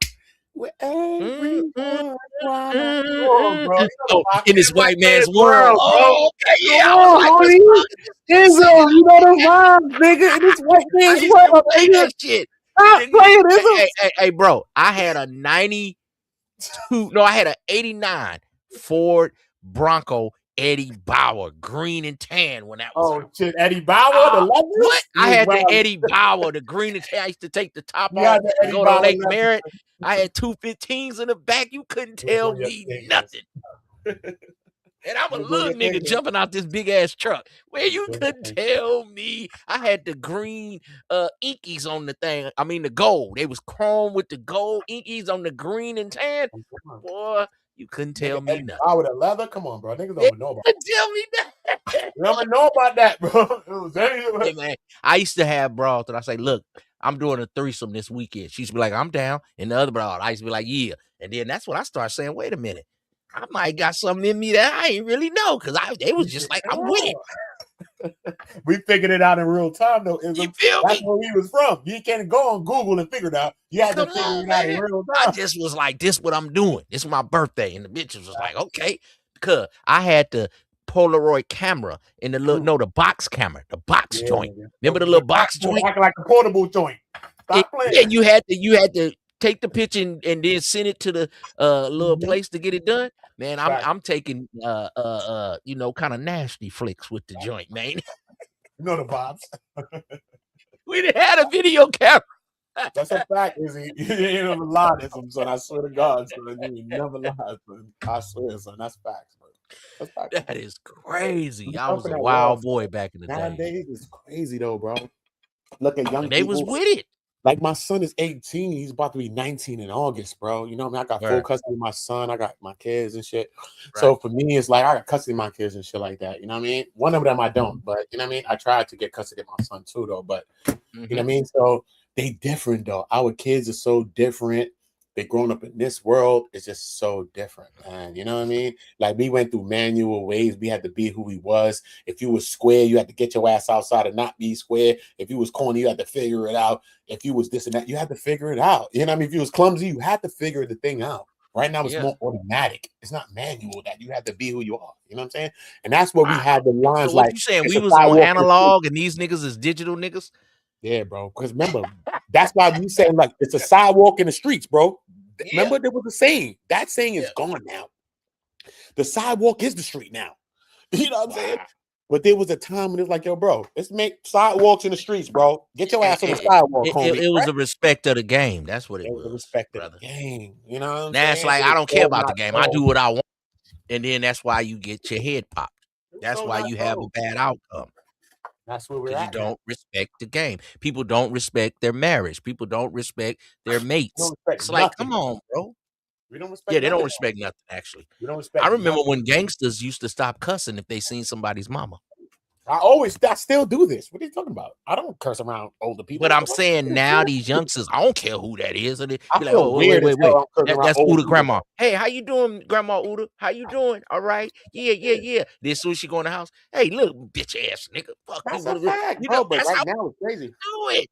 where everyone in this white man's world. Oh, okay, yeah. You know the vibes, nigga. In this white man's world. That shit. Stop playing this. Hey, bro. I had a 89 Ford Bronco Eddie Bauer, green and tan when that was. Oh shit, Eddie Bauer, the leather? What? I had the Eddie Bauer, the green and tan. I used to take the top off and go to Lake Merritt. I had 215s in the back. You couldn't tell me nothing. And I'm a little nigga jumping out this big ass truck where you couldn't tell me. I had the green inkies on the thing. I mean the gold. They was chrome with the gold inkies on the green and tan. Boy, you couldn't tell me nothing. I with a leather? Come on, bro. Niggas don't know about that. Tell me that. You don't know about that, bro. Hey, man, I used to have bras that I say, look, I'm doing a threesome this weekend. She used to be like, I'm down. And the other broad, I used to be like, yeah. And then that's when I started saying, wait a minute. I might got something in me that I ain't really know. Cause they was just like, I'm with it. We figured it out in real time though. You feel That's me? where he was from. You can't go on Google and figure it out. You had to figure it out in real time. I just was like, this what I'm doing. It's my birthday. And the bitches was like, okay. Because I had the Polaroid camera in the little, the box camera, the box joint. Remember the little box joint? Acting like a portable joint. Stop playing. Yeah, you had to take the picture and then send it to the little place to get it done. Man, I'm taking kind of nasty flicks with the joint, man. You know the vibes. We didn't have a video camera. That's a fact, Izzy. You ain't never lied to him, son. I swear to God, son. You never lied, son. I swear, son. That's facts, bro. That's facts. That is crazy. I was a wild boy back in the day. Nowadays, it's crazy though, bro. Look at young people. They was with it. Like my son is 18. He's about to be 19 in August, bro. You know what I mean? I got full custody of my son. I got my kids and shit. Right. So for me, it's like I got custody of my kids and shit like that. You know what I mean? One of them I don't, but you know what I mean? I tried to get custody of my son too, though. But you know what I mean? So they different though. Our kids are so different. They grown up in this world. It's just so different, man. You know what I mean? Like we went through manual ways. We had to be who we was. If you was square, you had to get your ass outside and not be square. If you was corny, you had to figure it out. If you was this and that, you had to figure it out. You know what I mean? If you was clumsy, you had to figure the thing out. Right now, it's more automatic. It's not manual that you have to be who you are. You know what I'm saying? And that's what we had the lines so like. You saying we was on analog and these niggas is digital niggas? Yeah, bro. Because remember, that's why we saying like it's a sidewalk in the streets, bro. Remember, there was a saying. That saying is gone now. The sidewalk is the street now. You know what I'm saying? But there was a time when it was like, yo, bro, let's make sidewalks in the streets, bro. Get your ass on the sidewalk, homie. It was a respect of the game. That's what it was. The respect of the game. You know what I'm saying? It's like, I don't care about the game. I do what I want. And then that's why you get your head popped. That's why you have a bad outcome. That's where we're at. You don't respect the game. People don't respect their marriage. People don't respect their mates. It's like, come on, bro. We don't respect. Yeah, they don't respect nothing. Actually, we don't respect. I remember when gangsters used to stop cussing if they seen somebody's mama. I still do this. What are you talking about? I don't curse around older people. But I'm saying now these youngsters, I don't care who that is. And they I be like, feel oh, weird as wait. hell I'm cursing around That's old Uda people. grandma. Hey, how you doing, Grandma Uda? How you doing? All right. Yeah. Then as soon as she go in the house, hey, look, bitch ass nigga. Fuck That's you. a fact, You bro. know, But that's right how now it's crazy. we do it.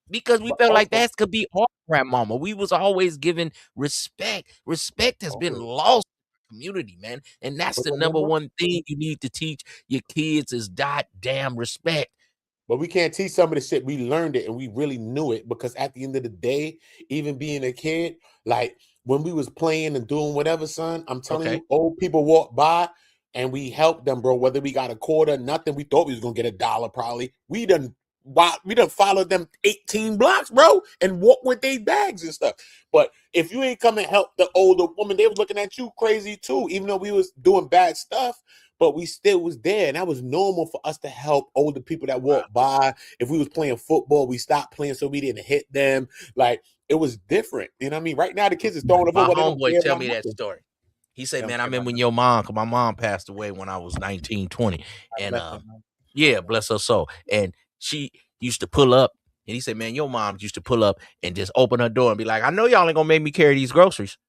Because we But felt like also, that could be our grandmama. We was always given respect. Respect has been okay. lost in the community, man. And that's But the number remember, one thing you need to teach your kids is goddamn respect. but we can't teach some of the shit. We learned it and we really knew it because at the end of the day, even being a kid, like when we was playing and doing whatever, son, I'm telling you, old people walk by and we helped them, bro. Whether we got a quarter, nothing, we thought we was gonna get $1 probably. We done followed them 18 blocks, bro, and walk with their bags and stuff. But if you ain't come and help the older woman, they was looking at you crazy too, even though we was doing bad stuff. But we still was there, and that was normal for us to help older people that walk by. If we was playing football, we stopped playing so we didn't hit them. Like, it was different. You know what I mean? Right now, the kids is throwing the My football. They don't homeboy care tell about me that nothing. story. He said, They man, don't I care remember about when your mom, because my mom passed away when I was 19, 20. And Bless them, man. yeah, bless her soul. And she used to pull up, and he said, man, your mom used to pull up and just open her door and be like, I know y'all ain't gonna make me carry these groceries.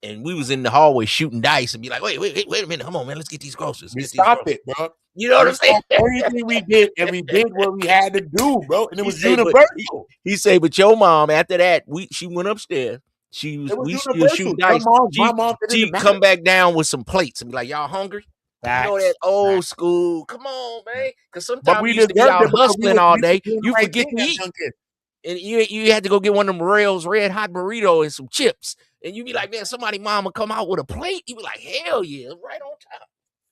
And we was in the hallway shooting dice and be like, wait a minute, come on, man, let's get these groceries. We Get these stopped groceries. it, bro. You know what We I'm saying? stopped everything we did, and we did what we had to do, bro. And it He was say, universal. he say, but your mom, after that, she went upstairs. It was We still universal. shooting Your dice. mom, my mom, it didn't She matter. come back down with some plates and be like, y'all hungry? Facts. You know that old school. Come on, man. Because But sometimes we we used to be deserved out it because hustling all day. doing You the right forget thing to as eat. young kids. And you had to go get one of them Rails red hot burrito and some chips. And you be like, man, somebody mama come out with a plate. You be like, hell yeah, right on top.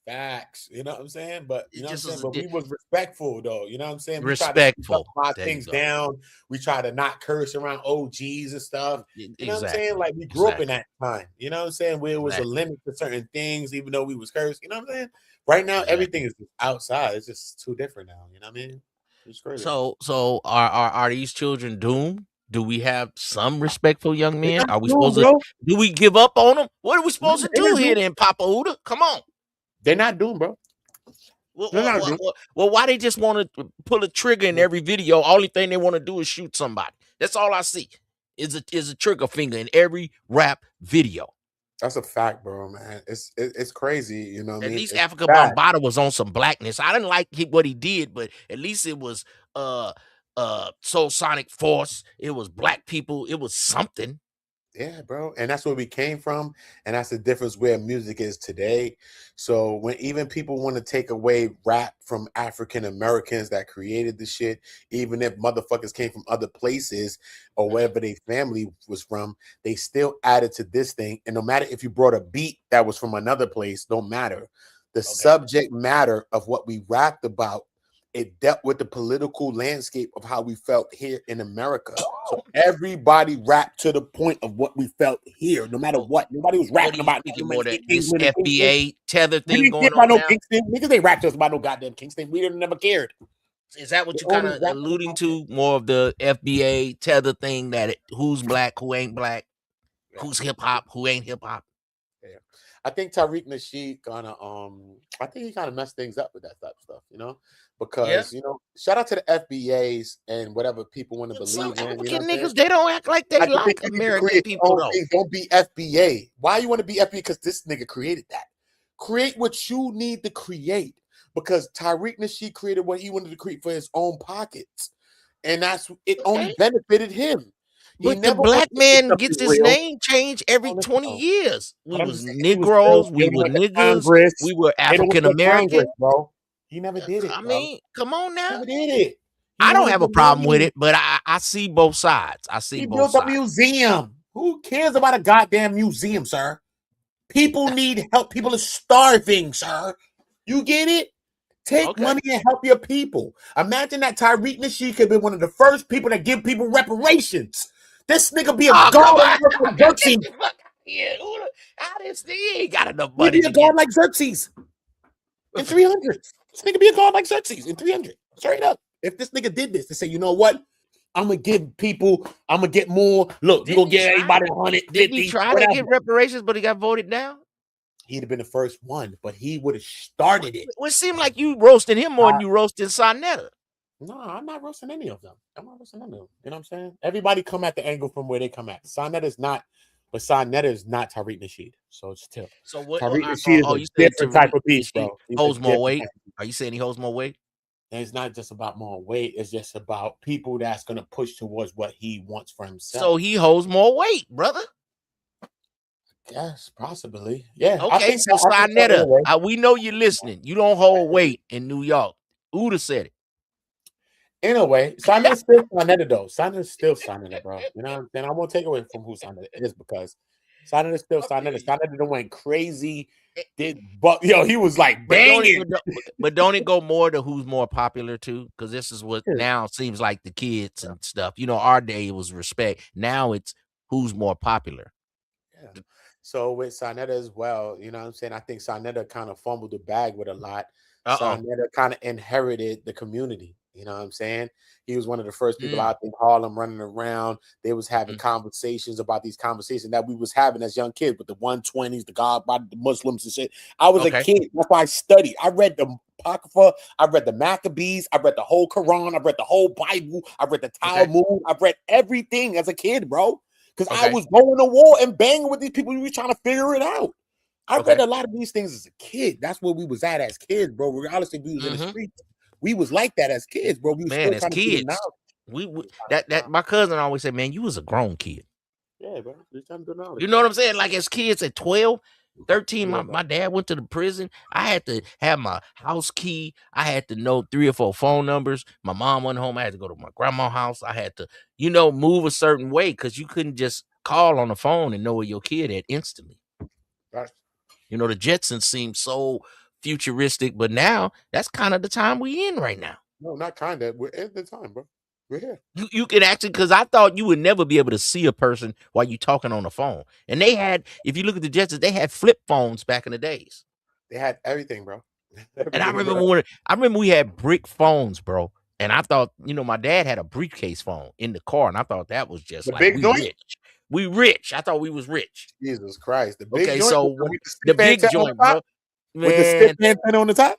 Facts. You know what I'm saying? But you know what I'm Just saying? was But we was respectful though. You know what I'm saying? We tried to respectful. my There you things go. down. We tried to not curse around OGs and stuff. You know what I'm saying? Exactly. Like we grew up in that time. You know what I'm saying? Where it was a Exactly. limit to certain things, even though we was cursed. You know what I'm saying? Right now, everything is just outside. It's just too different now. You know what I mean? It's crazy. So are these children doomed? Do we have some respectful young men? not Are we doomed, supposed to? bro. Do we give up on them? What are we supposed to They're do not here doomed. then, Papa Uda? Come on. They're not doomed, bro. They're not doomed. Well, why they just want to pull a trigger in every video? Only thing they want to do is shoot somebody. That's all I see. Is a trigger finger in every rap video. That's a fact, bro, man. It's crazy, you know what I At mean? least It's Afrikabambaataa was on some blackness. I didn't like what he did, but at least it was Soul Sonic Force. It was black people. It was something. Yeah, bro. And that's where we came from. And that's the difference where music is today. So when even people want to take away rap from African Americans that created the shit, even if motherfuckers came from other places or wherever their family was from, they still added to this thing. And no matter if you brought a beat that was from another place, don't matter. The subject matter of what we rapped about, it dealt with the political landscape of how we felt here in America. So everybody rapped to the point of what we felt here, no matter what. Nobody was rapping about more that this FBA tether we thing didn't going care about on no now. Kingston. Niggas ain't rap to us about no goddamn Kingston. We didn't never cared. Is that what you kind of alluding to? More of the FBA tether thing that who's black, who ain't black, who's hip hop, who ain't hip hop. Yeah. I think Tariq Nasheed I think he kind of messed things up with that type of stuff, you know? Because you know, shout out to the FBAs and whatever people want to believe some in. African niggas, they don't act like they like American people though. Don't be FBA. Why you want to be FBA? Because this nigga created that. Create what you need to create. Because Tariq Nasheed created what he wanted to create for his own pockets, and that's it. Only benefited him. But the black man gets his name changed every 20 years. We was Negroes, we were niggas, we were African American, bro. He never did it. I mean, come on now. Never did it. I don't have a problem with it, but I see both sides. I see both sides. He built a museum. Who cares about a goddamn museum, sir? People need help. People are starving, sir. You get it? Take money and help your people. Imagine that Tariq Nasheed could be one of the first people that give people reparations. This nigga be a god like Xerxes. Yeah, he ain't got enough He'd money. be a god like Xerxes in 300. This nigga be a god like Xerxes in 300. Straight up. If this nigga did this, to say, you know what? I'm gonna give people. I'm gonna get more. Look, you gonna get everybody 100. Did he try to get reparations, but he got voted down? he'd have been the first one, but he would have started it. Well, it seemed like you roasted him more than you roasted Sonetta. No, I'm not roasting any of them. I'm not roasting any of them. You know what I'm saying? Everybody come at the angle from where they come at. Sonetta is not, but Sonetta is not Tariq Nasheed. So it's still. So what? Tariq Nasheed is a different type of beast, bro. Holds more weight. Are you saying he holds more weight? And it's not just about more weight. It's just about people that's going to push towards what he wants for himself. So he holds more weight, brother. Yes, possibly. Yeah. Okay, so Sonetta, we know you're listening. You don't hold weight in New York. Uda said it. In a way, Sonetta's still Sonetta, though. Sonetta's still Sonetta, bro. You know what I'm saying? I won't take away from who Sonetta is because Sonetta's still Sonetta. Sonetta done went crazy. But he was like banging. But don't it go more to who's more popular too? Because this is what now seems like the kids and stuff. You know, our day it was respect. Now it's who's more popular. Yeah. So with Sonetta as well, you know what I'm saying? I think Sonetta kind of fumbled the bag with a lot. Sonetta kind of inherited the community. You know what I'm saying? He was one of the first people out in Harlem running around. They was having conversations about these conversations that we was having as young kids with the 120s, the God, the Muslims and shit. I was a kid. That's why I studied. I read the Apocrypha. I read the Maccabees. I read the whole Quran. I read the whole Bible. I read the Talmud. I read everything as a kid, bro. Because I was going to war and banging with these people. We were trying to figure it out. I read a lot of these things as a kid. That's where we was at as kids, bro. Regardless if we was in the streets. We was like that as kids, bro. We was as kids. That my cousin always said, man, you was a grown kid. Yeah, bro. You know what I'm saying? Like as kids at 12, 13, my dad went to the prison. I had to have my house key. I had to know 3 or 4 phone numbers. My mom went home. I had to go to my grandma's house. I had to, move a certain way because you couldn't just call on the phone and know where your kid at instantly. Right. The Jetsons seem so futuristic, but now that's kind of the time we in right now. No, not kind of. We're in the time, bro. We're here. You can actually, because I thought you would never be able to see a person while you talking on the phone. And they had, if you look at the Jetsons, they had flip phones back in the days. They had everything, bro. And I remember we had brick phones, bro. And I thought, my dad had a briefcase phone in the car, and I thought that was just like we rich. We rich. I thought we was rich. Jesus Christ. The big joint, so the big joint, bro. Man, with the stiff antenna on the top?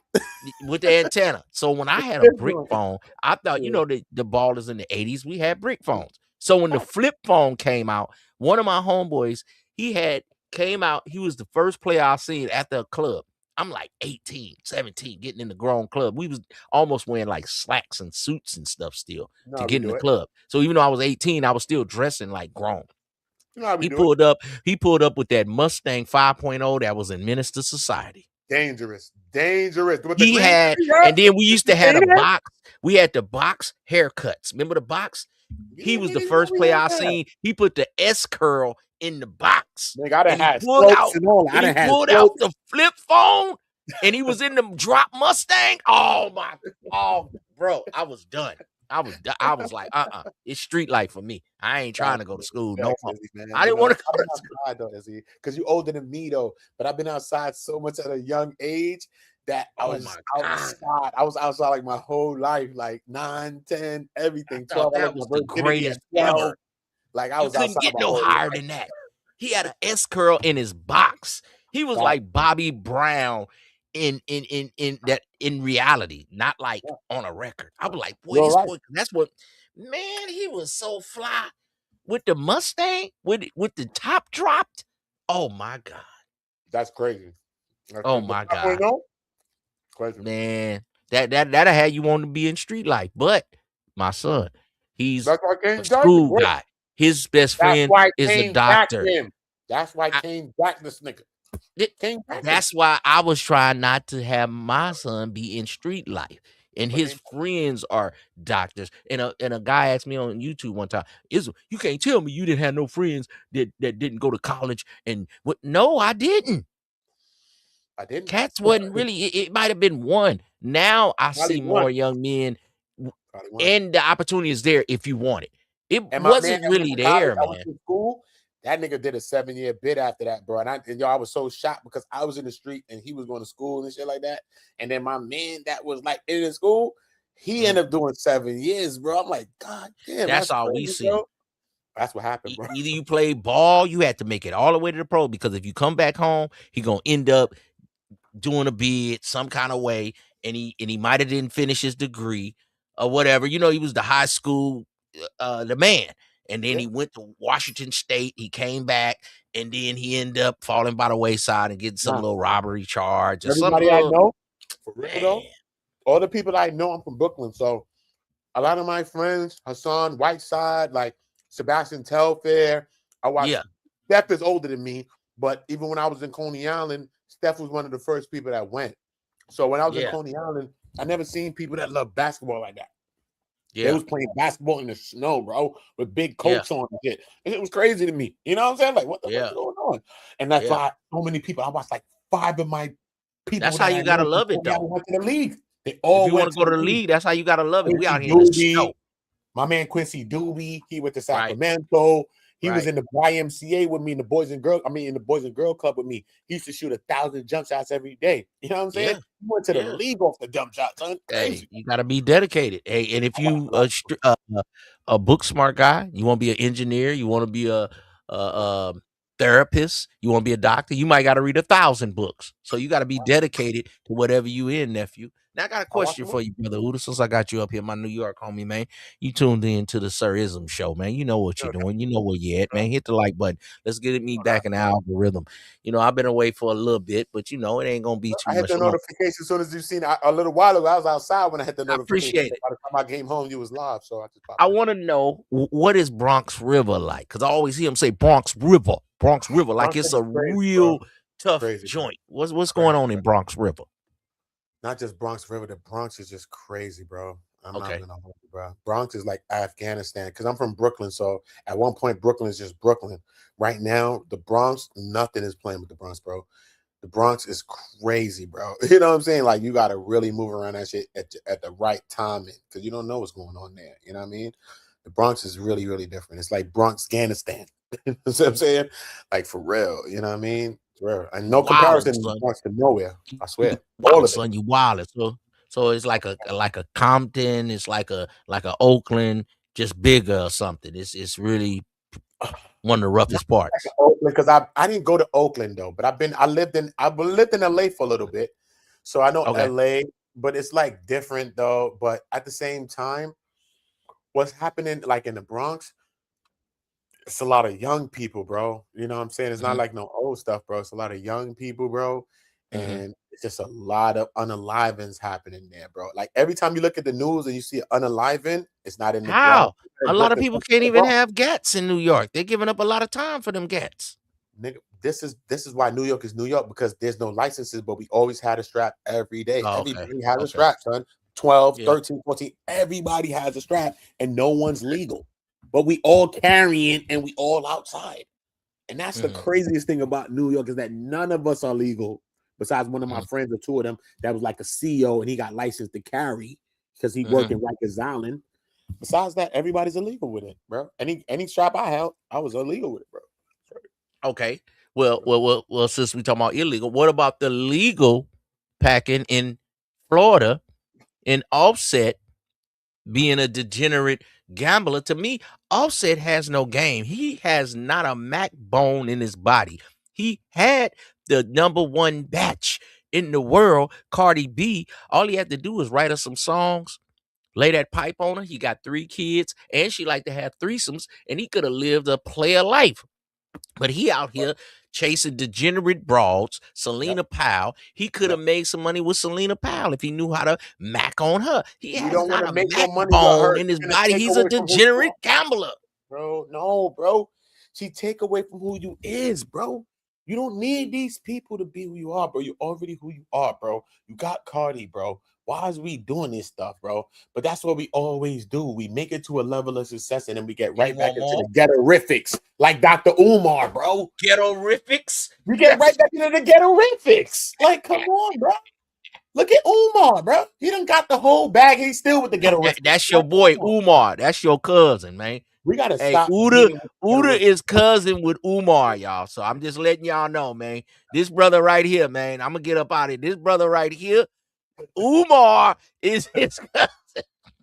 With the antenna. So when I had a brick phone, I thought, the ballers in the 80s, we had brick phones. So when the flip phone came out, one of my homeboys, he was the first player I seen at the club. I'm like 18, 17, getting in the grown club. We was almost wearing like slacks and suits and stuff still to get in the club. So even though I was 18, I was still dressing like grown. He pulled up with that Mustang 5.0 that was in Minister Society. Dangerous. And then we used to have a box. We had the box haircuts. Remember the box? He was the first player I seen. He put the S curl in the box. Nigga, I done had pulled out the flip phone, and he was in the drop Mustang. Oh, bro, I was done. I was like, it's street life for me. I ain't trying to go to school no more. I didn't want to go to school. Because you're older than me, though. But I've been outside so much at a young age that I was outside. I was outside like my whole life, like 9, 10, everything. 12. That was the greatest ever. Like I was outside. Couldn't get no higher than that. He had an S curl in his box. He was like Bobby Brown in reality, not like on a record. I was like, boy, that's what, man, he was so fly with the Mustang, with the top dropped. Oh my God. That's crazy. My God. Crazy. Man, that'll have you want to be in street life. But my son, he's a school guy. His best friend is a doctor. That's why Kane backed this nigga. That's why I was trying not to have my son be in street life. And his friends are doctors. And a guy asked me on YouTube one time, you can't tell me you didn't have no friends that didn't go to college. And what? No, I didn't. Cats wasn't really, it might have been one. Now I see more young men, and the opportunity is there if you want it. It wasn't really there, man. That nigga did a 7-year bid after that, bro. And I was so shocked because I was in the street and he was going to school and shit like that. And then my man that was like in the school, he ended up doing 7 years, bro. I'm like, God damn. That's all we see. That's what happened, bro. Either you play ball, you had to make it all the way to the pro, because if you come back home, he gonna end up doing a bid some kind of way, and he might have didn't finish his degree or whatever. You know, he was the high school the man, and then he went to Washington State. He came back, and then he ended up falling by the wayside and getting some little robbery charge. Or Everybody I know, for real though, all the people I know, I'm from Brooklyn, so a lot of my friends, Hassan Whiteside, like Sebastian Telfair, I watched. Steph is older than me, but even when I was in Coney Island, Steph was one of the first people that went. So when I was in Coney Island, I never seen people that love basketball like that. They was playing basketball in the snow, bro, with big coats on and shit. And it was crazy to me. You know what I'm saying? Like, what the fuck's going on? And that's why so many people, I watched like 5 of my people. That's how you gotta love it, though. Went to the league. They all if you want to go to the league, that's how you gotta love it. We out here in the snow. My man Quincy Doobie, he went to Sacramento. He was in the YMCA with me in the Boys and Girl Club with me. He used to shoot 1,000 jump shots every day. You know what I'm saying? He went to the league off the jump shot, son. Hey, you gotta be dedicated. Hey, and if you a book smart guy, you want to be an engineer, you want to be a therapist, you want to be a doctor, you might got to read 1,000 books. So you got to be dedicated to whatever you in, nephew. Now I got a question for you, brother Uda. Since I got you up here, my New York homie, man. You tuned in to the Sirism show, man. You know what you're doing. You know where you at, man. Hit the like button. Let's get me back in the algorithm. You know, I've been away for a little bit, but you know, it ain't gonna be too much. I hit the notification as soon as you seen it a little while ago. I was outside when I hit the notification. I appreciate it. By the time I came home, you was live, so I just popped I want to know, what is Bronx River like? Because I always hear him say Bronx River, like it's a real tough joint. What's going on in Bronx River? Not just Bronx River. The Bronx is just crazy, bro. I'm not gonna hold you, bro. Bronx is like Afghanistan, because I'm from Brooklyn. So at one point, Brooklyn is just Brooklyn. Right now, the Bronx, nothing is playing with the Bronx, bro. The Bronx is crazy, bro. You know what I'm saying? Like, you got to really move around that shit at the right timing, because you don't know what's going on there. You know what I mean? The Bronx is really, really different. It's like Bronx-Afghanistan. You know what I'm saying? Like, for real. You know what I mean? And no comparison to nowhere. I swear. All of it. Son, you wild. So it's like a Compton. It's like a Oakland, just bigger or something. It's really one of the roughest parts. Because I didn't go to Oakland though, but I lived in LA for a little bit, so I know LA. But it's like different though. But at the same time, what's happening like in the Bronx? It's a lot of young people, bro. You know what I'm saying? It's not like no old stuff, bro. It's a lot of young people, bro. And it's just a lot of unalivings happening there, bro. Like every time you look at the news and you see unaliving, it's not in the How? A lot of people can't even have gats in New York. They're giving up a lot of time for them gats. Nigga, this is why New York is New York, because there's no licenses, but we always had a strap every day. Everybody has a strap, son. 12, 13, 14. Everybody has a strap, and no one's legal. But we all carrying and we all outside. And that's the craziest thing about New York, is that none of us are legal. Besides one of my friends or two of them that was like a CEO and he got licensed to carry because he worked in Rikers Island. Besides that, everybody's illegal with it, bro. Any strap I held, I was illegal with it, bro. Okay. Well, since we talking about illegal, what about the legal packing in Florida and Offset being a degenerate gambler? To me, Offset has no game. He has not a Mac bone in his body. He had the #1 batch in the world, Cardi B. All he had to do was write her some songs, lay that pipe on her. He got 3 kids, and she liked to have threesomes, and he could have lived a player life. But he out here chasing degenerate broads, Selena Powell. He could have made some money with Selena Powell if he knew how to Mac on her. He has not a Mac bone in his body. He's a degenerate gambler. Bro, no, bro. She take away from who you is, bro. You don't need these people to be who you are, bro. You're already who you are, bro. You got Cardi, bro. Why is we doing this stuff, bro? But that's what we always do. We make it to a level of success, and then we get right back into the ghettorifics, like Dr. Umar, bro. Ghettorifics? We get right back into the ghettorifics. Like, come on, bro. Look at Umar, bro. He done got the whole bag. He's still with the ghettorifics. That's your boy, Umar. That's your cousin, man. We gotta stop. Uda is cousin with Umar, y'all. So I'm just letting y'all know, man. This brother right here, man. I'm gonna get up out of it. This brother right here, Umar, is his cousin.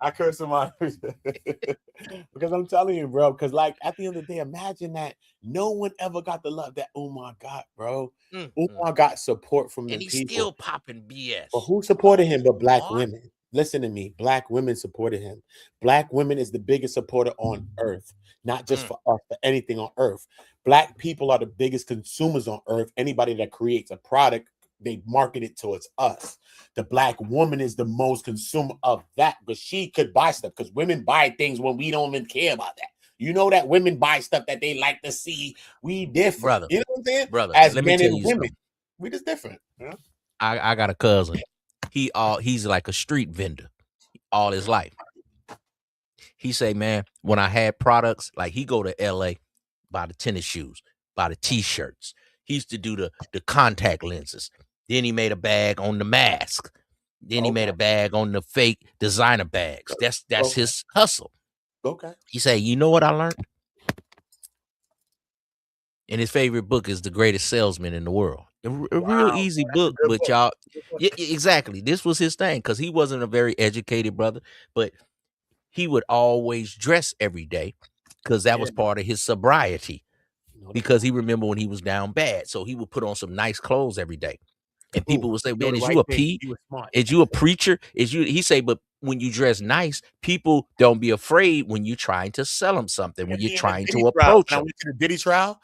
I curse him out because I'm telling you, bro. Because like at the end of the day, imagine that no one ever got the love that Umar got, bro. Umar got support from the And he's people. still popping BS. But who supported him? But black women. Listen to me. Black women supported him. Black women is the biggest supporter on earth, not just for us, for anything on earth. Black people are the biggest consumers on earth. Anybody that creates a product, they market it towards us. The black woman is the most consumer of that, but she could buy stuff because women buy things when we don't even care about that. You know that women buy stuff that they like to see. We different, brother. You know what I'm saying? Brother, as let men me tell and you women, something. we just different. You know? I got a cousin. He's like a street vendor all his life. He say, man, when I had products, like he go to LA, buy the tennis shoes, buy the t-shirts. He used to do the contact lenses. Then he made a bag on the mask. Then he made a bag on the fake designer bags. That's his hustle. Okay. He say, you know what I learned? And his favorite book is The Greatest Salesman in the World. A real easy book, but y'all, exactly. This was his thing because he wasn't a very educated brother, but he would always dress every day because that was part of his sobriety. Because he remember when he was down bad, so he would put on some nice clothes every day, and people would say, "Man, is you a P? Is you a preacher? Is you?" He say, "But when you dress nice, people don't be afraid when you're trying to sell them something. When you're trying to approach them." I went to the Diddy trial.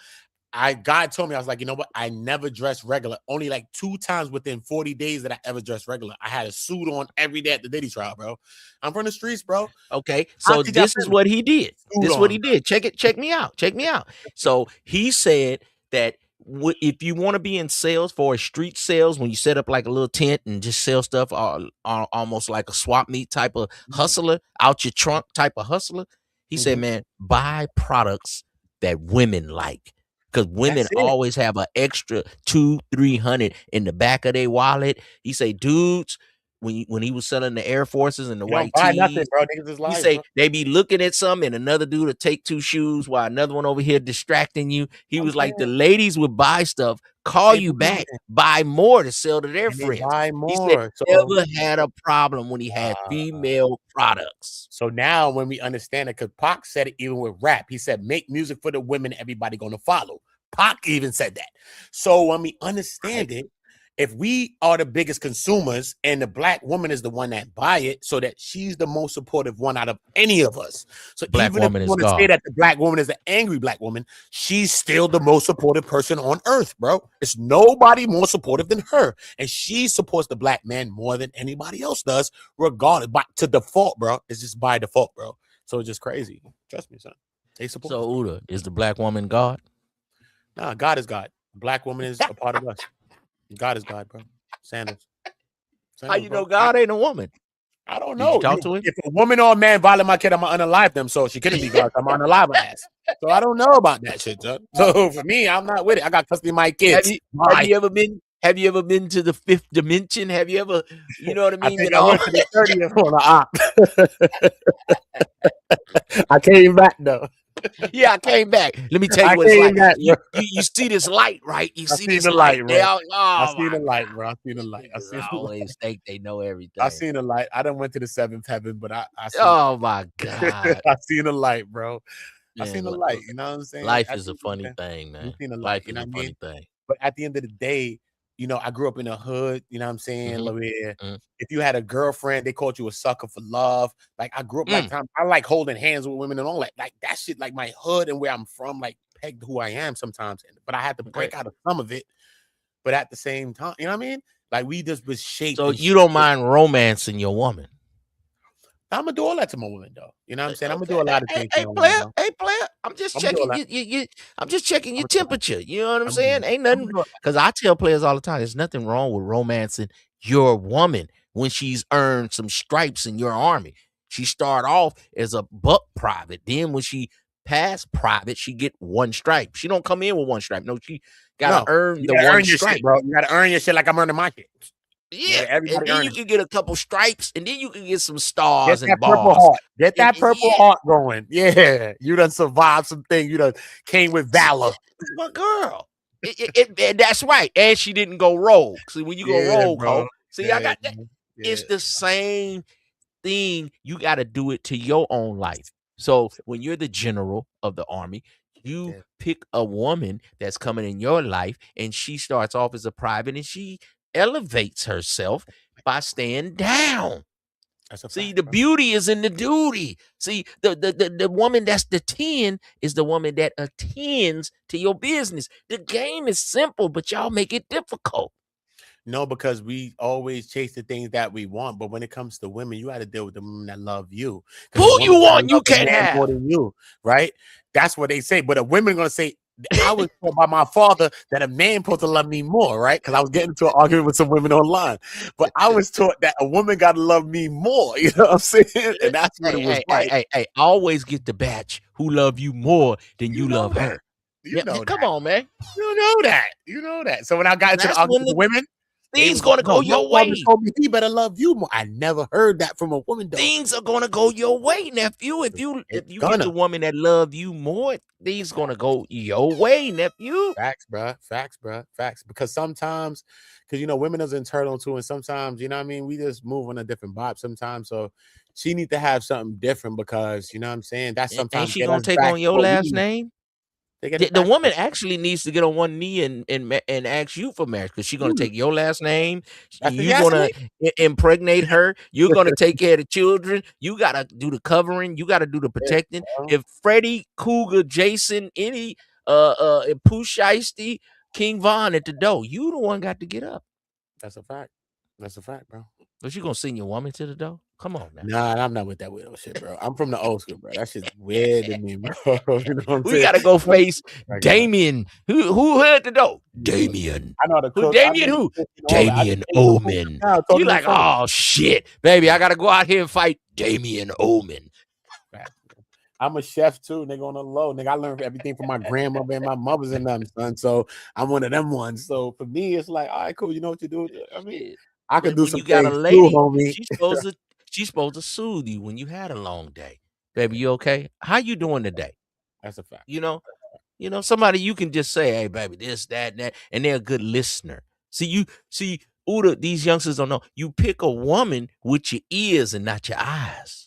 God told me, I was like, you know what? I never dressed regular. Only like 2 times within 40 days that I ever dressed regular. I had a suit on every day at the Diddy trial, bro. I'm from the streets, bro. Okay, so this is what he did. This is what he did. Check me out. Check me out. So he said that if you want to be in sales for street sales, when you set up like a little tent and just sell stuff, almost like a swap meet type of hustler, out your trunk type of hustler, he said, man, buy products that women like. Because women always have an extra $200-300 in the back of their wallet. He say, dudes, when he was selling the Air Forces and the white tees, nothing, bro. Niggas is lying, he say bro. they be looking at some and another dude will take 2 shoes while another one over here distracting you. He was like, the ladies would buy stuff, call you back, buy more to sell to their friends. Buy He more. said never had a problem when he had female products. So now when we understand it, because Pac said it even with rap, he said, make music for the women everybody gonna follow. Pac even said that. So when we understand it, if we are the biggest consumers and the black woman is the one that buy it, so that she's the most supportive one out of any of us. So black even woman if you want to say that the black woman is the angry black woman, she's still the most supportive person on earth, bro. It's nobody more supportive than her. And she supports the black man more than anybody else does, regardless. But to default, bro. It's just by default, bro. So it's just crazy. Trust me, son. They support. So Uda, is the black woman God? Nah, God is God. Black woman is a part of us. God is God, bro. Sandals. How you know God ain't a woman? I don't know. Did you talk to him? If a woman or a man violate my kid, I'm gonna unalive them. So she couldn't be God. I'm gonna unalive her ass. So I don't know about that shit, John. So for me, I'm not with it. I got custody of my kids. Have you ever been? Have you ever been to the 5th dimension? Have you ever, you know what I mean? I think I went to the 30th on the op. I came back though. Yeah, I came back. Let me tell you what it's like. You see this light, right? You see this light, bro. I see the light, bro. I see the light. I always think they know everything. I seen the light. I done went to the 7th heaven, but I oh my God. I seen the light, bro. I seen the light. You know what I'm saying? Life is a funny thing, man. Life is a funny thing. But at the end of the day, you know, I grew up in a hood, you know what I'm saying? If you had a girlfriend, they called you a sucker for love. Like I grew up like time. I like holding hands with women and all that. Like that shit, like my hood and where I'm from, like pegged who I am sometimes. But I had to break out of some of it. But at the same time, you know what I mean? Like we just was shaped. So you don't mind romancing your woman? I'm gonna do all that to my woman, though. You know what I'm saying? I'm gonna do a lot of things. Hey, player. I'm just checking you. I'm just checking your temperature. You know what I'm saying? Ain't nothing, because I tell players all the time, there's nothing wrong with romancing your woman when she's earned some stripes in your army. She start off as a buck private. Then when she pass private, she get 1 stripe. She don't come in with 1 stripe. No, she gotta earn the 1 stripe, shit, bro. You gotta earn your shit like I'm earning my shit. Yeah, and then you can get a couple stripes, and then you can get some stars and bars. Purple heart. Get that purple heart going. Yeah, you done survived some things. You done came with valor. My girl. That's right. And she didn't go rogue. See, when you go rogue, bro. I got that. It's the same thing, you got to do it to your own life. So when you're the general of the army, you pick a woman that's coming in your life, and she starts off as a private, and she elevates herself by staying down. See, the beauty is in the duty. See, the woman that's the 10 is the woman that attends to your business. The game is simple, but y'all make it difficult. No, because we always chase the things that we want, but when it comes to women, you got to deal with the women that love you. Who you want, you can't have more than you, right? That's what they say. But a women gonna say, I was told by my father that a man supposed to love me more, right? Because I was getting into an argument with some women online, but I was taught that a woman got to love me more. You know what I'm saying? And that's what it was like. Hey, always get the batch who love you more than you love her. You know, come on, man. You know that. You know that. So when I got into the argument with women, things gonna go your way. Told me he better love you more. I never heard that from a woman, though. Things are gonna go your way, nephew. If you get the woman that love you more, things gonna go your way, nephew. Facts, bro. Facts, bro. Facts. Because sometimes, you know, women is internal too, and sometimes, you know what I mean, we just move on a different vibe sometimes. So she need to have something different because, you know what I'm saying, that's sometimes. Ain't she gonna take on your last name? The woman actually needs to get on one knee and ask you for marriage, because she's gonna take your last name. You're gonna impregnate her. You're gonna take care of the children. You gotta do the covering. You gotta do the protecting. If Freddie, Cougar, Jason, any Pooh, Shiesty, King Von at the door, you the one got to get up. That's a fact. That's a fact, bro. But you gonna send your woman to the door? Come on now. Nah, I'm not with that weirdo shit, bro. I'm from the old school, bro. That shit's weird to me, bro. You know what I'm we saying? Gotta go face Damien. Who at the door? Damien. I know the cook. Damien who? Damien Omen. You like, oh shit, baby, I gotta go out here and fight Damien Omen. I'm a chef too, nigga, on the low. Nigga, I learned everything from my grandmother and my mother's and them, son. So I'm one of them ones. So for me, it's like, all right, cool. You know what you do? I mean, I can do some things too, homie. She's supposed to soothe you when you had a long day. Baby, you okay? How you doing today? That's a fact. You know, somebody you can just say, hey, baby, this, that, and that, and they're a good listener. See, Uda, these youngsters don't know. You pick a woman with your ears and not your eyes.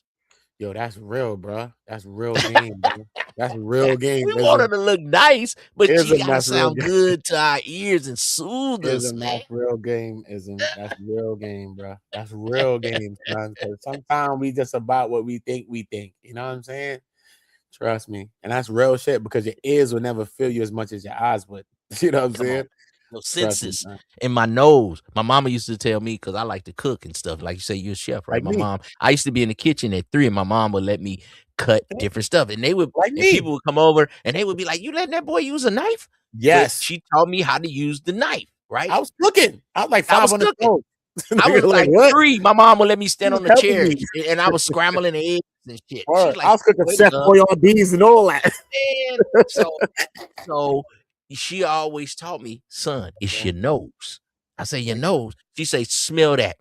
Yo, that's real, bro. That's real game, bro. That's real game. We want her to look nice, but she gotta sound good to our ears and soothe us, man. That's real game, That's real game, bro. That's real game, son. Because sometimes we just about what we think. You know what I'm saying? Trust me. And that's real shit, because your ears will never feel you as much as your eyes would. You know what I'm saying? No senses in my nose. My mama used to tell me, because I like to cook and stuff. Like you say, you're a chef, right? Like my mom, I used to be in the kitchen at 3, and my mom would let me cut different stuff. And they would, and people would come over and they would be like, you letting that boy use a knife? Yes. But she taught me how to use the knife, right? I was cooking. I was like 5 on the stove. I was like 3. My mom would let me stand on the chair, and I was scrambling the eggs and shit. Like, I was cooking Chef Boyardee and all that. So she always taught me, son, it's your nose. I say, your nose. She say, smell that.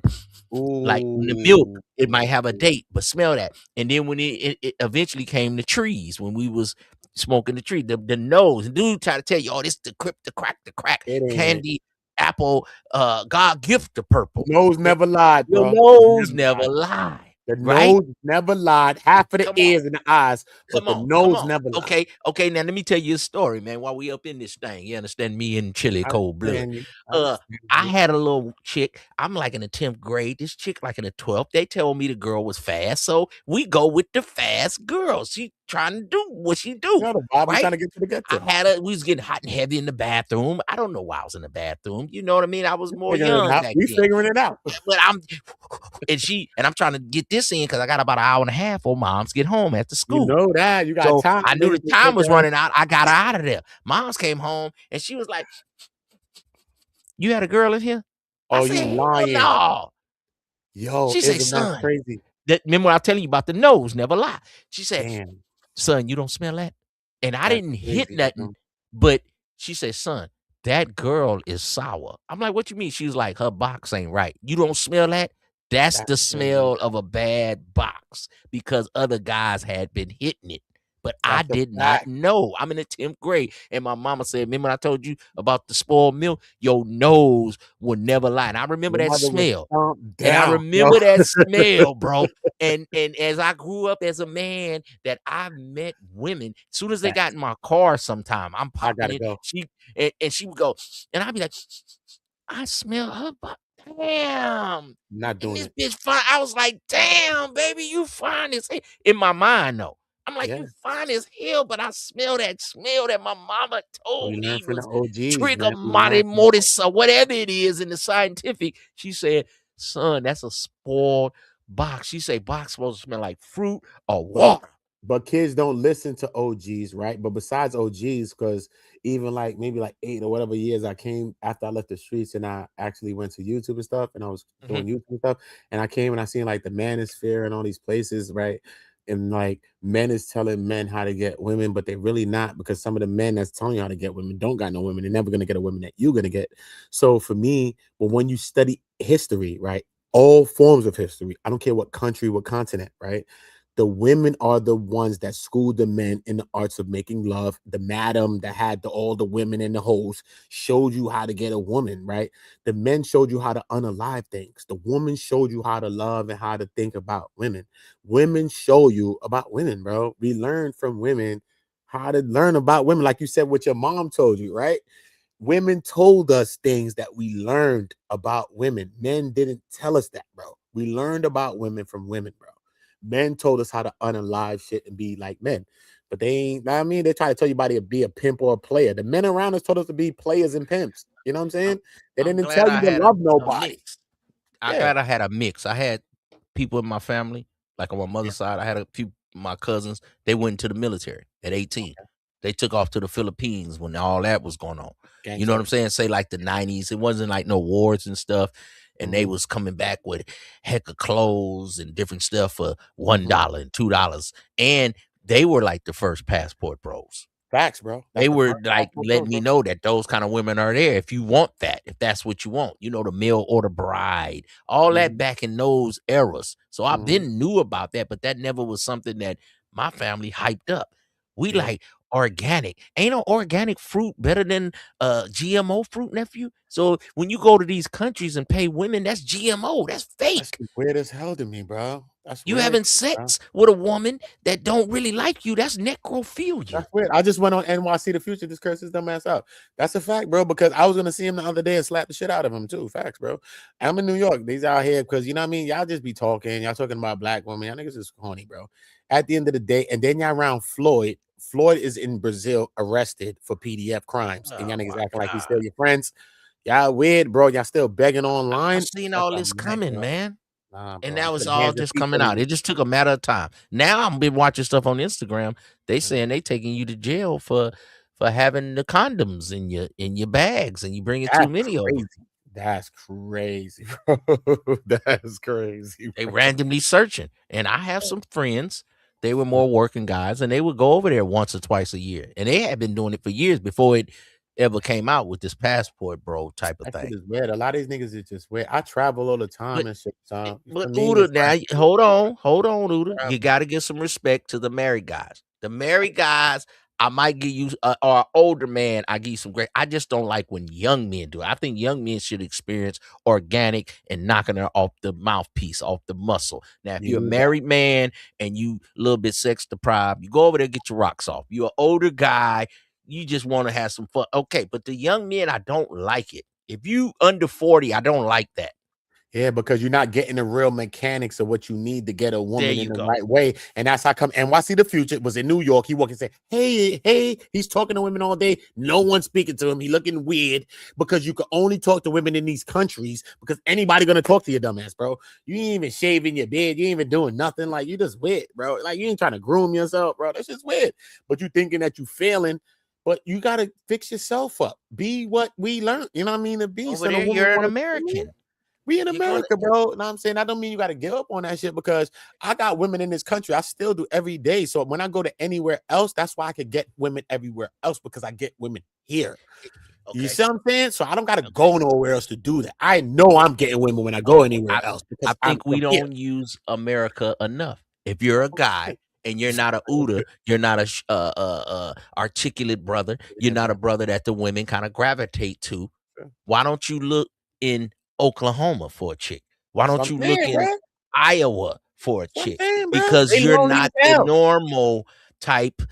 Ooh. Like the milk, it might have a date, but smell that. And then when it eventually came to trees, when we was smoking the tree, the nose, and dude try to tell you, oh, this the crack, candy, apple, God gift the purple. Nose never lied, bro. Your nose never lied. The nose never lied. Half of the ears and the eyes, but the nose never lied. Okay. Now let me tell you a story, man. While we up in this thing, you understand me and Chili Cold Blood. I had a little chick. I'm like in the 10th grade. This chick like in the 12th. They told me the girl was fast, so we go with the fast girl. She trying to do what she do. Right? Trying to get to the get we was getting hot and heavy in the bathroom. I don't know why I was in the bathroom. You know what I mean? I was more young back then. We figuring it out. But I'm trying to get this in because I got about an hour and a half before moms get home after school. You know that. You got time. I knew the time was running out. I got her out of there. Moms came home and she was like, you had a girl in here? Oh, you lying. No. Yo, she said, son, crazy. Remember I was telling you about the nose, never lie. She said, damn, son, you don't smell that? And I didn't hit nothing, but she said, son, that girl is sour. I'm like, what you mean? She was like, her box ain't right. You don't smell that? That's the smell of a bad box, because other guys had been hitting it. But I did not know. I'm in the 10th grade. And my mama said, remember I told you about the spoiled milk? Your nose will never lie. And I remember that smell. And I remember that smell, bro. And as I grew up as a man, that I met women, as soon as they got in my car sometime, I'm popping it. Go. She would go, and I'd be like, I smell her butt. Damn. Not doing this bitch fine. I was like, damn, baby, you fine as hell. In my mind, though. I'm like, you fine as hell, but I smell that my mama told me was trigger mortis or whatever it is in the scientific. She said, son, that's a spoiled box. She said box supposed to smell like fruit or water. But kids don't listen to OGs, right? But besides OGs, because even like maybe like 8 or whatever years I came after I left the streets and I actually went to YouTube and stuff, and I was doing YouTube and stuff, and I came and I seen like the Manosphere and all these places, right? And like men is telling men how to get women, but they're really not, because some of the men that's telling you how to get women don't got no women. They're never gonna get a woman that you're gonna get. So for me, but when you study history, right? All forms of history, I don't care what country, what continent, right? The women are the ones that schooled the men in the arts of making love. The madam that had all the women in the holes showed you how to get a woman, right? The men showed you how to unalive things. The woman showed you how to love and how to think about women. Women show you about women, bro. We learn from women how to learn about women. Like you said, what your mom told you, right? Women told us things that we learned about women. Men didn't tell us that, bro. We learned about women from women, bro. Men told us how to unalive shit and be like men, but they ain't. I mean, they try to tell you about to be a pimp or a player. The men around us told us to be players and pimps. You know what I'm saying? They didn't tell you to love nobody. I glad I had a mix. I had people in my family, like on my mother's side. I had a few my cousins. They went into the military at 18. They took off to the Philippines when all that was going on. You know what I'm saying? Say like the 90s. It wasn't like no wars and stuff. And they was coming back with heck of clothes and different stuff for $1 and $2. And they were like the first passport bros. Facts, bro. They were like letting me know that those kind of women are there if you want that, if that's what you want. You know, the mail order bride, all that back in those eras. So I've been knew about that, but that never was something that my family hyped up. We like organic. Ain't no organic fruit better than GMO fruit, nephew. So when you go to these countries and pay women, that's GMO. That's fake. That's weird as hell to me, bro. That's you weird, having sex with a woman that don't really like you. That's necrophilia. That's weird. I just went on NYC The Future. Just curse his dumb ass out. That's a fact, bro. Because I was gonna see him the other day and slap the shit out of him too. Facts, bro. I'm in New York. These out here because you know what I mean. Y'all just be talking. Y'all talking about black women. Y'all niggas is corny, bro. At the end of the day, and then y'all around Floyd. Floyd is in Brazil, arrested for PDF crimes, and y'all niggas acting like he's still your friends. Y'all weird, bro. Y'all still begging online. I've seen all this coming, man. And that was all just coming out. It just took a matter of time. Now I've been watching stuff on Instagram. They saying they taking you to jail for having the condoms in your bags, and you bring it too many of them. That's crazy, bro. That's crazy. Bro. They randomly searching, and I have some friends. They were more working guys, and they would go over there once or twice a year, and they had been doing it for years before it ever came out with this passport bro type of thing. Is weird. A lot of these niggas is just weird. I travel all the time and shit. So but Uda, now hold on, Uda. You got to give some respect to the married guys. The married guys, I might give you, or older man, I give you some great. I just don't like when young men do it. I think young men should experience organic and knocking her off the mouthpiece, off the muscle. Now, if you're a married man and you a little bit sex deprived, you go over there and get your rocks off. You're an older guy. You just want to have some fun. Okay, but the young men, I don't like it. If you under 40, I don't like that. Yeah, because you're not getting the real mechanics of what you need to get a woman in the right way. And that's how come NYC The Future was in New York. He walked and said, hey, he's talking to women all day. No one's speaking to him. He looking weird because you can only talk to women in these countries because anybody going to talk to your dumbass, bro. You ain't even shaving your beard. You ain't even doing nothing. Like, you just weird, bro. Like, you ain't trying to groom yourself, bro. That's just weird. But you thinking that you failing. But you got to fix yourself up. Be what we learned. You know what I mean? To be. Over there, you're an American. We in America, bro. You know what I'm saying? I don't mean you got to give up on that shit because I got women in this country. I still do every day. So when I go to anywhere else, that's why I could get women everywhere else because I get women here. Okay. You see what I'm saying? So I don't got to go nowhere else to do that. I know I'm getting women when I go anywhere else. I think we don't use America enough. If you're a guy and you're not a Uda, you're not a articulate brother, you're not a brother that the women kind of gravitate to. Why don't you look in Oklahoma for a chick? Why don't you look in Iowa for a chick? Because you're not the normal type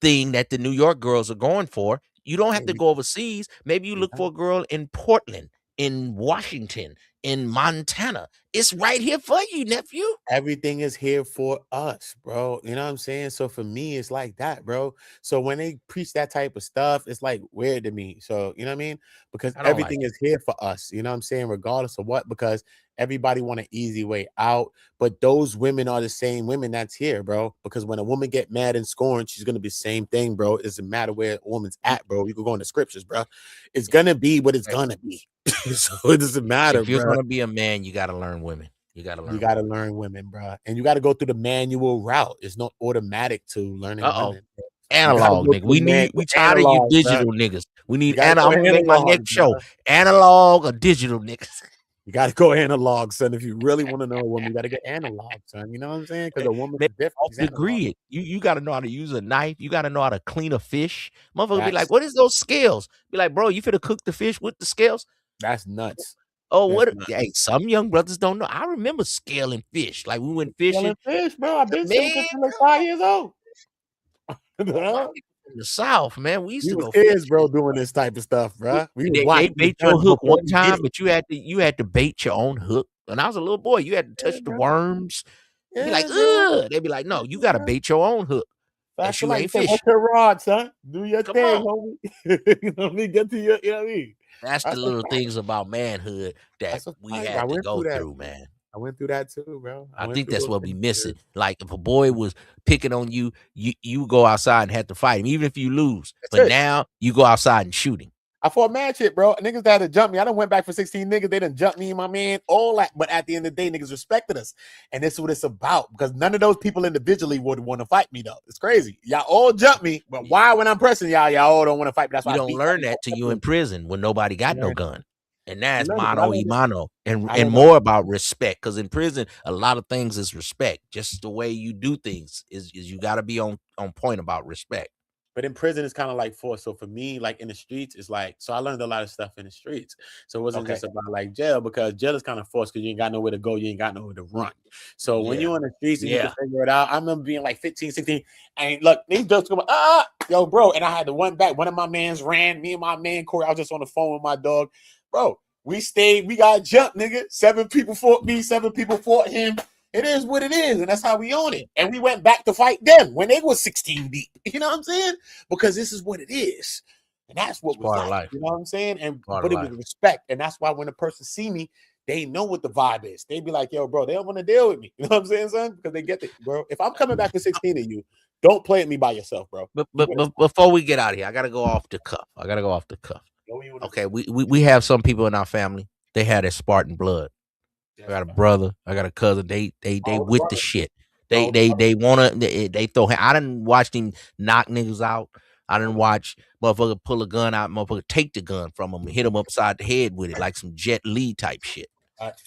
thing that the New York girls are going for. You don't have to go overseas. Maybe you look for a girl in Portland, in Washington, in Montana. It's right here for you, nephew. Everything is here for us, bro. You know what I'm saying? So for me, it's like that, bro. So when they preach that type of stuff, it's like weird to me. So you know what I mean? Because everything is here for us. You know what I'm saying? Regardless of what, because everybody want an easy way out. But those women are the same women that's here, bro. Because when a woman get mad and scorned, she's gonna be the same thing, bro. It doesn't matter where a woman's at, bro. You can go in the scriptures, bro. It's gonna be what it's gonna be. So it doesn't matter. If you're bro. gonna be a man, you gotta learn women. You gotta learn women, bro. And you gotta go through the manual route. It's not automatic to learning women. Analog nigga. We tired of you digital niggas. We need analog. I'm gonna make my next show. Analog or digital niggas. You gotta go analog, son. If you really want to know a woman, you gotta get analog, son. You know what I'm saying? Because a woman is different. Off the grid. You gotta know how to use a knife. You gotta know how to clean a fish. Motherfucker be like, what is those scales? Be like, bro, you finna cook the fish with the scales? That's nuts. Oh, what? Hey, some young brothers don't know. I remember scaling fish. Like we went fishing. Scaling fish, bro. I've been since like 5 years old. In the South, man, we used to go kids, bro, doing this type of stuff, bro. They bait your hook one time, but you had to bait your own hook. When I was a little boy, you had to touch the worms. Be like, ugh. They'd be like, no, you gotta bait your own hook. That's you ain't fish. What's your rod, son? Do your thing, homie. You know what I mean? Get to your, you know what I mean? That's the little things about manhood that we had to go through, man. I went through that too, bro. I think that's what we missing. Like if a boy was picking on you, you go outside and have to fight him, even if you lose. But now you go outside and shoot him. I fought mad shit, bro. Niggas that had to jump me. I done went back for 16 niggas. They done jumped me and my man, all that. But at the end of the day, niggas respected us. And this is what it's about. Because none of those people individually would want to fight me, though. It's crazy. Y'all all jump me. But why when I'm pressing y'all all don't want to fight me? That's why you don't learn that till you in prison when nobody got no gun. And that's mano y mano. And more about respect. Because in prison, a lot of things is respect. Just the way you do things is you got to be on point about respect. But in prison, it's kind of like force. So for me, like in the streets, it's like, so I learned a lot of stuff in the streets. So it wasn't just about like jail, because jail is kind of forced because you ain't got nowhere to go. You ain't got nowhere to run. So when you're on the streets and you can figure it out, I remember being like 15, 16. And look, these jokes come yo, bro. And I had to run back. One of my mans ran. Me and my man, Corey, I was just on the phone with my dog. Bro, we stayed. We got jumped, nigga. 7 people fought me. 7 people fought him. It is what it is, and that's how we own it. And we went back to fight them when they was 16 deep. You know what I'm saying? Because this is what it is. And that's what was like, life. You know what I'm saying? And but it was respect. And that's why when a person see me, they know what the vibe is. They be like, yo, bro, they don't want to deal with me. You know what I'm saying, son? Because they get it, bro. If I'm coming back to 16 of you, don't play at me by yourself, bro. But before we get out of here, I gotta go off the cuff. Okay, we have some people in our family. They had a Spartan blood. I got a brother. I got a cousin. They with the shit. They throw. I didn't watch him knock niggas out. I didn't watch motherfucker pull a gun out. Motherfucker take the gun from him and hit him upside the head with it, like some Jet Li type shit.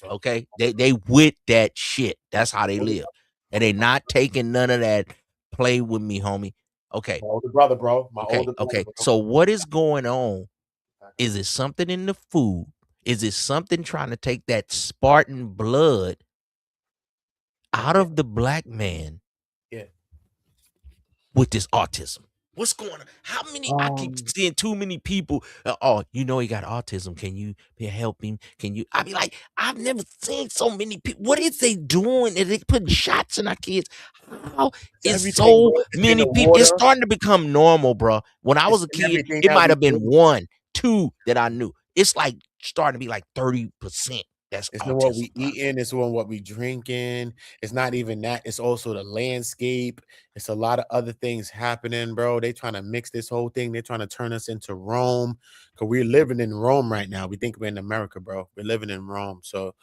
Okay, they with that shit. That's how they live, and they not taking none of that. Play with me, homie. Okay, my older brother, bro. Okay. So what is going on? Is it something in the food? Is it something trying to take that Spartan blood out of the black man with this autism? What's going on? How many? I keep seeing too many people. You know he got autism. Can you help him? Can you? I be like, I've never seen so many people. What is they doing? Are they putting shots in our kids? How is so many people? It's starting to become normal, bro. When I was a kid, it might have been 1, 2 that I knew. It's like starting to be like 30%. It's what we eating. It's what we drinking. It's not even that. It's also the landscape. It's a lot of other things happening, bro. They trying to mix this whole thing. They're trying to turn us into Rome, because we're living in Rome right now. We think we're in America, bro. We're living in Rome. So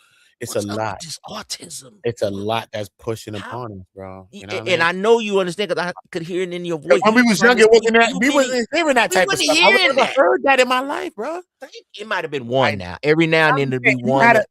It's What's a up lot. with this autism? It's a lot that's pushing How? upon us, bro. You know what I And mean? I know you understand because I could hear it in your voice. When we was trying to younger, speak we too wasn't hearing that we type of wasn't stuff. I hearing never that. heard that in my life, bro. It might have been one now. Every now and then there'd be We one. had a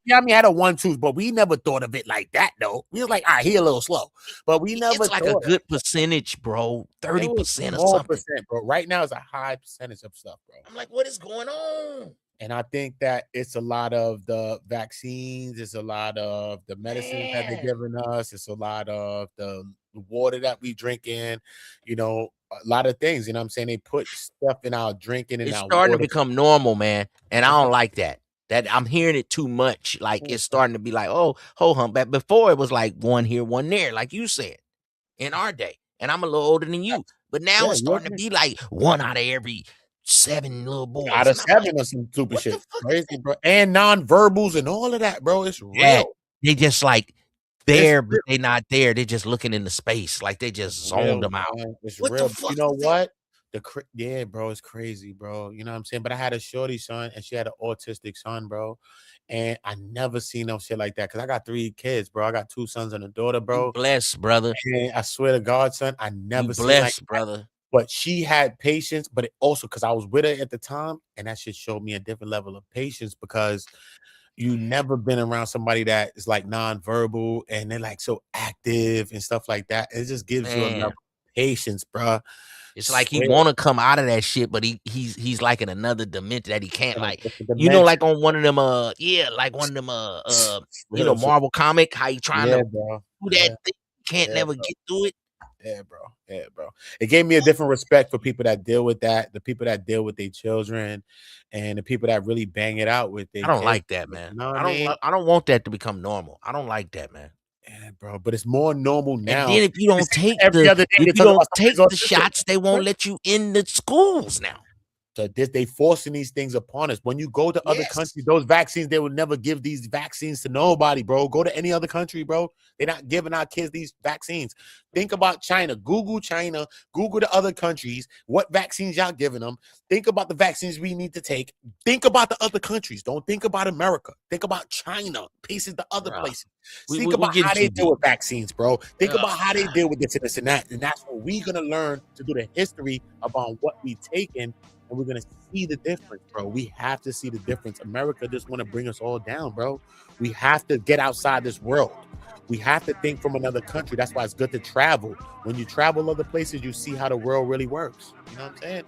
1-2, but we never thought of it like that, though. We was like, all right, he a little slow, but we never It's like a good percentage, bro. 30% or something. Percent, bro. Right now, it's a high percentage of stuff, bro. I'm like, what is going on? And I think that it's a lot of the vaccines, it's a lot of the medicines that they're giving us, it's a lot of the water that we drink in, you know, a lot of things. You know what I'm saying? They put stuff in our drinking and It's our starting water. to become normal, man. And I don't like that. That I'm hearing it too much. Like it's starting to be like, oh, ho humpback. Before it was like one here, one there, like you said, in our day. And I'm a little older than you. But now it's starting to be like one out of every 7 little boys. Out of 7 or some stupid shit. Crazy, bro. And nonverbals and all of that, bro. It's real. They just like there, but they not there. They're just looking into space. Like they just zoned them out. It's what real. The fuck you know what? That? Yeah, bro, it's crazy, bro. You know what I'm saying? But I had a shorty son and she had an autistic son, bro. And I never seen no shit like that because I got 3 kids, bro. I got 2 sons and a daughter, bro. You blessed, brother. And I swear to God, son, I never you seen blessed, like brother. That. But she had patience, but it also because I was with her at the time, and that shit showed me a different level of patience because you never been around somebody that is like nonverbal and they're like so active and stuff like that. It just gives you a level of patience, bro. It's like he want to come out of that shit, but he's like in another dimension that he can't like. You know, like on one of them like one of them you know, Marvel comic, how he trying to do that thing, can't never get through it. Yeah, bro. Yeah, bro. It gave me a different respect for people that deal with that, the people that deal with their children, and the people that really bang it out with their I don't kids. like that, man. You know what I mean? I don't want that to become normal. I don't like that, man. Yeah, bro. But it's more normal now. And then if you don't take the shots, they won't let you in the schools now. So they forcing these things upon us. When you go to other countries, those vaccines, they would never give these vaccines to nobody, bro. Go to any other country, bro. They're not giving our kids these vaccines. Think about China. Google China. Google the other countries. What vaccines y'all giving them? Think about the vaccines we need to take. Think about the other countries. Don't think about America. Think about China. Pieces the other places. Think about how they deal with vaccines, bro. Think about how they deal with this and this and that. And that's what we're going to learn to do the history about what we taken. And we're going to see the difference, bro. We have to see the difference. America just want to bring us all down, bro. We have to get outside this world. We have to think from another country. That's why it's good to travel. When you travel other places, you see how the world really works. You know what I'm saying?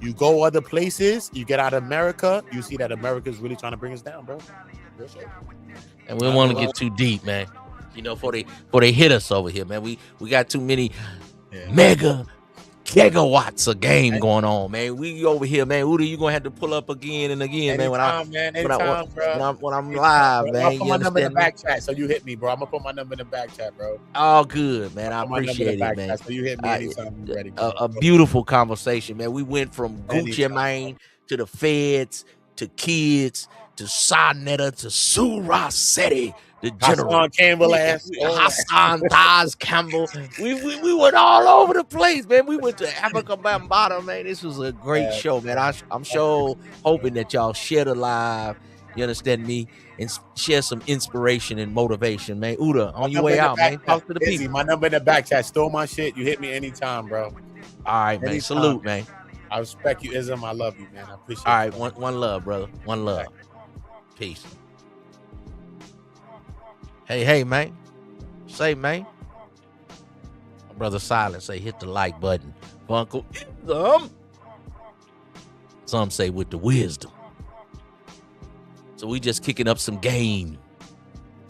You go other places, you get out of America, you see that America is really trying to bring us down, bro. And we don't want to get too deep, man. You know, before they hit us over here, man. We got too many mega gigawatts of game going on, man. We over here, man. Uda, you gonna have to pull up again and again, man. When I'm live, man. I'll put my number in the back chat, so you hit me, bro. I'm gonna put my number in the back chat, bro. All good, man. I appreciate it, man. So you hit me anytime you're ready. A beautiful conversation, man. We went from Gucci Mane to the feds to kids to Sonetta to Sue Rossetti. The general Hassan Campbell Hassan Taz Campbell. We went all over the place, man. We went to Afrikabambaataa, man. This was a great show, man. I'm sure hoping that y'all share the live. You understand me? And share some inspiration and motivation, man. Uda, on your way out, man. Talk to the people. My number in the back chat. Store my shit. You hit me anytime, bro. All right, man. Salute, man. I respect you, Ism. I love you, man. I appreciate it. All right, one love, brother. One love. Peace. Hey, man. Say, man. My brother Silent say, hit the like button. Uncle, some say with the wisdom. So we just kicking up some game.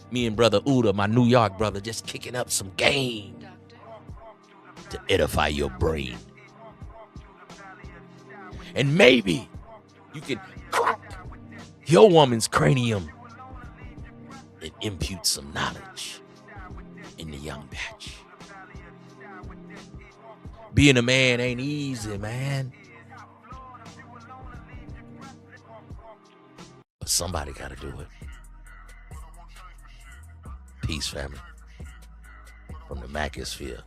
Me and brother Uda, my New York brother, just kicking up some game to edify your brain. And maybe you can crack your woman's cranium and impute some knowledge in the young batch. Being a man ain't easy, man. But somebody gotta do it. Peace, family. From the Macosphere.